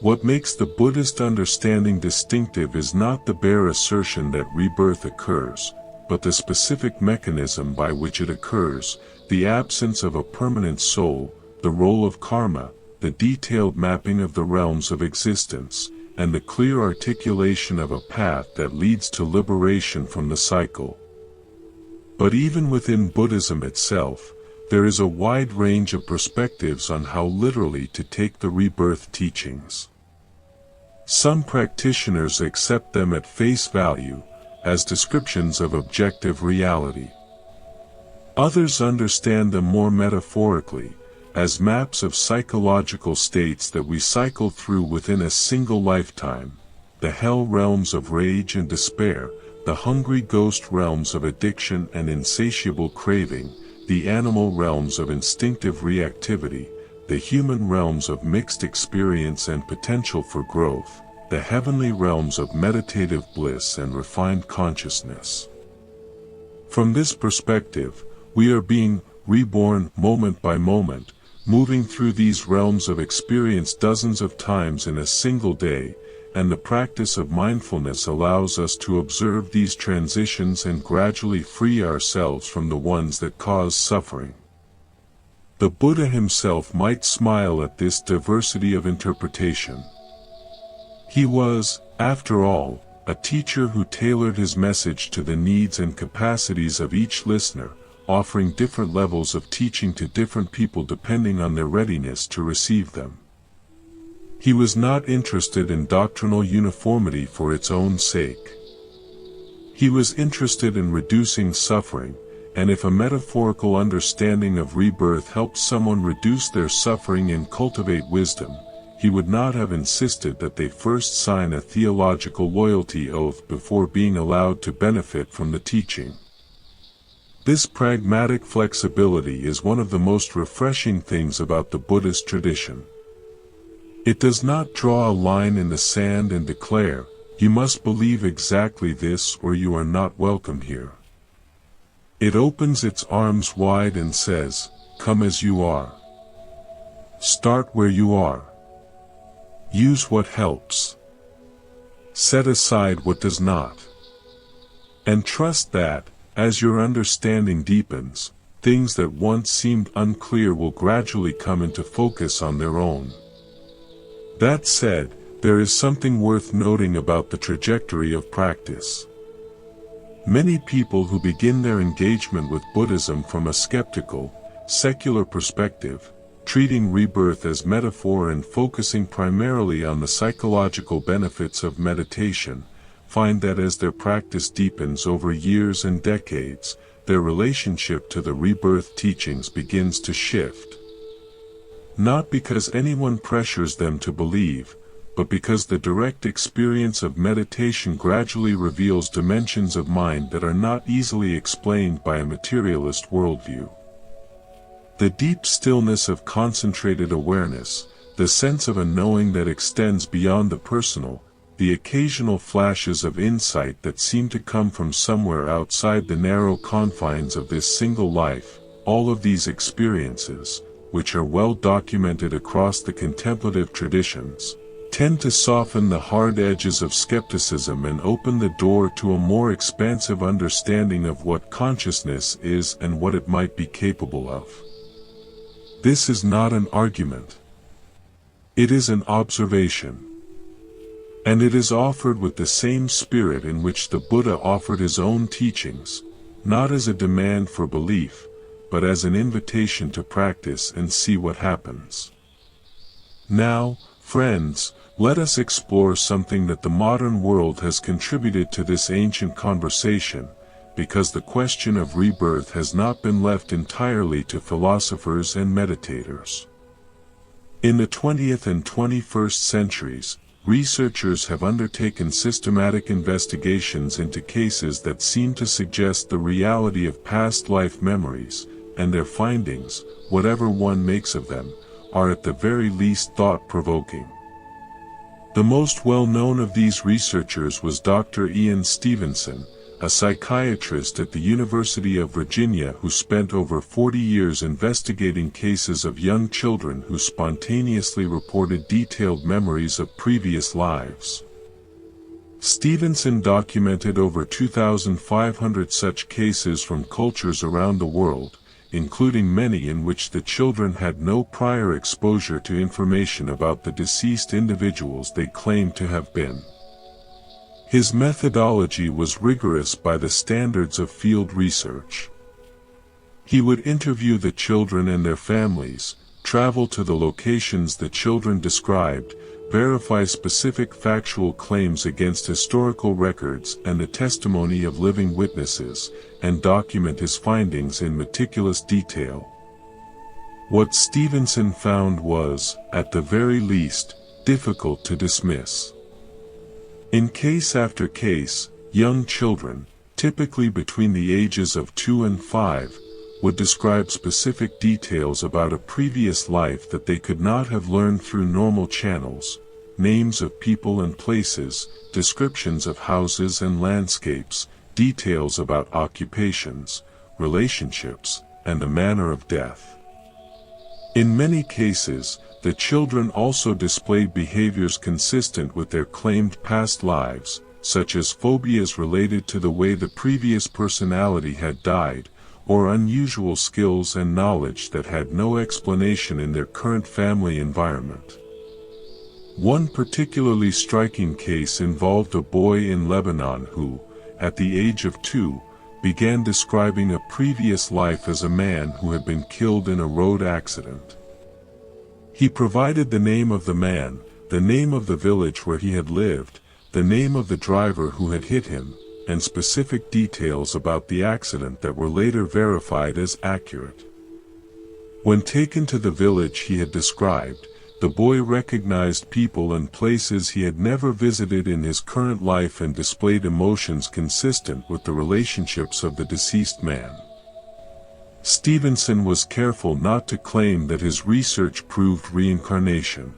What makes the Buddhist understanding distinctive is not the bare assertion that rebirth occurs, but the specific mechanism by which it occurs, the absence of a permanent soul, the role of karma, the detailed mapping of the realms of existence, and the clear articulation of a path that leads to liberation from the cycle. But even within Buddhism itself, there is a wide range of perspectives on how literally to take the rebirth teachings. Some practitioners accept them at face value, as descriptions of objective reality. Others understand them more metaphorically, as maps of psychological states that we cycle through within a single lifetime, the hell realms of rage and despair, the hungry ghost realms of addiction and insatiable craving, the animal realms of instinctive reactivity, the human realms of mixed experience and potential for growth, the heavenly realms of meditative bliss and refined consciousness. From this perspective, we are being reborn moment by moment, moving through these realms of experience dozens of times in a single day, and the practice of mindfulness allows us to observe these transitions and gradually free ourselves from the ones that cause suffering. The Buddha himself might smile at this diversity of interpretation. He was, after all, a teacher who tailored his message to the needs and capacities of each listener, offering different levels of teaching to different people depending on their readiness to receive them. He was not interested in doctrinal uniformity for its own sake. He was interested in reducing suffering, and if a metaphorical understanding of rebirth helped someone reduce their suffering and cultivate wisdom, he would not have insisted that they first sign a theological loyalty oath before being allowed to benefit from the teaching. This pragmatic flexibility is one of the most refreshing things about the Buddhist tradition. It does not draw a line in the sand and declare, "You must believe exactly this or you are not welcome here." It opens its arms wide and says, "Come as you are. Start where you are. Use what helps. Set aside what does not. And trust that, as your understanding deepens, things that once seemed unclear will gradually come into focus on their own." That said, there is something worth noting about the trajectory of practice. Many people who begin their engagement with Buddhism from a skeptical, secular perspective, treating rebirth as metaphor and focusing primarily on the psychological benefits of meditation, find that as their practice deepens over years and decades, their relationship to the rebirth teachings begins to shift. Not because anyone pressures them to believe, but because the direct experience of meditation gradually reveals dimensions of mind that are not easily explained by a materialist worldview. The deep stillness of concentrated awareness, the sense of a knowing that extends beyond the personal, the occasional flashes of insight that seem to come from somewhere outside the narrow confines of this single life, all of these experiences, which are well documented across the contemplative traditions, tend to soften the hard edges of skepticism and open the door to a more expansive understanding of what consciousness is and what it might be capable of. This is not an argument. It is an observation. And it is offered with the same spirit in which the Buddha offered his own teachings, not as a demand for belief, but as an invitation to practice and see what happens. Now, friends, let us explore something that the modern world has contributed to this ancient conversation, because the question of rebirth has not been left entirely to philosophers and meditators. In the 20th and 21st centuries, researchers have undertaken systematic investigations into cases that seem to suggest the reality of past life memories, and their findings, whatever one makes of them, are at the very least thought-provoking. The most well-known of these researchers was Dr. Ian Stevenson, a psychiatrist at the University of Virginia who spent over 40 years investigating cases of young children who spontaneously reported detailed memories of previous lives. Stevenson documented over 2,500 such cases from cultures around the world, including many in which the children had no prior exposure to information about the deceased individuals they claimed to have been. His methodology was rigorous by the standards of field research. He would interview the children and their families, travel to the locations the children described, verify specific factual claims against historical records and the testimony of living witnesses, and document his findings in meticulous detail. What Stevenson found was, at the very least, difficult to dismiss. In case after case, young children, typically between the ages of 2 and 5, would describe specific details about a previous life that they could not have learned through normal channels, names of people and places, descriptions of houses and landscapes, details about occupations, relationships, and the manner of death. In many cases, the children also displayed behaviors consistent with their claimed past lives, such as phobias related to the way the previous personality had died, or unusual skills and knowledge that had no explanation in their current family environment. One particularly striking case involved a boy in Lebanon who, at the age of 2, began describing a previous life as a man who had been killed in a road accident. He provided the name of the man, the name of the village where he had lived, the name of the driver who had hit him, and specific details about the accident that were later verified as accurate. When taken to the village he had described, the boy recognized people and places he had never visited in his current life and displayed emotions consistent with the relationships of the deceased man. Stevenson was careful not to claim that his research proved reincarnation.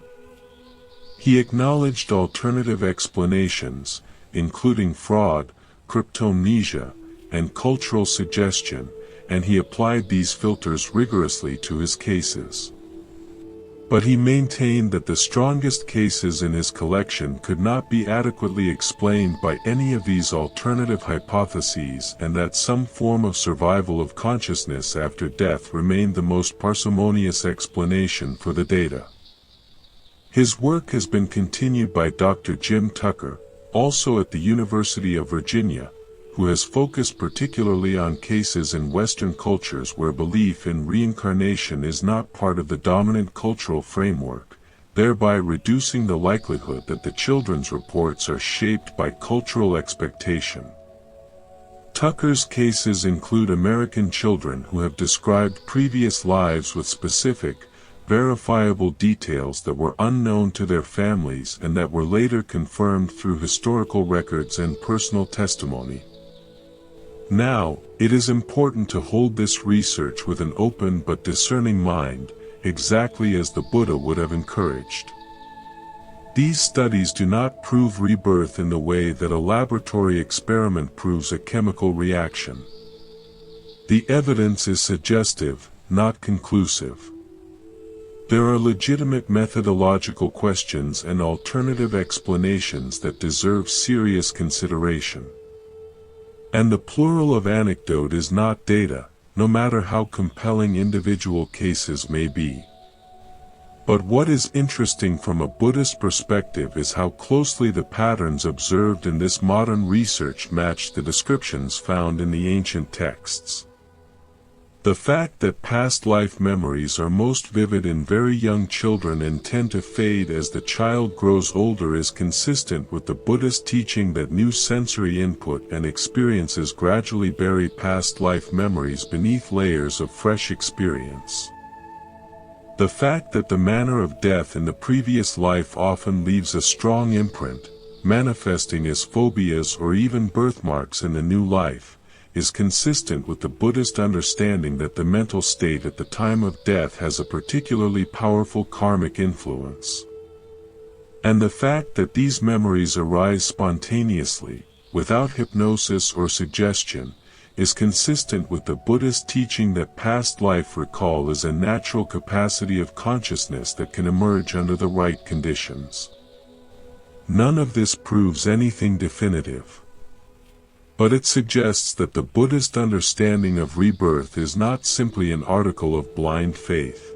He acknowledged alternative explanations, including fraud, cryptomnesia, and cultural suggestion, and he applied these filters rigorously to his cases. But he maintained that the strongest cases in his collection could not be adequately explained by any of these alternative hypotheses and that some form of survival of consciousness after death remained the most parsimonious explanation for the data. His work has been continued by Dr. Jim Tucker, also at the University of Virginia, who has focused particularly on cases in Western cultures where belief in reincarnation is not part of the dominant cultural framework, thereby reducing the likelihood that the children's reports are shaped by cultural expectation. Tucker's cases include American children who have described previous lives with specific, verifiable details that were unknown to their families and that were later confirmed through historical records and personal testimony. Now, it is important to hold this research with an open but discerning mind, exactly as the Buddha would have encouraged. These studies do not prove rebirth in the way that a laboratory experiment proves a chemical reaction. The evidence is suggestive, not conclusive. There are legitimate methodological questions and alternative explanations that deserve serious consideration. And the plural of anecdote is not data, no matter how compelling individual cases may be. But what is interesting from a Buddhist perspective is how closely the patterns observed in this modern research match the descriptions found in the ancient texts. The fact that past life memories are most vivid in very young children and tend to fade as the child grows older is consistent with the Buddhist teaching that new sensory input and experiences gradually bury past life memories beneath layers of fresh experience. The fact that the manner of death in the previous life often leaves a strong imprint, manifesting as phobias or even birthmarks in the new life, is consistent with the Buddhist understanding that the mental state at the time of death has a particularly powerful karmic influence. And the fact that these memories arise spontaneously, without hypnosis or suggestion, is consistent with the Buddhist teaching that past life recall is a natural capacity of consciousness that can emerge under the right conditions. None of this proves anything definitive. But it suggests that the Buddhist understanding of rebirth is not simply an article of blind faith.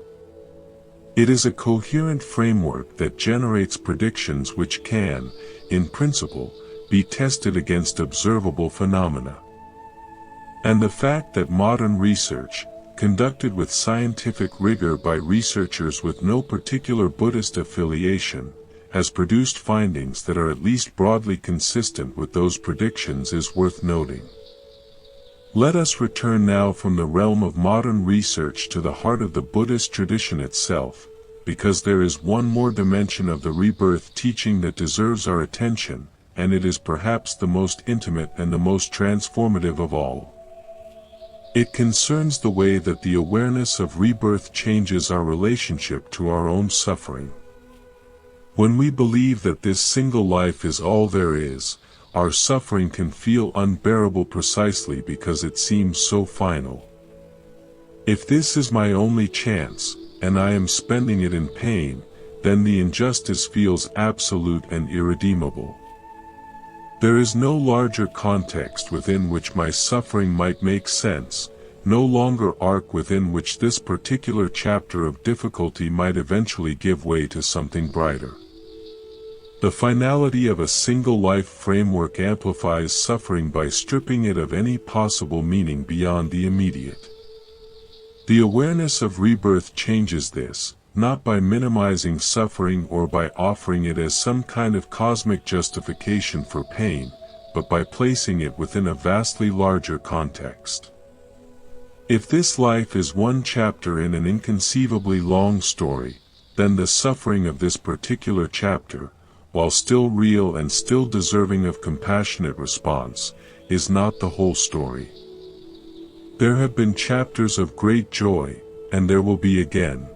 It is a coherent framework that generates predictions which can, in principle, be tested against observable phenomena. And the fact that modern research, conducted with scientific rigor by researchers with no particular Buddhist affiliation, has produced findings that are at least broadly consistent with those predictions is worth noting. Let us return now from the realm of modern research to the heart of the Buddhist tradition itself, because there is one more dimension of the rebirth teaching that deserves our attention, and it is perhaps the most intimate and the most transformative of all. It concerns the way that the awareness of rebirth changes our relationship to our own suffering. When we believe that this single life is all there is, our suffering can feel unbearable precisely because it seems so final. If this is my only chance, and I am spending it in pain, then the injustice feels absolute and irredeemable. There is no larger context within which my suffering might make sense, no longer arc within which this particular chapter of difficulty might eventually give way to something brighter. The finality of a single life framework amplifies suffering by stripping it of any possible meaning beyond the immediate. The awareness of rebirth changes this, not by minimizing suffering or by offering it as some kind of cosmic justification for pain, but by placing it within a vastly larger context. If this life is one chapter in an inconceivably long story, then the suffering of this particular chapter, while still real and still deserving of compassionate response, is not the whole story. There have been chapters of great joy, and there will be again.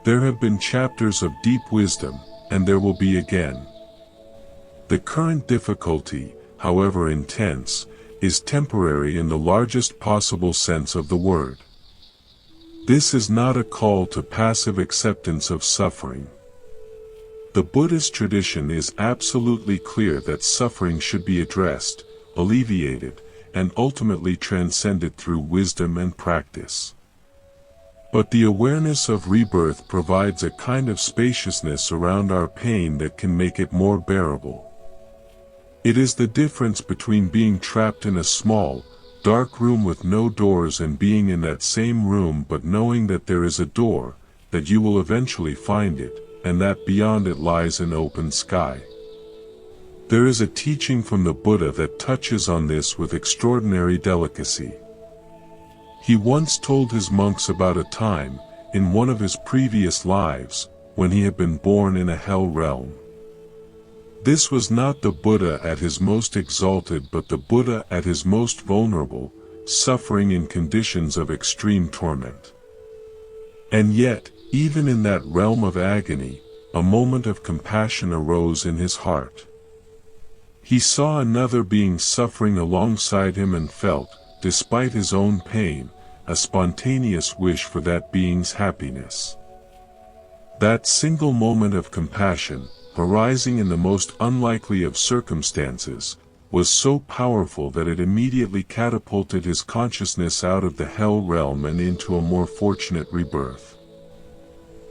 There have been chapters of deep wisdom, and there will be again. The current difficulty, however intense, is temporary in the largest possible sense of the word. This is not a call to passive acceptance of suffering. The Buddhist tradition is absolutely clear that suffering should be addressed, alleviated, and ultimately transcended through wisdom and practice. But the awareness of rebirth provides a kind of spaciousness around our pain that can make it more bearable. It is the difference between being trapped in a small, dark room with no doors and being in that same room but knowing that there is a door, that you will eventually find it, and that beyond it lies an open sky. There is a teaching from the Buddha that touches on this with extraordinary delicacy. He once told his monks about a time, in one of his previous lives, when he had been born in a hell realm. This was not the Buddha at his most exalted but the Buddha at his most vulnerable, suffering in conditions of extreme torment. And yet, even in that realm of agony, a moment of compassion arose in his heart. He saw another being suffering alongside him and felt, despite his own pain, a spontaneous wish for that being's happiness. That single moment of compassion, arising in the most unlikely of circumstances, was so powerful that it immediately catapulted his consciousness out of the hell realm and into a more fortunate rebirth.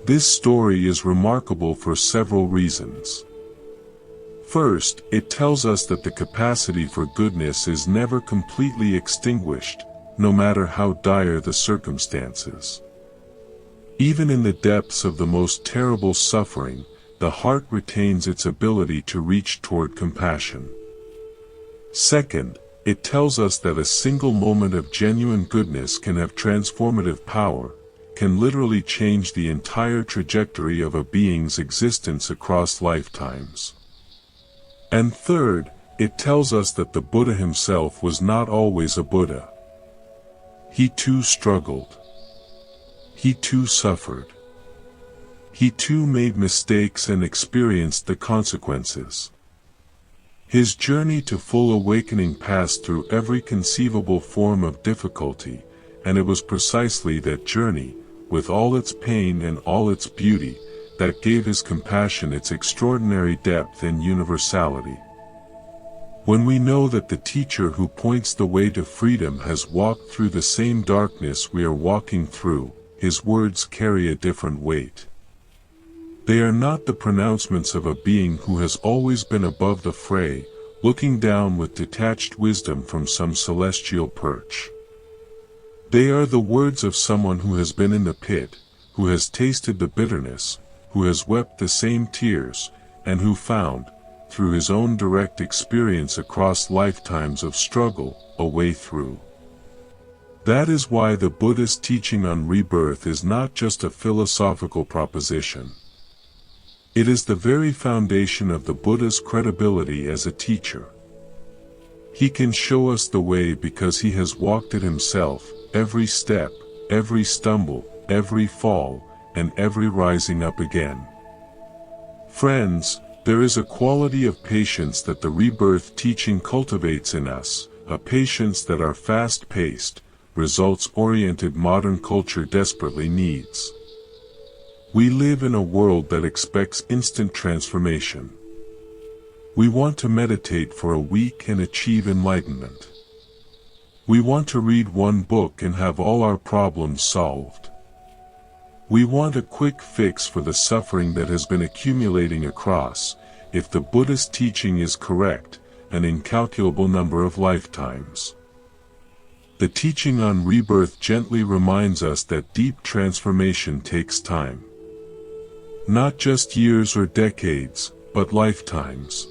This story is remarkable for several reasons. First, it tells us that the capacity for goodness is never completely extinguished, no matter how dire the circumstances. Even in the depths of the most terrible suffering, the heart retains its ability to reach toward compassion. Second, it tells us that a single moment of genuine goodness can have transformative power, can literally change the entire trajectory of a being's existence across lifetimes. And third, it tells us that the Buddha himself was not always a Buddha. He too struggled. He too suffered. He too made mistakes and experienced the consequences. His journey to full awakening passed through every conceivable form of difficulty, and it was precisely that journey, with all its pain and all its beauty, that gave his compassion its extraordinary depth and universality. When we know that the teacher who points the way to freedom has walked through the same darkness we are walking through, his words carry a different weight. They are not the pronouncements of a being who has always been above the fray, looking down with detached wisdom from some celestial perch. They are the words of someone who has been in the pit, who has tasted the bitterness, who has wept the same tears, and who found, through his own direct experience across lifetimes of struggle, a way through. That is why the Buddhist teaching on rebirth is not just a philosophical proposition. It is the very foundation of the Buddha's credibility as a teacher. He can show us the way because he has walked it himself, every step, every stumble, every fall, and every rising up again. Friends, there is a quality of patience that the rebirth teaching cultivates in us, a patience that our fast-paced, results-oriented modern culture desperately needs. We live in a world that expects instant transformation. We want to meditate for a week and achieve enlightenment. We want to read one book and have all our problems solved. We want a quick fix for the suffering that has been accumulating across, if the Buddhist teaching is correct, an incalculable number of lifetimes. The teaching on rebirth gently reminds us that deep transformation takes time. Not just years or decades, but lifetimes.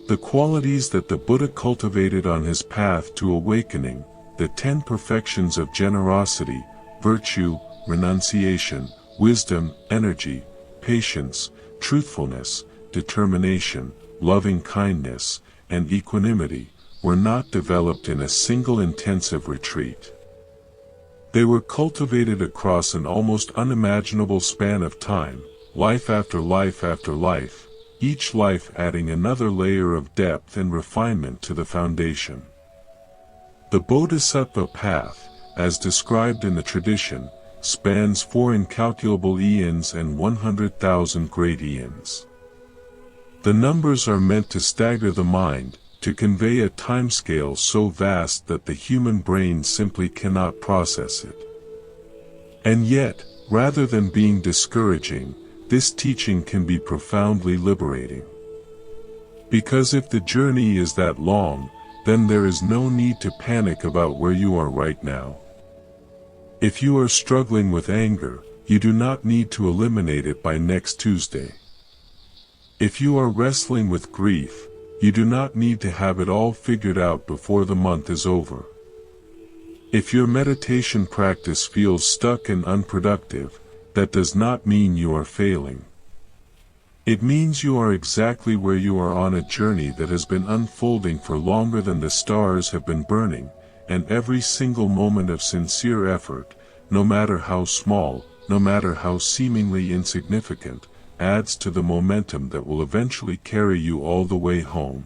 The qualities that the Buddha cultivated on his path to awakening, the 10 perfections of generosity, virtue, renunciation, wisdom, energy, patience, truthfulness, determination, loving kindness, and equanimity, were not developed in a single intensive retreat. They were cultivated across an almost unimaginable span of time, life after life after life, each life adding another layer of depth and refinement to the foundation. The Bodhisattva path, as described in the tradition, spans 4 incalculable eons and 100,000 great eons. The numbers are meant to stagger the mind, to convey a timescale so vast that the human brain simply cannot process it. And yet, rather than being discouraging, this teaching can be profoundly liberating. Because if the journey is that long, then there is no need to panic about where you are right now. If you are struggling with anger, you do not need to eliminate it by next Tuesday. If you are wrestling with grief, you do not need to have it all figured out before the month is over. If your meditation practice feels stuck and unproductive, that does not mean you are failing. It means you are exactly where you are on a journey that has been unfolding for longer than the stars have been burning, and every single moment of sincere effort, no matter how small, no matter how seemingly insignificant, adds to the momentum that will eventually carry you all the way home.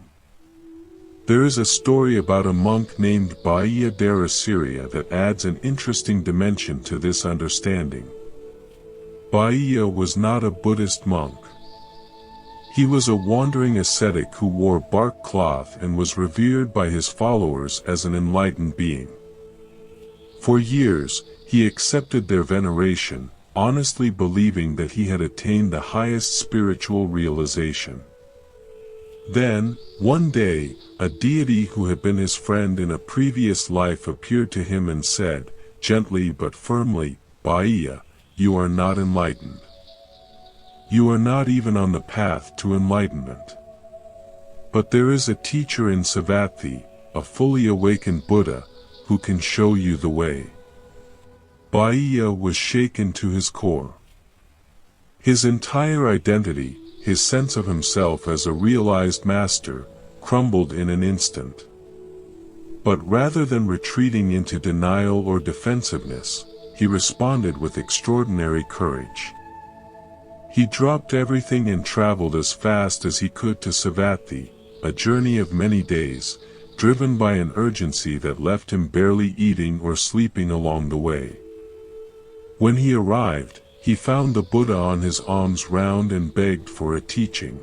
There is a story about a monk named Baiya Dharasiriya that adds an interesting dimension to this understanding. Baiya was not a Buddhist monk. He was a wandering ascetic who wore bark cloth and was revered by his followers as an enlightened being. For years, he accepted their veneration, honestly believing that he had attained the highest spiritual realization. Then, one day, a deity who had been his friend in a previous life appeared to him and said, gently but firmly, "Baiya, you are not enlightened. You are not even on the path to enlightenment. But there is a teacher in Savatthi, a fully awakened Buddha, who can show you the way." Baiya was shaken to his core. His entire identity, his sense of himself as a realized master, crumbled in an instant. But rather than retreating into denial or defensiveness, he responded with extraordinary courage. He dropped everything and traveled as fast as he could to Savatthi, a journey of many days, driven by an urgency that left him barely eating or sleeping along the way. When he arrived, he found the Buddha on his alms round and begged for a teaching.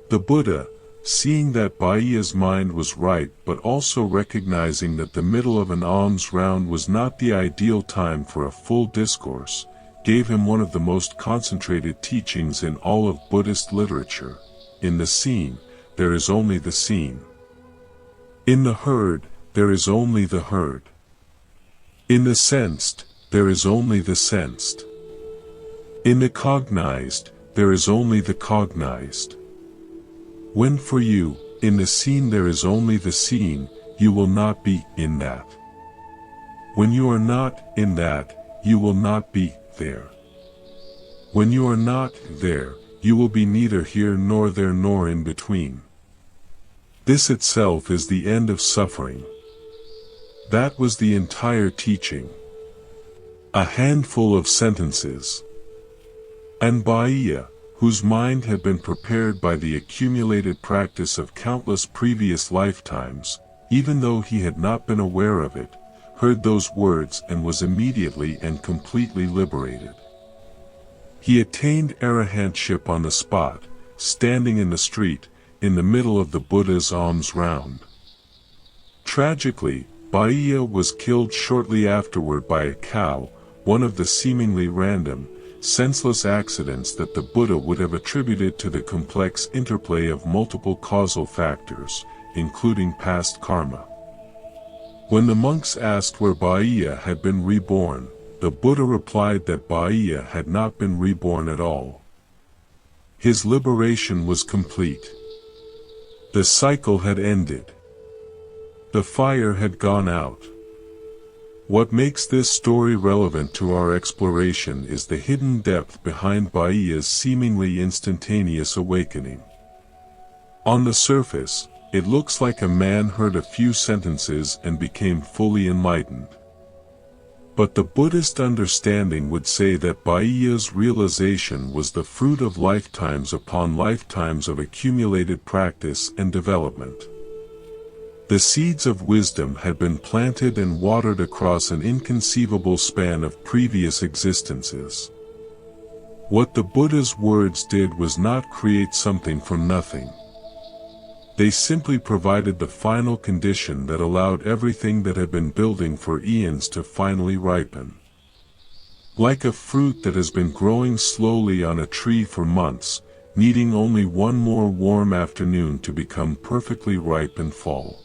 The Buddha, seeing that Baiya's mind was right but also recognizing that the middle of an alms round was not the ideal time for a full discourse, gave him one of the most concentrated teachings in all of Buddhist literature. In the seen, there is only the seen. In the heard, there is only the heard. In the sensed, there is only the sensed. In the cognized, there is only the cognized. When for you, in the seen there is only the seen, you will not be in that. When you are not in that, you will not be there. When you are not there, you will be neither here nor there nor in between. This itself is the end of suffering. That was the entire teaching. A handful of sentences. And Baiya, whose mind had been prepared by the accumulated practice of countless previous lifetimes, even though he had not been aware of it, heard those words and was immediately and completely liberated. He attained arahantship on the spot, standing in the street, in the middle of the Buddha's alms round. Tragically, Baiya was killed shortly afterward by a cow, one of the seemingly random, senseless accidents that the Buddha would have attributed to the complex interplay of multiple causal factors, including past karma. When the monks asked where Baiya had been reborn, the Buddha replied that Baiya had not been reborn at all. His liberation was complete. The cycle had ended. The fire had gone out. What makes this story relevant to our exploration is the hidden depth behind Baiya's seemingly instantaneous awakening. On the surface, it looks like a man heard a few sentences and became fully enlightened. But the Buddhist understanding would say that Baiya's realization was the fruit of lifetimes upon lifetimes of accumulated practice and development. The seeds of wisdom had been planted and watered across an inconceivable span of previous existences. What the Buddha's words did was not create something from nothing. They simply provided the final condition that allowed everything that had been building for eons to finally ripen. Like a fruit that has been growing slowly on a tree for months, needing only one more warm afternoon to become perfectly ripe and fall.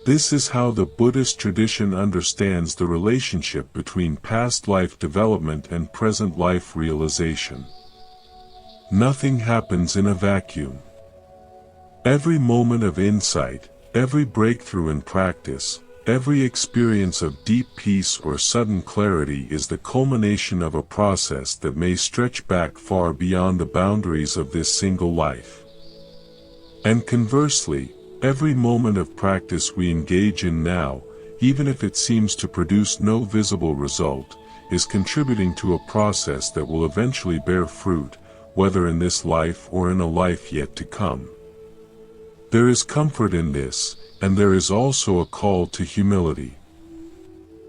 This is how the Buddhist tradition understands the relationship between past life development and present life realization. Nothing happens in a vacuum. Every moment of insight, every breakthrough in practice, every experience of deep peace or sudden clarity is the culmination of a process that may stretch back far beyond the boundaries of this single life. And conversely, every moment of practice we engage in now, even if it seems to produce no visible result, is contributing to a process that will eventually bear fruit, whether in this life or in a life yet to come. There is comfort in this, and there is also a call to humility.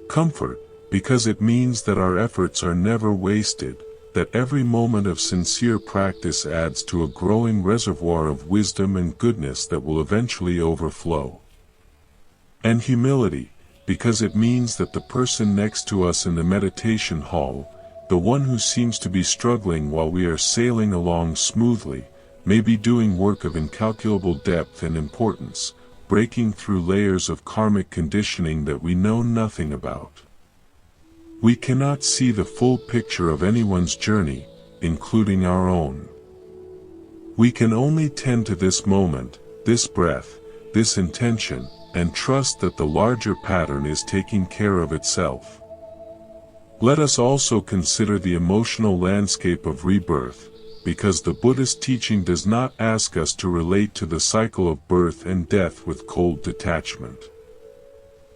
Comfort, because it means that our efforts are never wasted, that every moment of sincere practice adds to a growing reservoir of wisdom and goodness that will eventually overflow. And humility, because it means that the person next to us in the meditation hall, the one who seems to be struggling while we are sailing along smoothly, may be doing work of incalculable depth and importance, breaking through layers of karmic conditioning that we know nothing about. We cannot see the full picture of anyone's journey, including our own. We can only tend to this moment, this breath, this intention, and trust that the larger pattern is taking care of itself. Let us also consider the emotional landscape of rebirth, because the Buddhist teaching does not ask us to relate to the cycle of birth and death with cold detachment.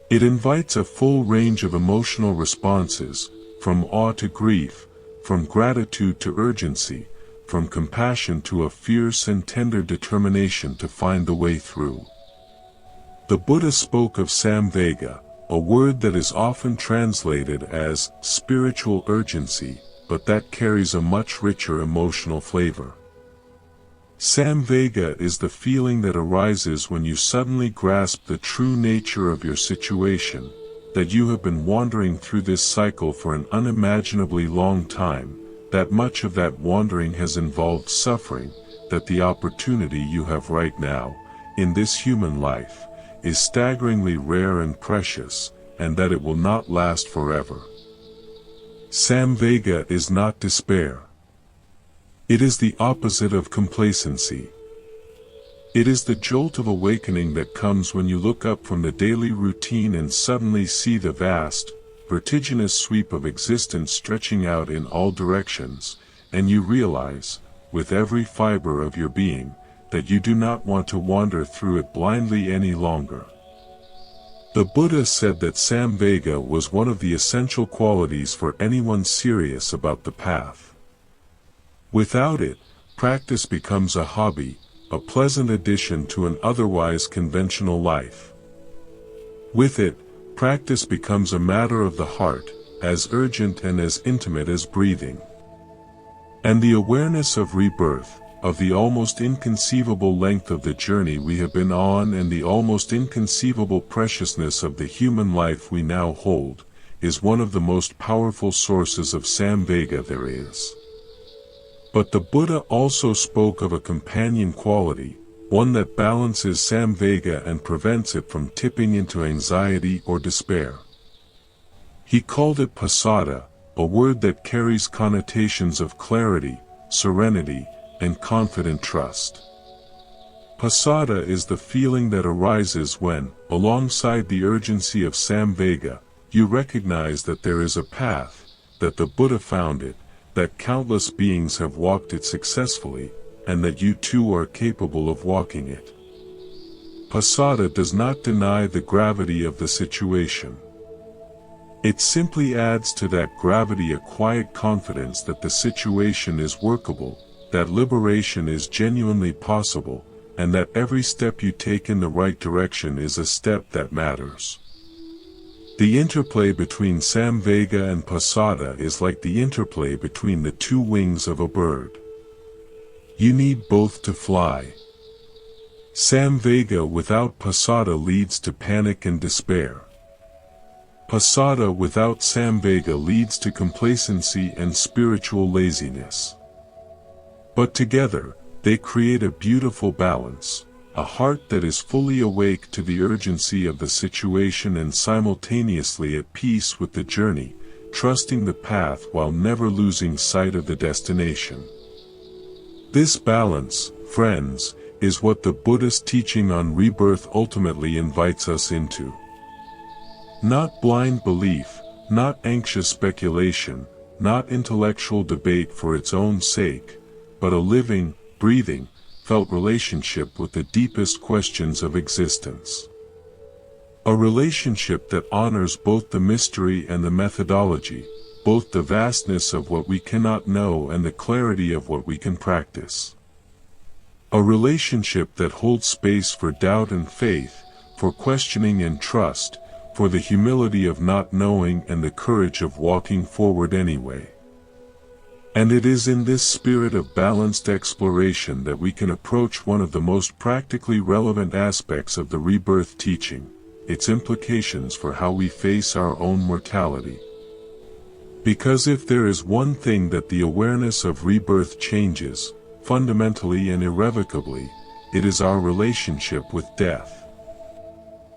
It invites a full range of emotional responses, from awe to grief, from gratitude to urgency, from compassion to a fierce and tender determination to find the way through. The Buddha spoke of samvega, a word that is often translated as spiritual urgency, but that carries a much richer emotional flavor. Samvega is the feeling that arises when you suddenly grasp the true nature of your situation, that you have been wandering through this cycle for an unimaginably long time, that much of that wandering has involved suffering, that the opportunity you have right now, in this human life, is staggeringly rare and precious, and that it will not last forever. Samvega is not despair. It is the opposite of complacency. It is the jolt of awakening that comes when you look up from the daily routine and suddenly see the vast, vertiginous sweep of existence stretching out in all directions, and you realize, with every fiber of your being, that you do not want to wander through it blindly any longer. The Buddha said that samvega was one of the essential qualities for anyone serious about the path. Without it, practice becomes a hobby, a pleasant addition to an otherwise conventional life. With it, practice becomes a matter of the heart, as urgent and as intimate as breathing. And the awareness of rebirth, of the almost inconceivable length of the journey we have been on and the almost inconceivable preciousness of the human life we now hold, is one of the most powerful sources of samvega there is. But the Buddha also spoke of a companion quality, one that balances samvega and prevents it from tipping into anxiety or despair. He called it pasada, a word that carries connotations of clarity, serenity, and confident trust. Pasada is the feeling that arises when, alongside the urgency of samvega, you recognize that there is a path, that the Buddha found it, that countless beings have walked it successfully, and that you too are capable of walking it. Pasada does not deny the gravity of the situation. It simply adds to that gravity a quiet confidence that the situation is workable, that liberation is genuinely possible, and that every step you take in the right direction is a step that matters. The interplay between samvega and pasada is like the interplay between the two wings of a bird. You need both to fly. Samvega without pasada leads to panic and despair. Pasada without samvega leads to complacency and spiritual laziness. But together, they create a beautiful balance, a heart that is fully awake to the urgency of the situation and simultaneously at peace with the journey, trusting the path while never losing sight of the destination. This balance, friends, is what the Buddhist teaching on rebirth ultimately invites us into. Not blind belief, not anxious speculation, not intellectual debate for its own sake, but a living, breathing, felt relationship with the deepest questions of existence. A relationship that honors both the mystery and the methodology, both the vastness of what we cannot know and the clarity of what we can practice. A relationship that holds space for doubt and faith, for questioning and trust, for the humility of not knowing and the courage of walking forward anyway. And it is in this spirit of balanced exploration that we can approach one of the most practically relevant aspects of the rebirth teaching, its implications for how we face our own mortality. Because if there is one thing that the awareness of rebirth changes, fundamentally and irrevocably, it is our relationship with death.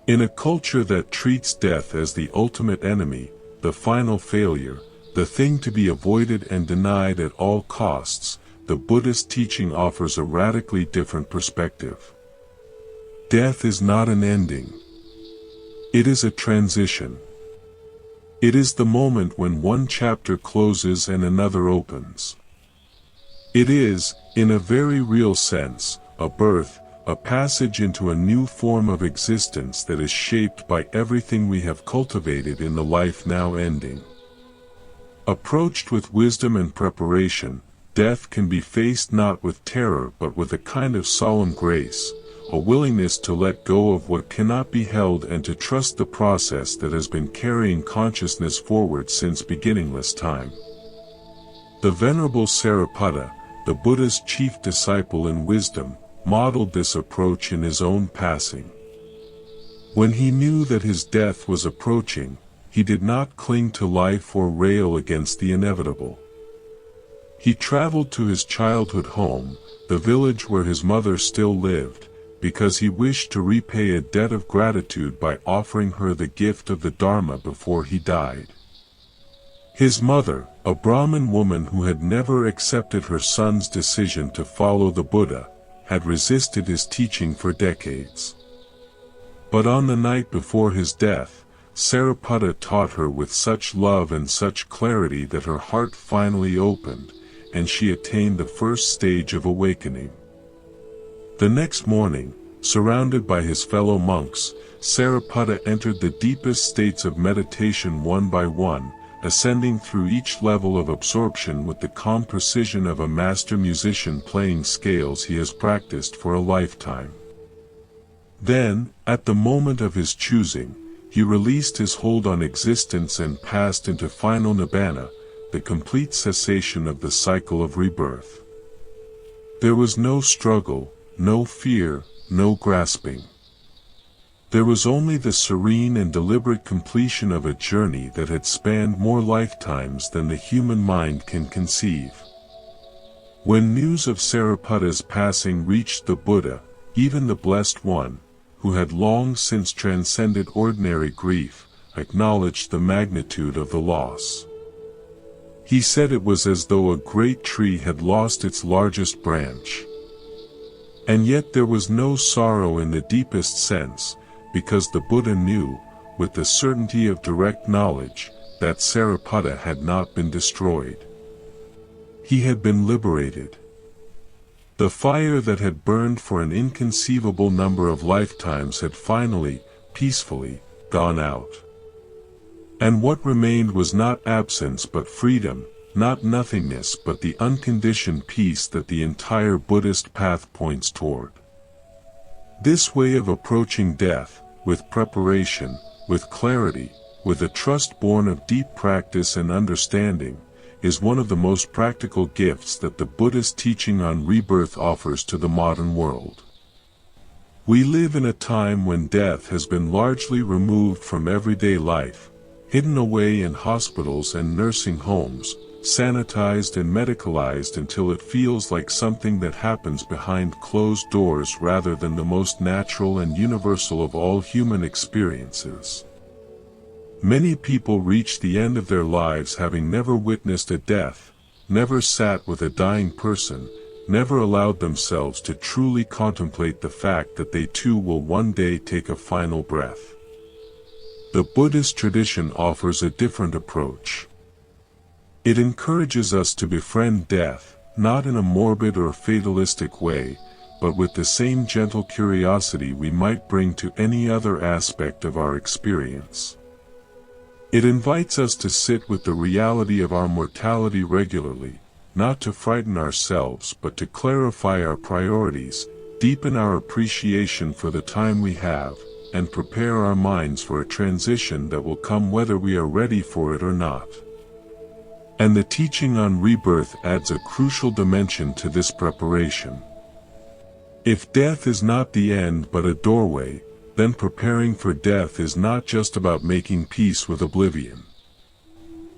In a culture that treats death as the ultimate enemy, the final failure, the thing to be avoided and denied at all costs, the Buddhist teaching offers a radically different perspective. Death is not an ending. It is a transition. It is the moment when one chapter closes and another opens. It is, in a very real sense, a birth, a passage into a new form of existence that is shaped by everything we have cultivated in the life now ending. Approached with wisdom and preparation, death can be faced not with terror but with a kind of solemn grace, a willingness to let go of what cannot be held and to trust the process that has been carrying consciousness forward since beginningless time. The Venerable Sariputta, the Buddha's chief disciple in wisdom, modeled this approach in his own passing. When he knew that his death was approaching, he did not cling to life or rail against the inevitable. He traveled to his childhood home, the village where his mother still lived, because he wished to repay a debt of gratitude by offering her the gift of the Dharma before he died. His mother, a Brahmin woman who had never accepted her son's decision to follow the Buddha, had resisted his teaching for decades. But on the night before his death, Sariputta taught her with such love and such clarity that her heart finally opened, and she attained the first stage of awakening. The next morning, surrounded by his fellow monks, Sariputta entered the deepest states of meditation one by one, ascending through each level of absorption with the calm precision of a master musician playing scales he has practiced for a lifetime. Then, at the moment of his choosing, he released his hold on existence and passed into final nibbana, the complete cessation of the cycle of rebirth. There was no struggle, no fear, no grasping. There was only the serene and deliberate completion of a journey that had spanned more lifetimes than the human mind can conceive. When news of Sariputta's passing reached the Buddha, even the Blessed One, who had long since transcended ordinary grief, acknowledged the magnitude of the loss. He said it was as though a great tree had lost its largest branch. And yet there was no sorrow in the deepest sense, because the Buddha knew, with the certainty of direct knowledge, that Sariputta had not been destroyed. He had been liberated. The fire that had burned for an inconceivable number of lifetimes had finally, peacefully, gone out. And what remained was not absence but freedom, not nothingness but the unconditioned peace that the entire Buddhist path points toward. This way of approaching death, with preparation, with clarity, with a trust born of deep practice and understanding, is one of the most practical gifts that the Buddhist teaching on rebirth offers to the modern world. We live in a time when death has been largely removed from everyday life, hidden away in hospitals and nursing homes, sanitized and medicalized until it feels like something that happens behind closed doors rather than the most natural and universal of all human experiences. Many people reach the end of their lives having never witnessed a death, never sat with a dying person, never allowed themselves to truly contemplate the fact that they too will one day take a final breath. The Buddhist tradition offers a different approach. It encourages us to befriend death, not in a morbid or fatalistic way, but with the same gentle curiosity we might bring to any other aspect of our experience. It invites us to sit with the reality of our mortality regularly, not to frighten ourselves but to clarify our priorities, deepen our appreciation for the time we have, and prepare our minds for a transition that will come whether we are ready for it or not. And the teaching on rebirth adds a crucial dimension to this preparation. If death is not the end but a doorway, then preparing for death is not just about making peace with oblivion.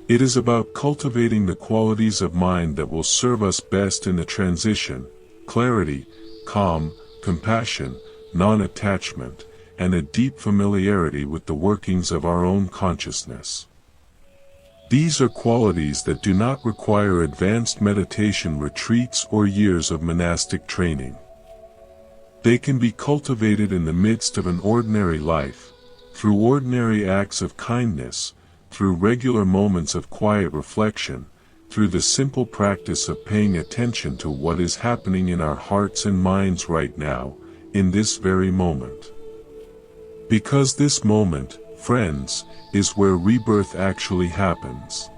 It is about cultivating the qualities of mind that will serve us best in the transition: clarity, calm, compassion, non-attachment, and a deep familiarity with the workings of our own consciousness. These are qualities that do not require advanced meditation retreats or years of monastic training. They can be cultivated in the midst of an ordinary life, through ordinary acts of kindness, through regular moments of quiet reflection, through the simple practice of paying attention to what is happening in our hearts and minds right now, in this very moment. Because this moment, friends, is where rebirth actually happens.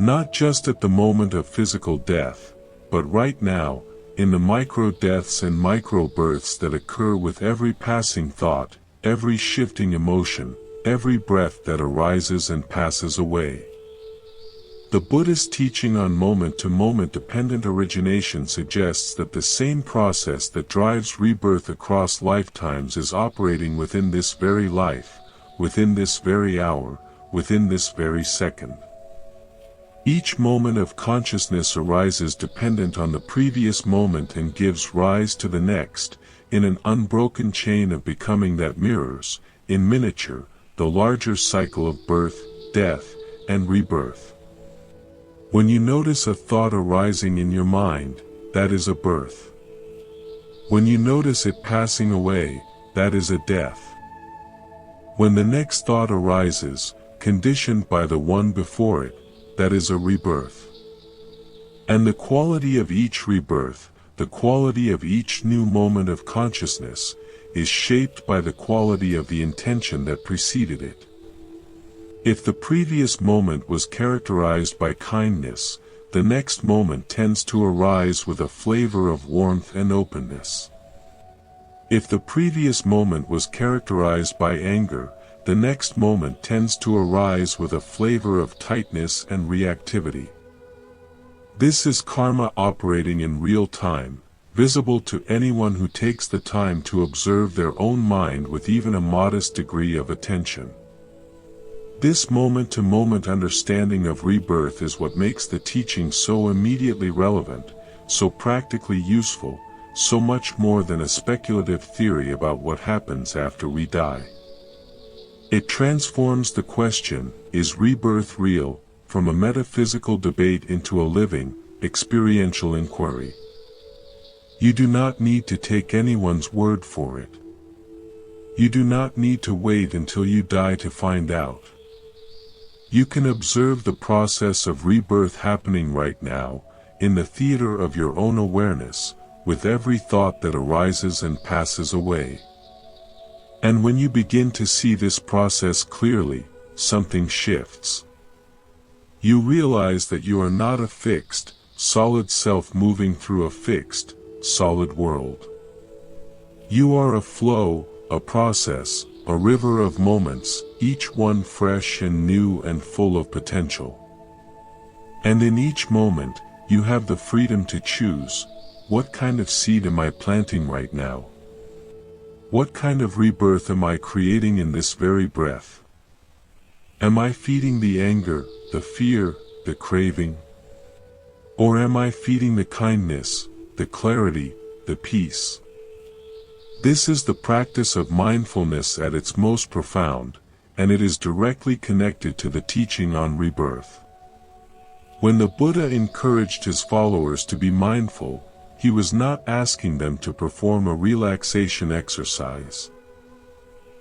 Not just at the moment of physical death, but right now, in the micro-deaths and micro-births that occur with every passing thought, every shifting emotion, every breath that arises and passes away. The Buddhist teaching on moment-to-moment dependent origination suggests that the same process that drives rebirth across lifetimes is operating within this very life, within this very hour, within this very second. Each moment of consciousness arises dependent on the previous moment and gives rise to the next, in an unbroken chain of becoming that mirrors, in miniature, the larger cycle of birth, death, and rebirth. When you notice a thought arising in your mind, that is a birth. When you notice it passing away, that is a death. When the next thought arises, conditioned by the one before it, that is a rebirth. And the quality of each rebirth, the quality of each new moment of consciousness, is shaped by the quality of the intention that preceded it. If the previous moment was characterized by kindness, the next moment tends to arise with a flavor of warmth and openness. If the previous moment was characterized by anger, the next moment tends to arise with a flavor of tightness and reactivity. This is karma operating in real time, visible to anyone who takes the time to observe their own mind with even a modest degree of attention. This moment-to-moment understanding of rebirth is what makes the teaching so immediately relevant, so practically useful, so much more than a speculative theory about what happens after we die. It transforms the question, is rebirth real, from a metaphysical debate into a living, experiential inquiry. You do not need to take anyone's word for it. You do not need to wait until you die to find out. You can observe the process of rebirth happening right now, in the theater of your own awareness, with every thought that arises and passes away. And when you begin to see this process clearly, something shifts. You realize that you are not a fixed, solid self moving through a fixed, solid world. You are a flow, a process, a river of moments, each one fresh and new and full of potential. And in each moment, you have the freedom to choose, what kind of seed am I planting right now? What kind of rebirth am I creating in this very breath? Am I feeding the anger, the fear, the craving? Or am I feeding the kindness, the clarity, the peace? This is the practice of mindfulness at its most profound, and it is directly connected to the teaching on rebirth. When the Buddha encouraged his followers to be mindful, he was not asking them to perform a relaxation exercise.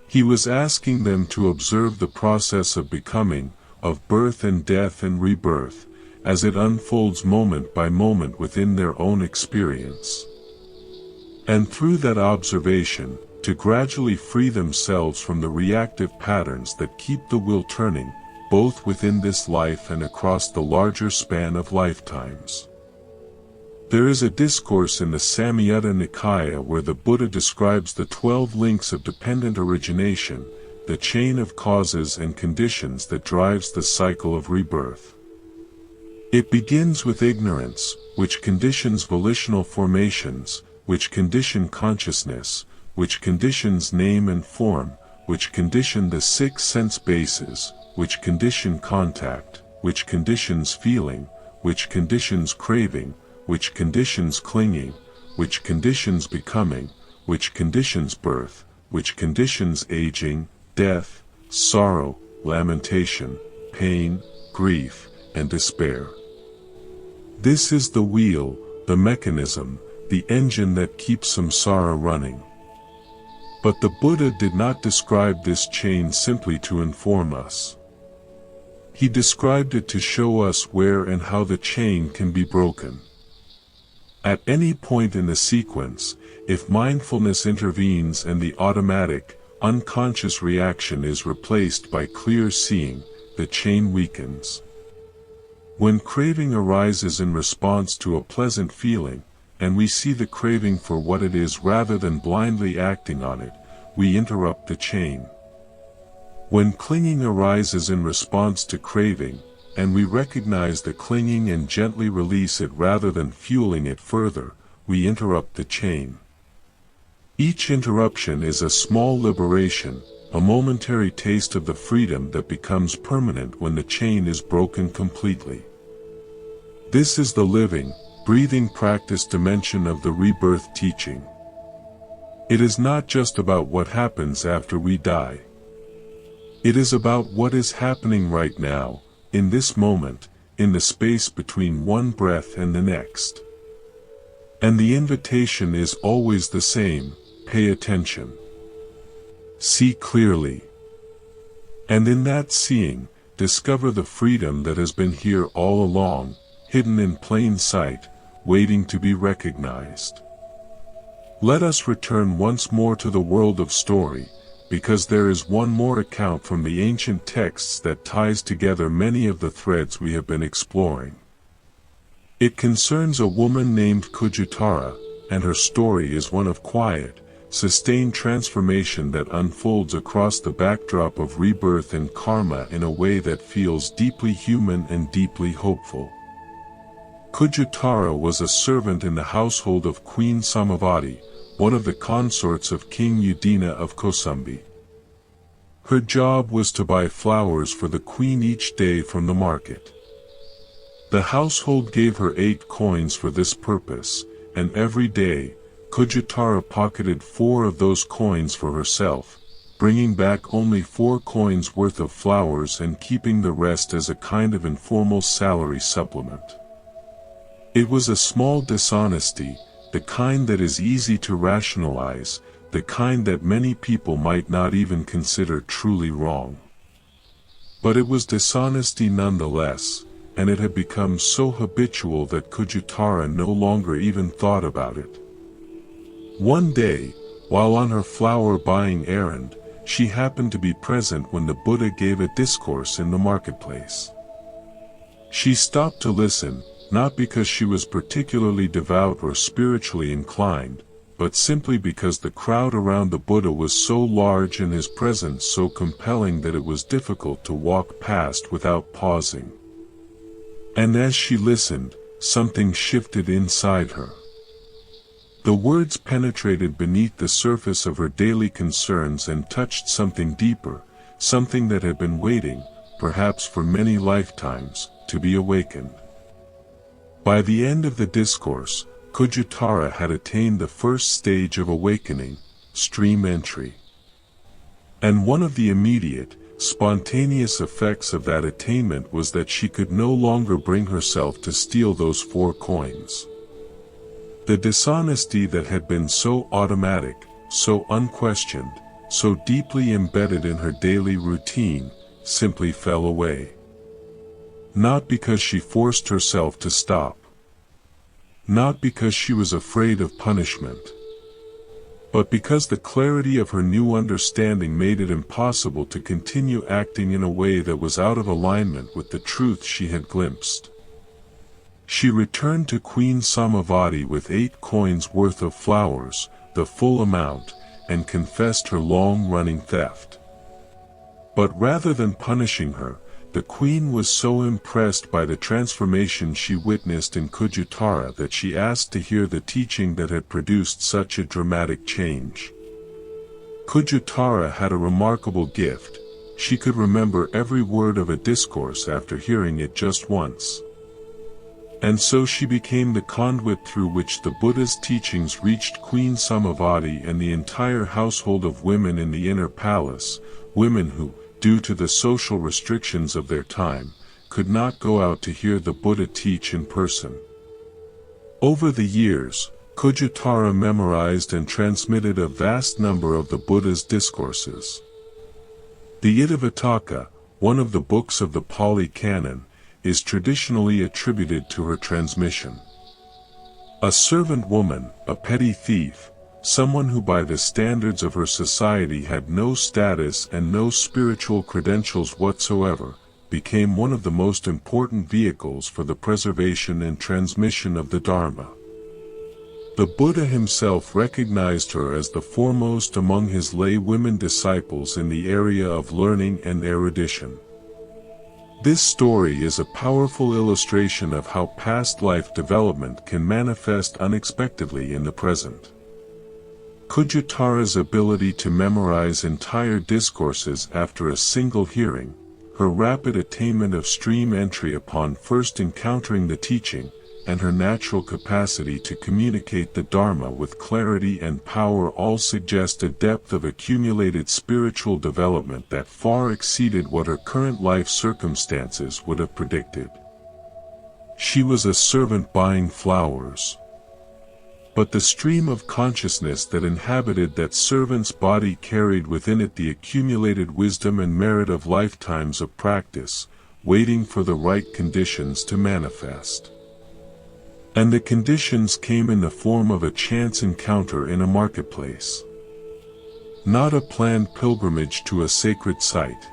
He was asking them to observe the process of becoming, of birth and death and rebirth, as it unfolds moment by moment within their own experience. And through that observation, to gradually free themselves from the reactive patterns that keep the will turning, both within this life and across the larger span of lifetimes. There is a discourse in the Samyutta Nikaya where the Buddha describes the 12 links of dependent origination, the chain of causes and conditions that drives the cycle of rebirth. It begins with ignorance, which conditions volitional formations, which condition consciousness, which conditions name and form, which condition the 6 sense bases, which condition contact, which conditions feeling, which conditions craving, which conditions clinging, which conditions becoming, which conditions birth, which conditions aging, death, sorrow, lamentation, pain, grief, and despair. This is the wheel, the mechanism, the engine that keeps samsara running. But the Buddha did not describe this chain simply to inform us. He described it to show us where and how the chain can be broken. At any point in the sequence, if mindfulness intervenes and the automatic, unconscious reaction is replaced by clear seeing, the chain weakens. When craving arises in response to a pleasant feeling, and we see the craving for what it is rather than blindly acting on it, we interrupt the chain. When clinging arises in response to craving, and we recognize the clinging and gently release it rather than fueling it further, we interrupt the chain. Each interruption is a small liberation, a momentary taste of the freedom that becomes permanent when the chain is broken completely. This is the living, breathing practice dimension of the rebirth teaching. It is not just about what happens after we die. It is about what is happening right now, in this moment, in the space between one breath and the next. And the invitation is always the same: pay attention. See clearly. And in that seeing, discover the freedom that has been here all along, hidden in plain sight, waiting to be recognized. Let us return once more to the world of story, because there is one more account from the ancient texts that ties together many of the threads we have been exploring. It concerns a woman named Kujutara, and her story is one of quiet, sustained transformation that unfolds across the backdrop of rebirth and karma in a way that feels deeply human and deeply hopeful. Kujutara was a servant in the household of Queen Samavati, one of the consorts of King Udina of Kosambi. Her job was to buy flowers for the queen each day from the market. The household gave her 8 coins for this purpose, and every day, Kujutara pocketed 4 of those coins for herself, bringing back only 4 coins worth of flowers and keeping the rest as a kind of informal salary supplement. It was a small dishonesty, the kind that is easy to rationalize, the kind that many people might not even consider truly wrong. But it was dishonesty nonetheless, and it had become so habitual that Kujutara no longer even thought about it. One day, while on her flower-buying errand, she happened to be present when the Buddha gave a discourse in the marketplace. She stopped to listen, not because she was particularly devout or spiritually inclined, but simply because the crowd around the Buddha was so large and his presence so compelling that it was difficult to walk past without pausing. And as she listened, something shifted inside her. The words penetrated beneath the surface of her daily concerns and touched something deeper, something that had been waiting, perhaps for many lifetimes, to be awakened. By the end of the discourse, Kujutara had attained the first stage of awakening, stream entry. And one of the immediate, spontaneous effects of that attainment was that she could no longer bring herself to steal those 4 coins. The dishonesty that had been so automatic, so unquestioned, so deeply embedded in her daily routine, simply fell away. Not because she forced herself to stop. Not because she was afraid of punishment. But because the clarity of her new understanding made it impossible to continue acting in a way that was out of alignment with the truth she had glimpsed. She returned to Queen Samavati with 8 coins worth of flowers, the full amount, and confessed her long-running theft. But rather than punishing her, the queen was so impressed by the transformation she witnessed in Kujutara that she asked to hear the teaching that had produced such a dramatic change. Kujutara had a remarkable gift. She could remember every word of a discourse after hearing it just once. And so she became the conduit through which the Buddha's teachings reached Queen Samavati and the entire household of women in the inner palace, women who, due to the social restrictions of their time, could not go out to hear the Buddha teach in person. Over the years, Kujutara memorized and transmitted a vast number of the Buddha's discourses. The Itivataka, one of the books of the Pali Canon, is traditionally attributed to her transmission. A servant woman, a petty thief, someone who by the standards of her society had no status and no spiritual credentials whatsoever, became one of the most important vehicles for the preservation and transmission of the Dharma. The Buddha himself recognized her as the foremost among his lay women disciples in the area of learning and erudition. This story is a powerful illustration of how past life development can manifest unexpectedly in the present. Kujatara's ability to memorize entire discourses after a single hearing, her rapid attainment of stream entry upon first encountering the teaching, and her natural capacity to communicate the Dharma with clarity and power all suggest a depth of accumulated spiritual development that far exceeded what her current life circumstances would have predicted. She was a servant buying flowers. But the stream of consciousness that inhabited that servant's body carried within it the accumulated wisdom and merit of lifetimes of practice, waiting for the right conditions to manifest. And the conditions came in the form of a chance encounter in a marketplace. Not a planned pilgrimage to a sacred site.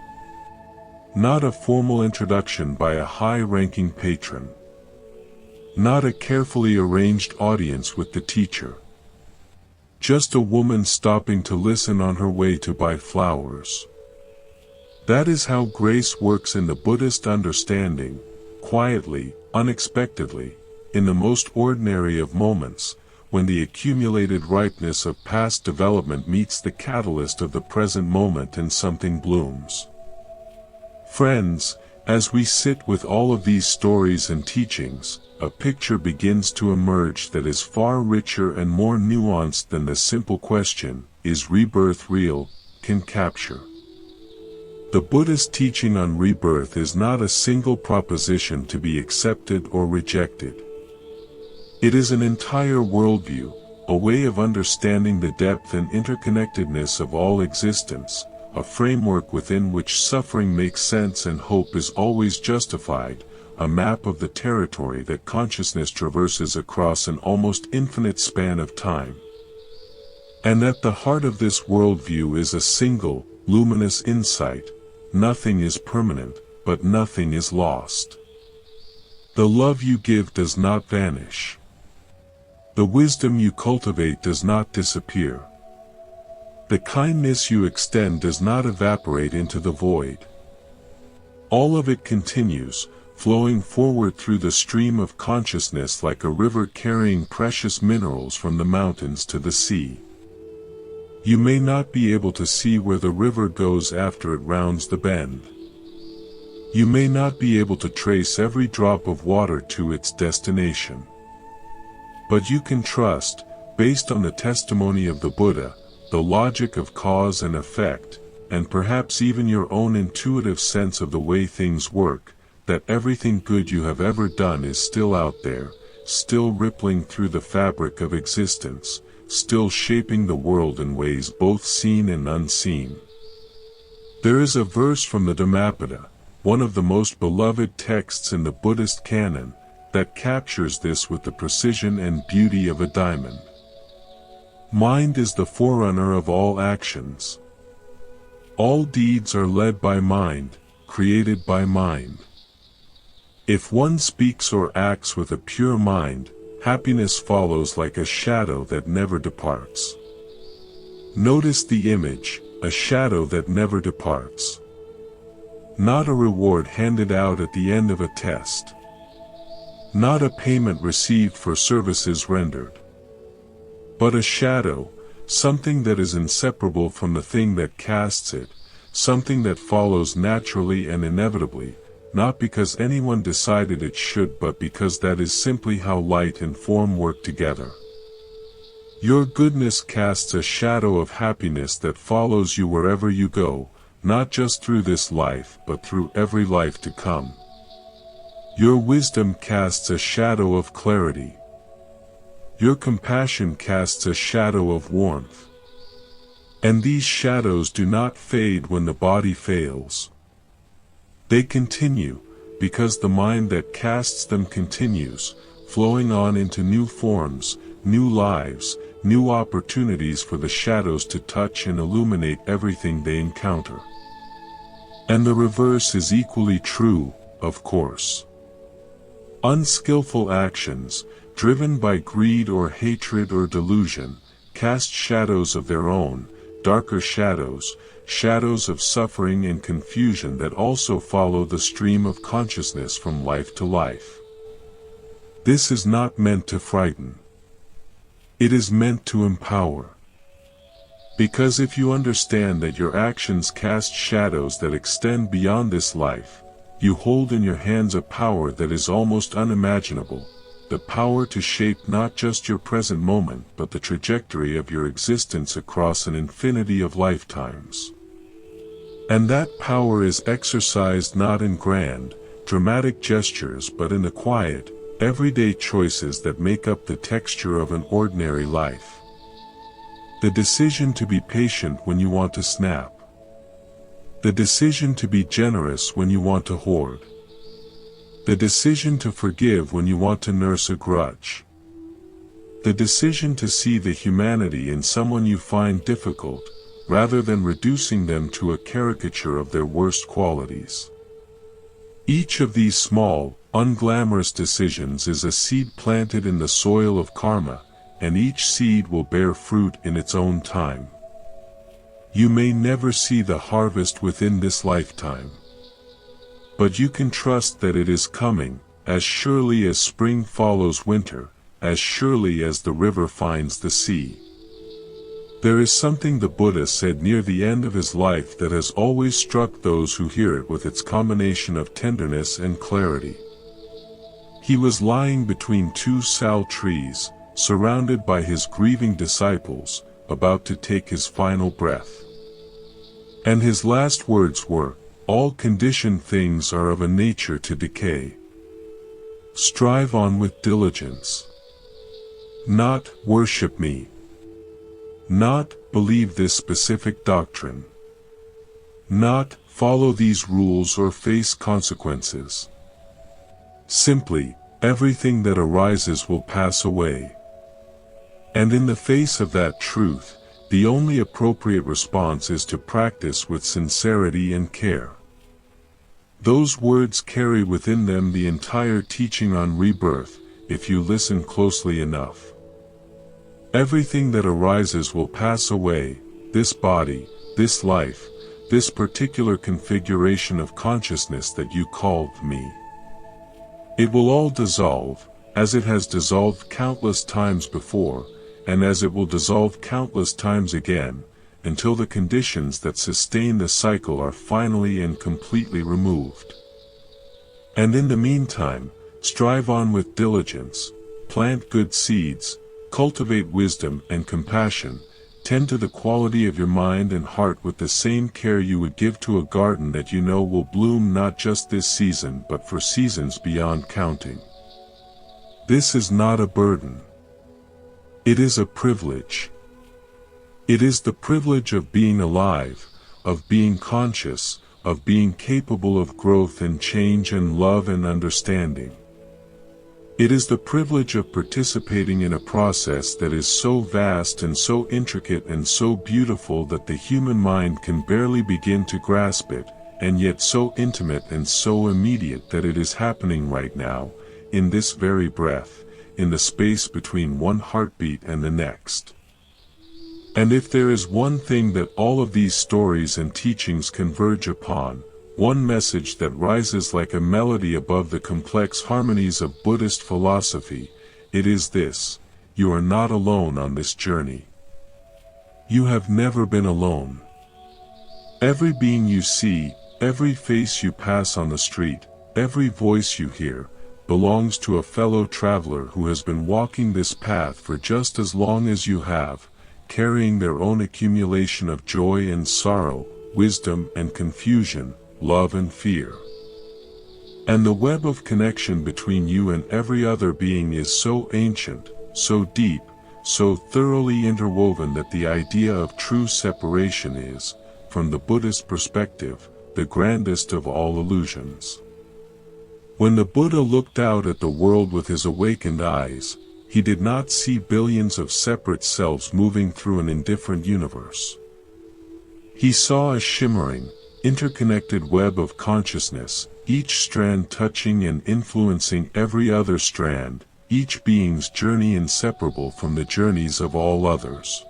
Not a formal introduction by a high-ranking patron. Not a carefully arranged audience with the teacher. Just a woman stopping to listen on her way to buy flowers. That is how grace works in the Buddhist understanding, quietly, unexpectedly, in the most ordinary of moments, when the accumulated ripeness of past development meets the catalyst of the present moment and something blooms. Friends, as we sit with all of these stories and teachings, a picture begins to emerge that is far richer and more nuanced than the simple question, is rebirth real, can capture. The Buddhist teaching on rebirth is not a single proposition to be accepted or rejected. It is an entire worldview, a way of understanding the depth and interconnectedness of all existence, a framework within which suffering makes sense and hope is always justified, a map of the territory that consciousness traverses across an almost infinite span of time. And at the heart of this worldview is a single, luminous insight: nothing is permanent, but nothing is lost. The love you give does not vanish. The wisdom you cultivate does not disappear. The kindness you extend does not evaporate into the void. All of it continues, flowing forward through the stream of consciousness like a river carrying precious minerals from the mountains to the sea. You may not be able to see where the river goes after it rounds the bend. You may not be able to trace every drop of water to its destination. But you can trust, based on the testimony of the Buddha, the logic of cause and effect, and perhaps even your own intuitive sense of the way things work, that everything good you have ever done is still out there, still rippling through the fabric of existence, still shaping the world in ways both seen and unseen. There is a verse from the Dhammapada, one of the most beloved texts in the Buddhist canon, that captures this with the precision and beauty of a diamond. Mind is the forerunner of all actions. All deeds are led by mind, created by mind. If one speaks or acts with a pure mind, happiness follows like a shadow that never departs. Notice the image, a shadow that never departs. Not a reward handed out at the end of a test. Not a payment received for services rendered. But a shadow, something that is inseparable from the thing that casts it, something that follows naturally and inevitably, not because anyone decided it should but because that is simply how light and form work together. Your goodness casts a shadow of happiness that follows you wherever you go, not just through this life but through every life to come. Your wisdom casts a shadow of clarity. Your compassion casts a shadow of warmth. And these shadows do not fade when the body fails. They continue, because the mind that casts them continues, flowing on into new forms, new lives, new opportunities for the shadows to touch and illuminate everything they encounter. And the reverse is equally true, of course. Unskillful actions, driven by greed or hatred or delusion, cast shadows of their own, darker shadows, shadows of suffering and confusion that also follow the stream of consciousness from life to life. This is not meant to frighten. It is meant to empower. Because if you understand that your actions cast shadows that extend beyond this life, you hold in your hands a power that is almost unimaginable, the power to shape not just your present moment but the trajectory of your existence across an infinity of lifetimes. And that power is exercised not in grand, dramatic gestures but in the quiet, everyday choices that make up the texture of an ordinary life. The decision to be patient when you want to snap. The decision to be generous when you want to hoard. The decision to forgive when you want to nurse a grudge. The decision to see the humanity in someone you find difficult, rather than reducing them to a caricature of their worst qualities. Each of these small, unglamorous decisions is a seed planted in the soil of karma, and each seed will bear fruit in its own time. You may never see the harvest within this lifetime. But you can trust that it is coming, as surely as spring follows winter, as surely as the river finds the sea. There is something the Buddha said near the end of his life that has always struck those who hear it with its combination of tenderness and clarity. He was lying between two sal trees, surrounded by his grieving disciples, about to take his final breath. And his last words were, "All conditioned things are of a nature to decay. Strive on with diligence. Not worship me. Not believe this specific doctrine. Not follow these rules or face consequences. Simply, everything that arises will pass away." And in the face of that truth, the only appropriate response is to practice with sincerity and care. Those words carry within them the entire teaching on rebirth, if you listen closely enough. Everything that arises will pass away, this body, this life, this particular configuration of consciousness that you called me. It will all dissolve, as it has dissolved countless times before, and as it will dissolve countless times again, until the conditions that sustain the cycle are finally and completely removed. And in the meantime, strive on with diligence, plant good seeds, cultivate wisdom and compassion, tend to the quality of your mind and heart with the same care you would give to a garden that you know will bloom not just this season but for seasons beyond counting. This is not a burden. It is a privilege. It is the privilege of being alive, of being conscious, of being capable of growth and change and love and understanding. It is the privilege of participating in a process that is so vast and so intricate and so beautiful that the human mind can barely begin to grasp it, and yet so intimate and so immediate that it is happening right now, in this very breath, in the space between one heartbeat and the next. And if there is one thing that all of these stories and teachings converge upon, one message that rises like a melody above the complex harmonies of Buddhist philosophy, it is this: you are not alone on this journey. You have never been alone. Every being you see, every face you pass on the street, every voice you hear, belongs to a fellow traveler who has been walking this path for just as long as you have, carrying their own accumulation of joy and sorrow, wisdom and confusion, love and fear. And the web of connection between you and every other being is so ancient, so deep, so thoroughly interwoven that the idea of true separation is, from the Buddhist perspective, the grandest of all illusions. When the Buddha looked out at the world with his awakened eyes, he did not see billions of separate selves moving through an indifferent universe. He saw a shimmering, interconnected web of consciousness, each strand touching and influencing every other strand, each being's journey inseparable from the journeys of all others.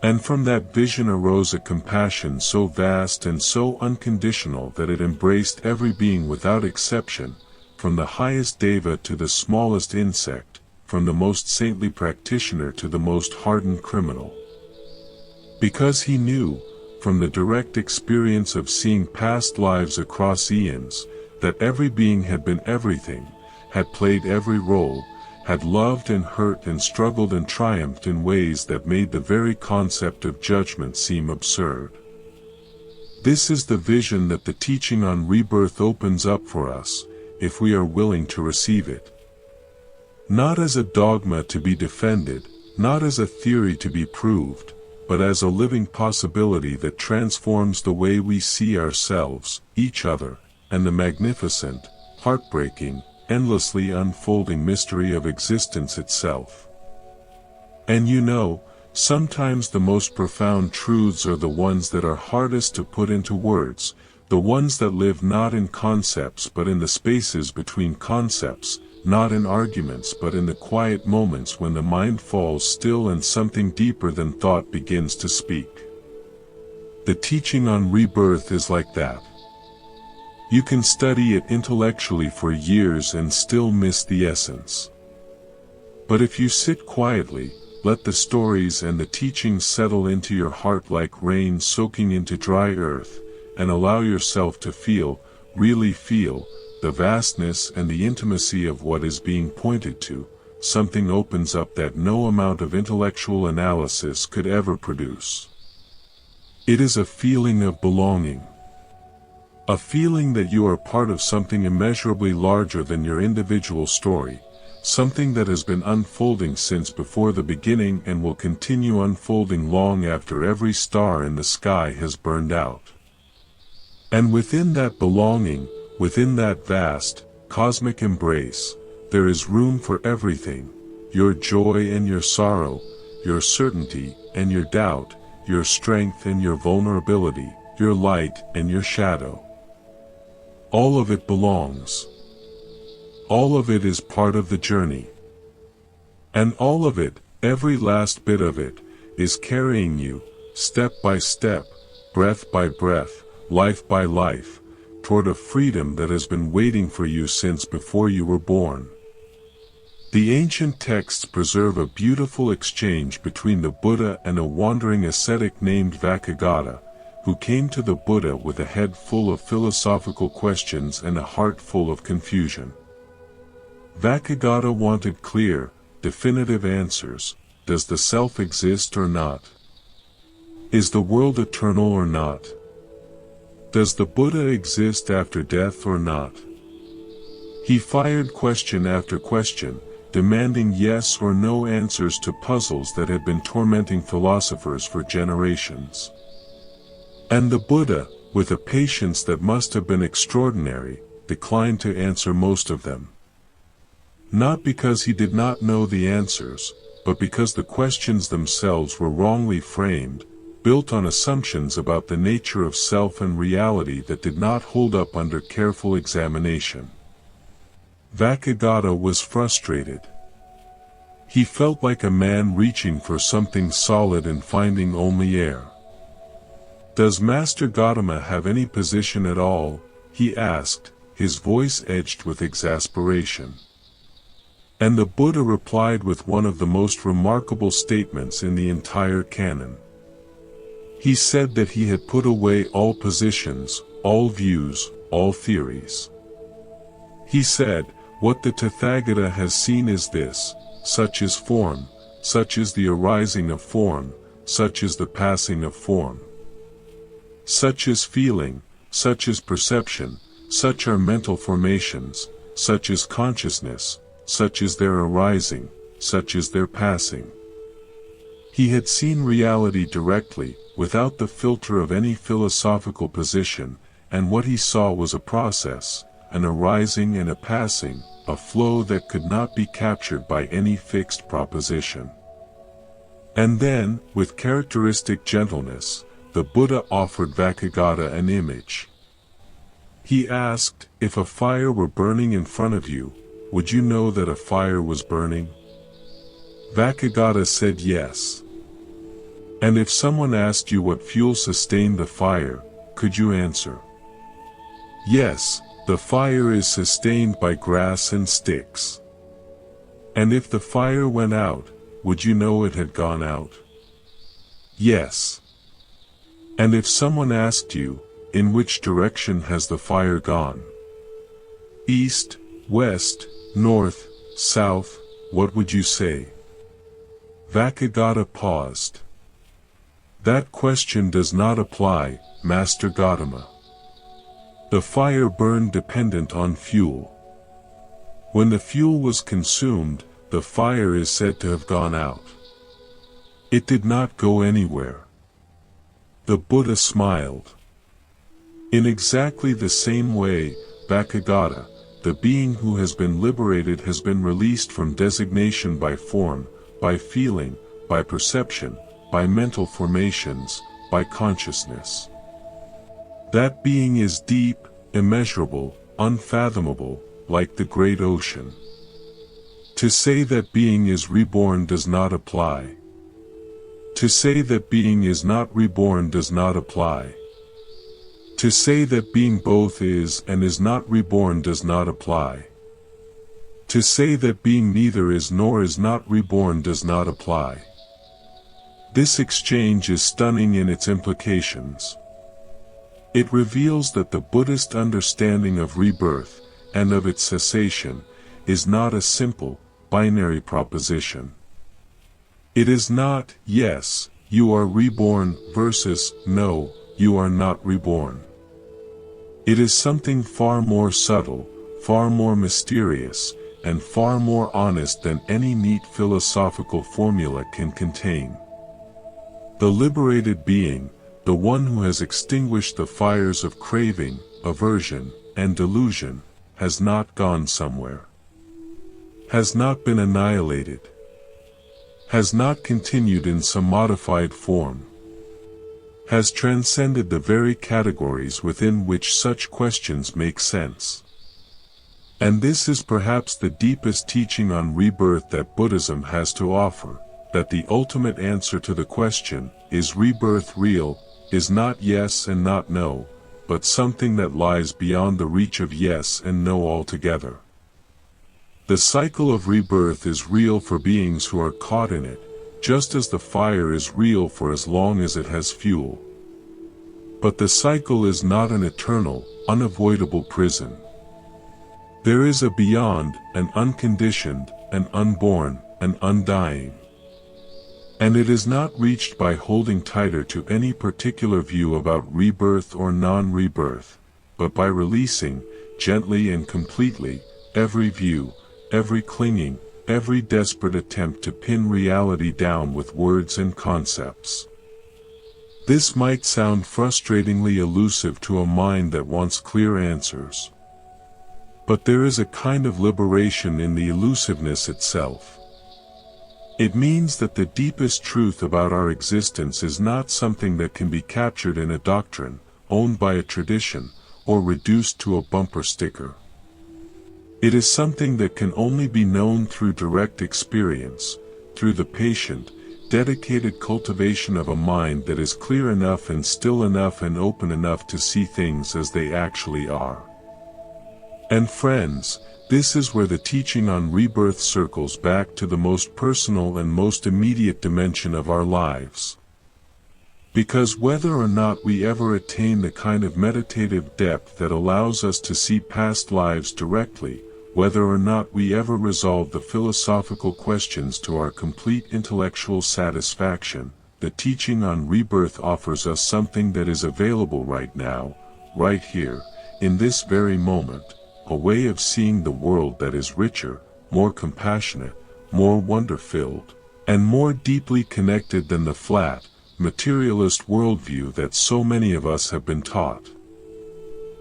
And from that vision arose a compassion so vast and so unconditional that it embraced every being without exception, from the highest deva to the smallest insect, from the most saintly practitioner to the most hardened criminal. Because he knew, from the direct experience of seeing past lives across eons, that every being had been everything, had played every role, had loved and hurt and struggled and triumphed in ways that made the very concept of judgment seem absurd. This is the vision that the teaching on rebirth opens up for us, if we are willing to receive it. Not as a dogma to be defended, not as a theory to be proved, but as a living possibility that transforms the way we see ourselves, each other, and the magnificent, heartbreaking, endlessly unfolding mystery of existence itself. And you know, sometimes the most profound truths are the ones that are hardest to put into words, the ones that live not in concepts but in the spaces between concepts, not in arguments but in the quiet moments when the mind falls still and something deeper than thought begins to speak. The teaching on rebirth is like that. You can study it intellectually for years and still miss the essence. But if you sit quietly, let the stories and the teachings settle into your heart like rain soaking into dry earth, and allow yourself to feel, really feel, the vastness and the intimacy of what is being pointed to, something opens up that no amount of intellectual analysis could ever produce. It is a feeling of belonging. A feeling that you are part of something immeasurably larger than your individual story, something that has been unfolding since before the beginning and will continue unfolding long after every star in the sky has burned out. And within that belonging, within that vast, cosmic embrace, there is room for everything, your joy and your sorrow, your certainty and your doubt, your strength and your vulnerability, your light and your shadow. All of it belongs. All of it is part of the journey. And all of it, every last bit of it, is carrying you, step by step, breath by breath, life by life, toward a freedom that has been waiting for you since before you were born. The ancient texts preserve a beautiful exchange between the Buddha and a wandering ascetic named Vakagata, who came to the Buddha with a head full of philosophical questions and a heart full of confusion. Vakagata wanted clear, definitive answers. Does the self exist or not? Is the world eternal or not? Does the Buddha exist after death or not? He fired question after question, demanding yes or no answers to puzzles that had been tormenting philosophers for generations. And the Buddha, with a patience that must have been extraordinary, declined to answer most of them. Not because he did not know the answers, but because the questions themselves were wrongly framed, built on assumptions about the nature of self and reality that did not hold up under careful examination. Vakagata was frustrated. He felt like a man reaching for something solid and finding only air. Does Master Gautama have any position at all? He asked, his voice edged with exasperation. And the Buddha replied with one of the most remarkable statements in the entire canon. He said that he had put away all positions, all views, all theories. He said, what the Tathagata has seen is this, such is form, such is the arising of form, such is the passing of form. Such is feeling, such is perception, such are mental formations, such is consciousness, such is their arising, such is their passing. He had seen reality directly, without the filter of any philosophical position, and what he saw was a process, an arising and a passing, a flow that could not be captured by any fixed proposition. And then, with characteristic gentleness, the Buddha offered Vakagata an image. He asked, if a fire were burning in front of you, would you know that a fire was burning? Vakagata said yes. And if someone asked you what fuel sustained the fire, could you answer? Yes, the fire is sustained by grass and sticks. And if the fire went out, would you know it had gone out? Yes. And if someone asked you, in which direction has the fire gone? East, west, north, south, what would you say? Vakagata paused. That question does not apply, Master Gautama. The fire burned dependent on fuel. When the fuel was consumed, the fire is said to have gone out. It did not go anywhere. The Buddha smiled. In exactly the same way, Vakagata, the being who has been liberated, has been released from designation by form, by feeling, by perception, by mental formations, by consciousness. That being is deep, immeasurable, unfathomable, like the great ocean. To say that being is reborn does not apply. To say that being is not reborn does not apply. To say that being both is and is not reborn does not apply. To say that being neither is nor is not reborn does not apply. This exchange is stunning in its implications. It reveals that the Buddhist understanding of rebirth, and of its cessation, is not a simple, binary proposition. It is not, yes, you are reborn, versus, no, you are not reborn. It is something far more subtle, far more mysterious, and far more honest than any neat philosophical formula can contain. The liberated being, the one who has extinguished the fires of craving, aversion, and delusion, has not gone somewhere. Has not been annihilated. Has not continued in some modified form. Has transcended the very categories within which such questions make sense. And this is perhaps the deepest teaching on rebirth that Buddhism has to offer, that the ultimate answer to the question, is rebirth real, is not yes and not no, but something that lies beyond the reach of yes and no altogether. The cycle of rebirth is real for beings who are caught in it, just as the fire is real for as long as it has fuel. But the cycle is not an eternal, unavoidable prison. There is a beyond, an unconditioned, an unborn, an undying. And it is not reached by holding tighter to any particular view about rebirth or non-rebirth, but by releasing, gently and completely, every view, every clinging, every desperate attempt to pin reality down with words and concepts. This might sound frustratingly elusive to a mind that wants clear answers. But there is a kind of liberation in the elusiveness itself. It means that the deepest truth about our existence is not something that can be captured in a doctrine, owned by a tradition, or reduced to a bumper sticker. It is something that can only be known through direct experience, through the patient, dedicated cultivation of a mind that is clear enough and still enough and open enough to see things as they actually are. And friends, this is where the teaching on rebirth circles back to the most personal and most immediate dimension of our lives. Because whether or not we ever attain the kind of meditative depth that allows us to see past lives directly, whether or not we ever resolve the philosophical questions to our complete intellectual satisfaction, the teaching on rebirth offers us something that is available right now, right here, in this very moment, a way of seeing the world that is richer, more compassionate, more wonder-filled, and more deeply connected than the flat, materialist worldview that so many of us have been taught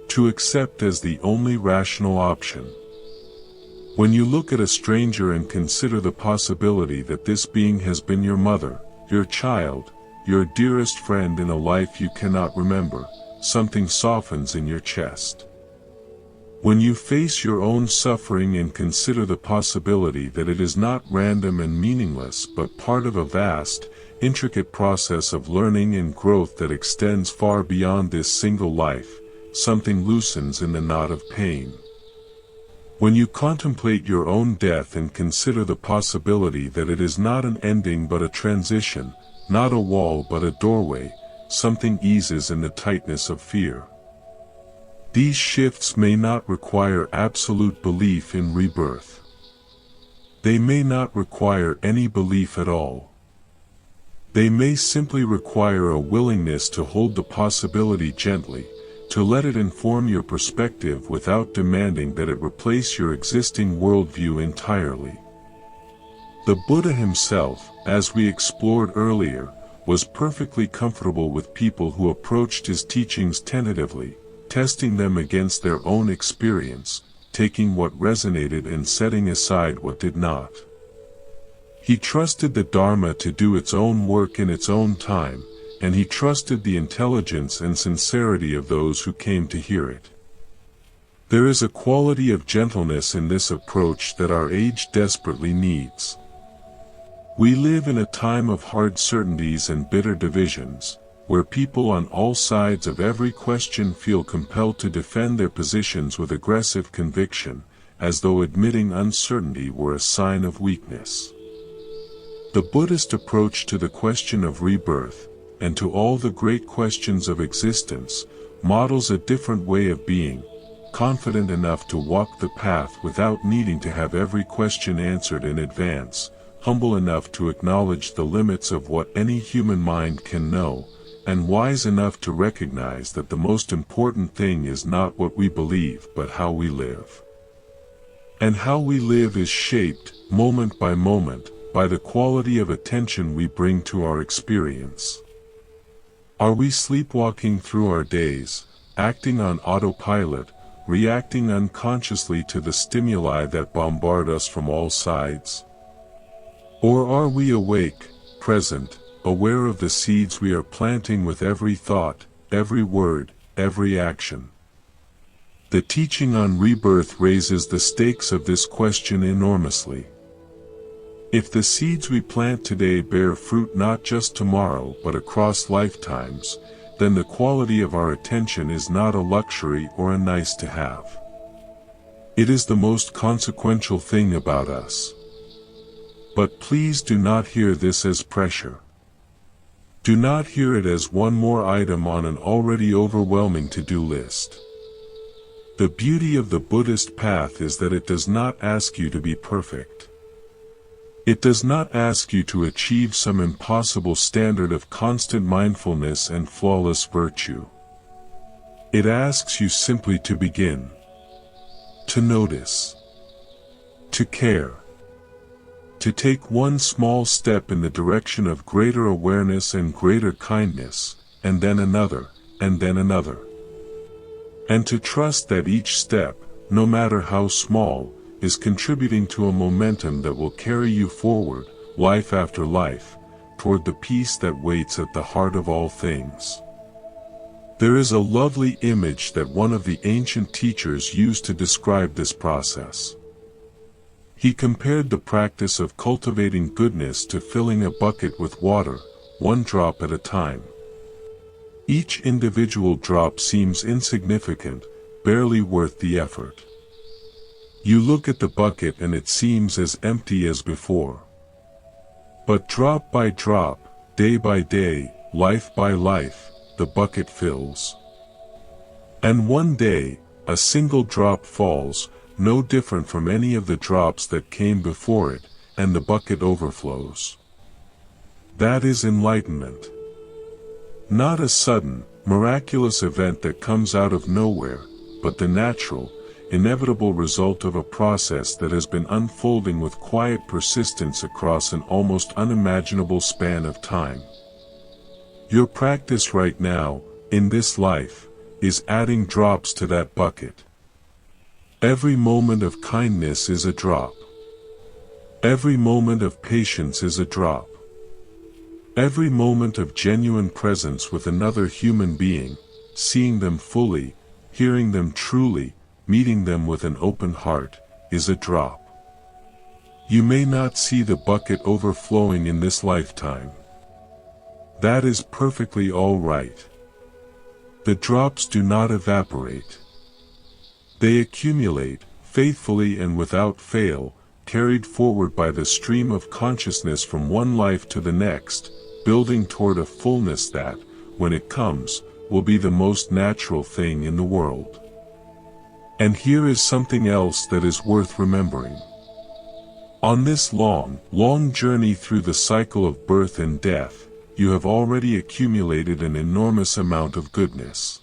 to accept as the only rational option. When you look at a stranger and consider the possibility that this being has been your mother, your child, your dearest friend in a life you cannot remember, something softens in your chest. When you face your own suffering and consider the possibility that it is not random and meaningless but part of a vast, intricate process of learning and growth that extends far beyond this single life, something loosens in the knot of pain. When you contemplate your own death and consider the possibility that it is not an ending but a transition, not a wall but a doorway, something eases in the tightness of fear. These shifts may not require absolute belief in rebirth. They may not require any belief at all. They may simply require a willingness to hold the possibility gently, to let it inform your perspective without demanding that it replace your existing worldview entirely. The Buddha himself, as we explored earlier, was perfectly comfortable with people who approached his teachings tentatively, testing them against their own experience, taking what resonated and setting aside what did not. He trusted the Dharma to do its own work in its own time, and he trusted the intelligence and sincerity of those who came to hear it. There is a quality of gentleness in this approach that our age desperately needs. We live in a time of hard certainties and bitter divisions, where people on all sides of every question feel compelled to defend their positions with aggressive conviction, as though admitting uncertainty were a sign of weakness. The Buddhist approach to the question of rebirth, and to all the great questions of existence, models a different way of being, confident enough to walk the path without needing to have every question answered in advance, humble enough to acknowledge the limits of what any human mind can know, and wise enough to recognize that the most important thing is not what we believe but how we live. And how we live is shaped, moment by moment, by the quality of attention we bring to our experience. Are we sleepwalking through our days, acting on autopilot, reacting unconsciously to the stimuli that bombard us from all sides? Or are we awake, present, aware of the seeds we are planting with every thought, every word, every action? The teaching on rebirth raises the stakes of this question enormously. If the seeds we plant today bear fruit not just tomorrow but across lifetimes, then the quality of our attention is not a luxury or a nice to have. It is the most consequential thing about us. But please do not hear this as pressure. Do not hear it as one more item on an already overwhelming to-do list. The beauty of the Buddhist path is that it does not ask you to be perfect. It does not ask you to achieve some impossible standard of constant mindfulness and flawless virtue. It asks you simply to begin. To notice. To care. To take one small step in the direction of greater awareness and greater kindness, and then another, and then another. And to trust that each step, no matter how small, is contributing to a momentum that will carry you forward, life after life, toward the peace that waits at the heart of all things. There is a lovely image that one of the ancient teachers used to describe this process. He compared the practice of cultivating goodness to filling a bucket with water, one drop at a time. Each individual drop seems insignificant, barely worth the effort. You look at the bucket and it seems as empty as before. But drop by drop, day by day, life by life, the bucket fills. And one day, a single drop falls, no different from any of the drops that came before it, and the bucket overflows. That is enlightenment. Not a sudden, miraculous event that comes out of nowhere, but the natural, inevitable result of a process that has been unfolding with quiet persistence across an almost unimaginable span of time. Your practice right now, in this life, is adding drops to that bucket. Every moment of kindness is a drop. Every moment of patience is a drop. Every moment of genuine presence with another human being, seeing them fully, hearing them truly, meeting them with an open heart, is a drop. You may not see the bucket overflowing in this lifetime. That is perfectly all right. The drops do not evaporate. They accumulate, faithfully and without fail, carried forward by the stream of consciousness from one life to the next, building toward a fullness that, when it comes, will be the most natural thing in the world. And here is something else that is worth remembering. On this long journey through the cycle of birth and death, you have already accumulated an enormous amount of goodness.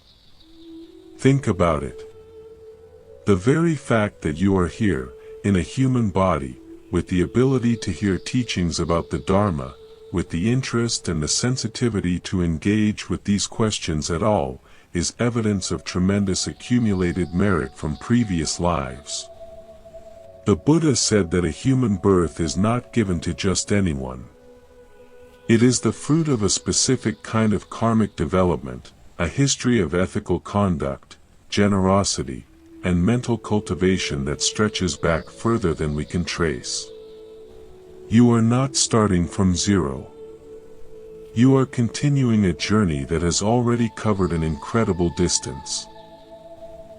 Think about it. The very fact that you are here, in a human body, with the ability to hear teachings about the Dharma, with the interest and the sensitivity to engage with these questions at all, is evidence of tremendous accumulated merit from previous lives. The Buddha said that a human birth is not given to just anyone. It is the fruit of a specific kind of karmic development, a history of ethical conduct, generosity, and mental cultivation that stretches back further than we can trace. You are not starting from zero. You are continuing a journey that has already covered an incredible distance.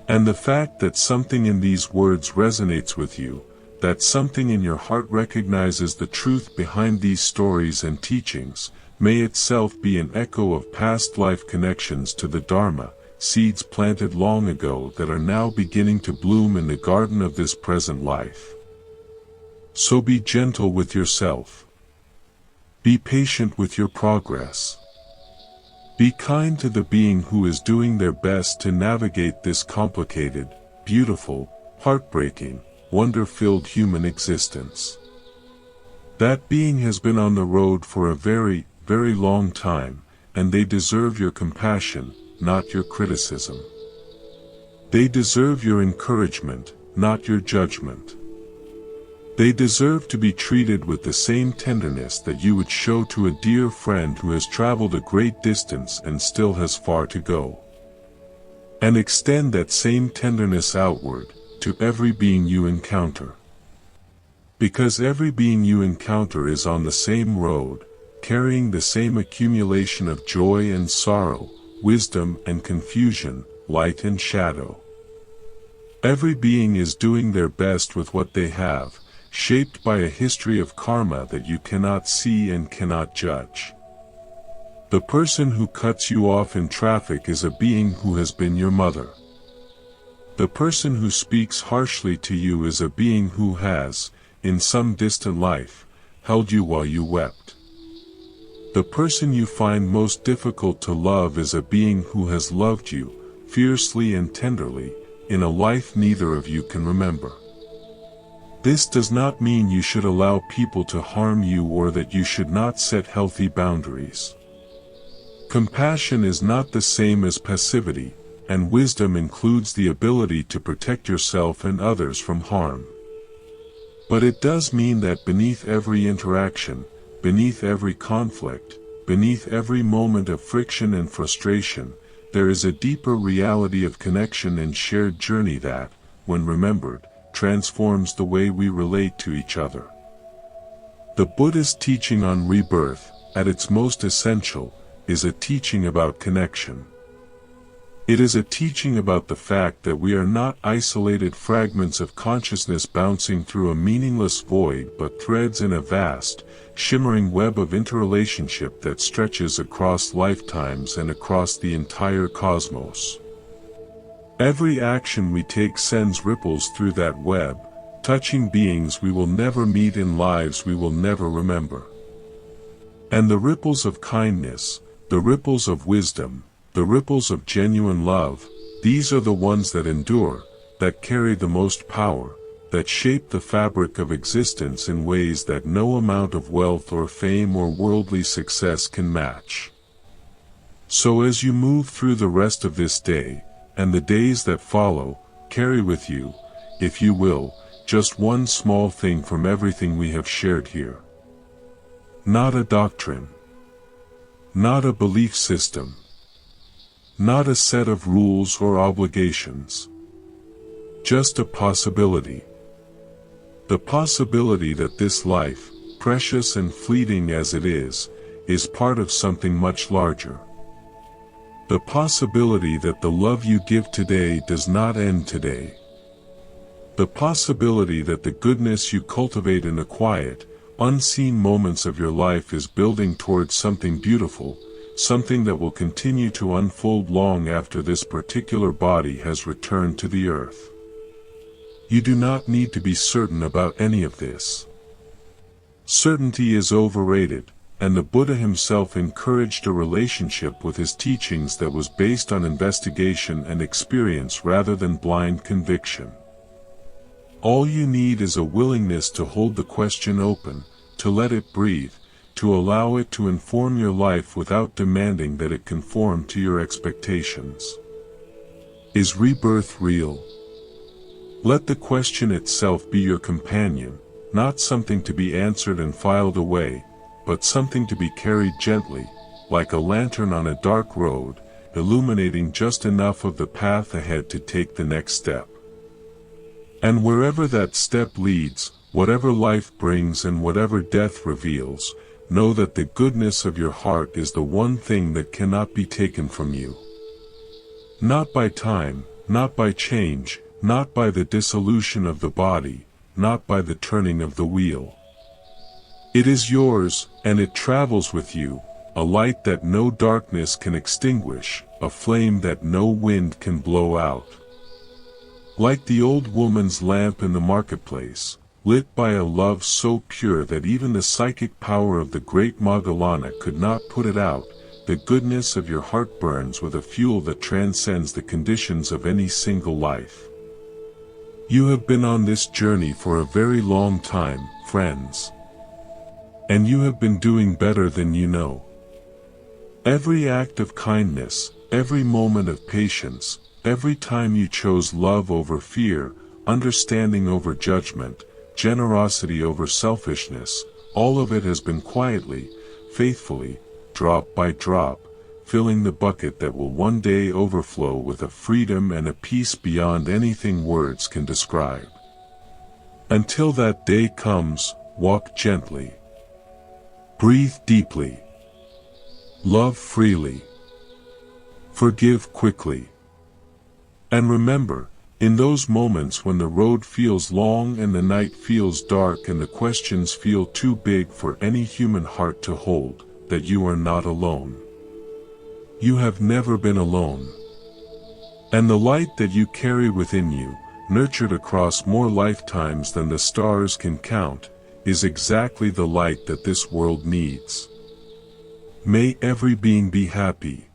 And the fact that something in these words resonates with you, that something in your heart recognizes the truth behind these stories and teachings, may itself be an echo of past life connections to the Dharma, seeds planted long ago that are now beginning to bloom in the garden of this present life. So be gentle with yourself. Be patient with your progress. Be kind to the being who is doing their best to navigate this complicated, beautiful, heartbreaking, wonder-filled human existence. That being has been on the road for a very, very long time, and they deserve your compassion, not your criticism. They deserve your encouragement, not your judgment. They deserve to be treated with the same tenderness that you would show to a dear friend who has traveled a great distance and still has far to go. And extend that same tenderness outward, to every being you encounter. Because every being you encounter is on the same road, carrying the same accumulation of joy and sorrow, wisdom and confusion, light and shadow. Every being is doing their best with what they have, shaped by a history of karma that you cannot see and cannot judge. The person who cuts you off in traffic is a being who has been your mother. The person who speaks harshly to you is a being who has, in some distant life, held you while you wept. The person you find most difficult to love is a being who has loved you, fiercely and tenderly, in a life neither of you can remember. This does not mean you should allow people to harm you or that you should not set healthy boundaries. Compassion is not the same as passivity, and wisdom includes the ability to protect yourself and others from harm. But it does mean that beneath every interaction, beneath every conflict, beneath every moment of friction and frustration, there is a deeper reality of connection and shared journey that, when remembered, transforms the way we relate to each other. The Buddhist teaching on rebirth, at its most essential, is a teaching about connection. It is a teaching about the fact that we are not isolated fragments of consciousness bouncing through a meaningless void but threads in a vast, shimmering web of interrelationship that stretches across lifetimes and across the entire cosmos. Every action we take sends ripples through that web, touching beings we will never meet in lives we will never remember. And the ripples of kindness, the ripples of wisdom, the ripples of genuine love, these are the ones that endure, that carry the most power, that shape the fabric of existence in ways that no amount of wealth or fame or worldly success can match. So as you move through the rest of this day, and the days that follow, carry with you, if you will, just one small thing from everything we have shared here. Not a doctrine. Not a belief system. Not a set of rules or obligations. Just a possibility. The possibility that this life, precious and fleeting as it is part of something much larger. The possibility that the love you give today does not end today. The possibility that the goodness you cultivate in the quiet, unseen moments of your life is building towards something beautiful, something that will continue to unfold long after this particular body has returned to the earth. You do not need to be certain about any of this. Certainty is overrated, and the Buddha himself encouraged a relationship with his teachings that was based on investigation and experience rather than blind conviction. All you need is a willingness to hold the question open, to let it breathe, to allow it to inform your life without demanding that it conform to your expectations. Is rebirth real? Let the question itself be your companion, not something to be answered and filed away, but something to be carried gently, like a lantern on a dark road, illuminating just enough of the path ahead to take the next step. And wherever that step leads, whatever life brings and whatever death reveals, know that the goodness of your heart is the one thing that cannot be taken from you. Not by time, not by change, not by the dissolution of the body, not by the turning of the wheel. It is yours, and it travels with you, a light that no darkness can extinguish, a flame that no wind can blow out. Like the old woman's lamp in the marketplace, lit by a love so pure that even the psychic power of the great Moggallana could not put it out, the goodness of your heart burns with a fuel that transcends the conditions of any single life. You have been on this journey for a very long time, friends. And you have been doing better than you know. Every act of kindness, every moment of patience, every time you chose love over fear, understanding over judgment, generosity over selfishness, all of it has been quietly, faithfully, drop by drop, filling the bucket that will one day overflow with a freedom and a peace beyond anything words can describe. Until that day comes, walk gently. Breathe deeply. Love freely. Forgive quickly. And remember, in those moments when the road feels long and the night feels dark and the questions feel too big for any human heart to hold, that you are not alone. You have never been alone. And the light that you carry within you, nurtured across more lifetimes than the stars can count, is exactly the light that this world needs. May every being be happy.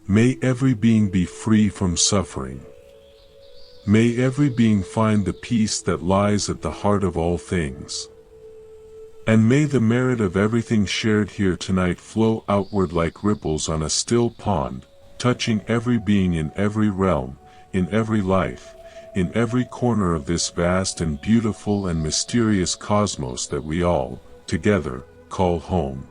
May every being be free from suffering. May every being find the peace that lies at the heart of all things. And may the merit of everything shared here tonight flow outward like ripples on a still pond, touching every being in every realm, in every life, in every corner of this vast and beautiful and mysterious cosmos that we all, together, call home.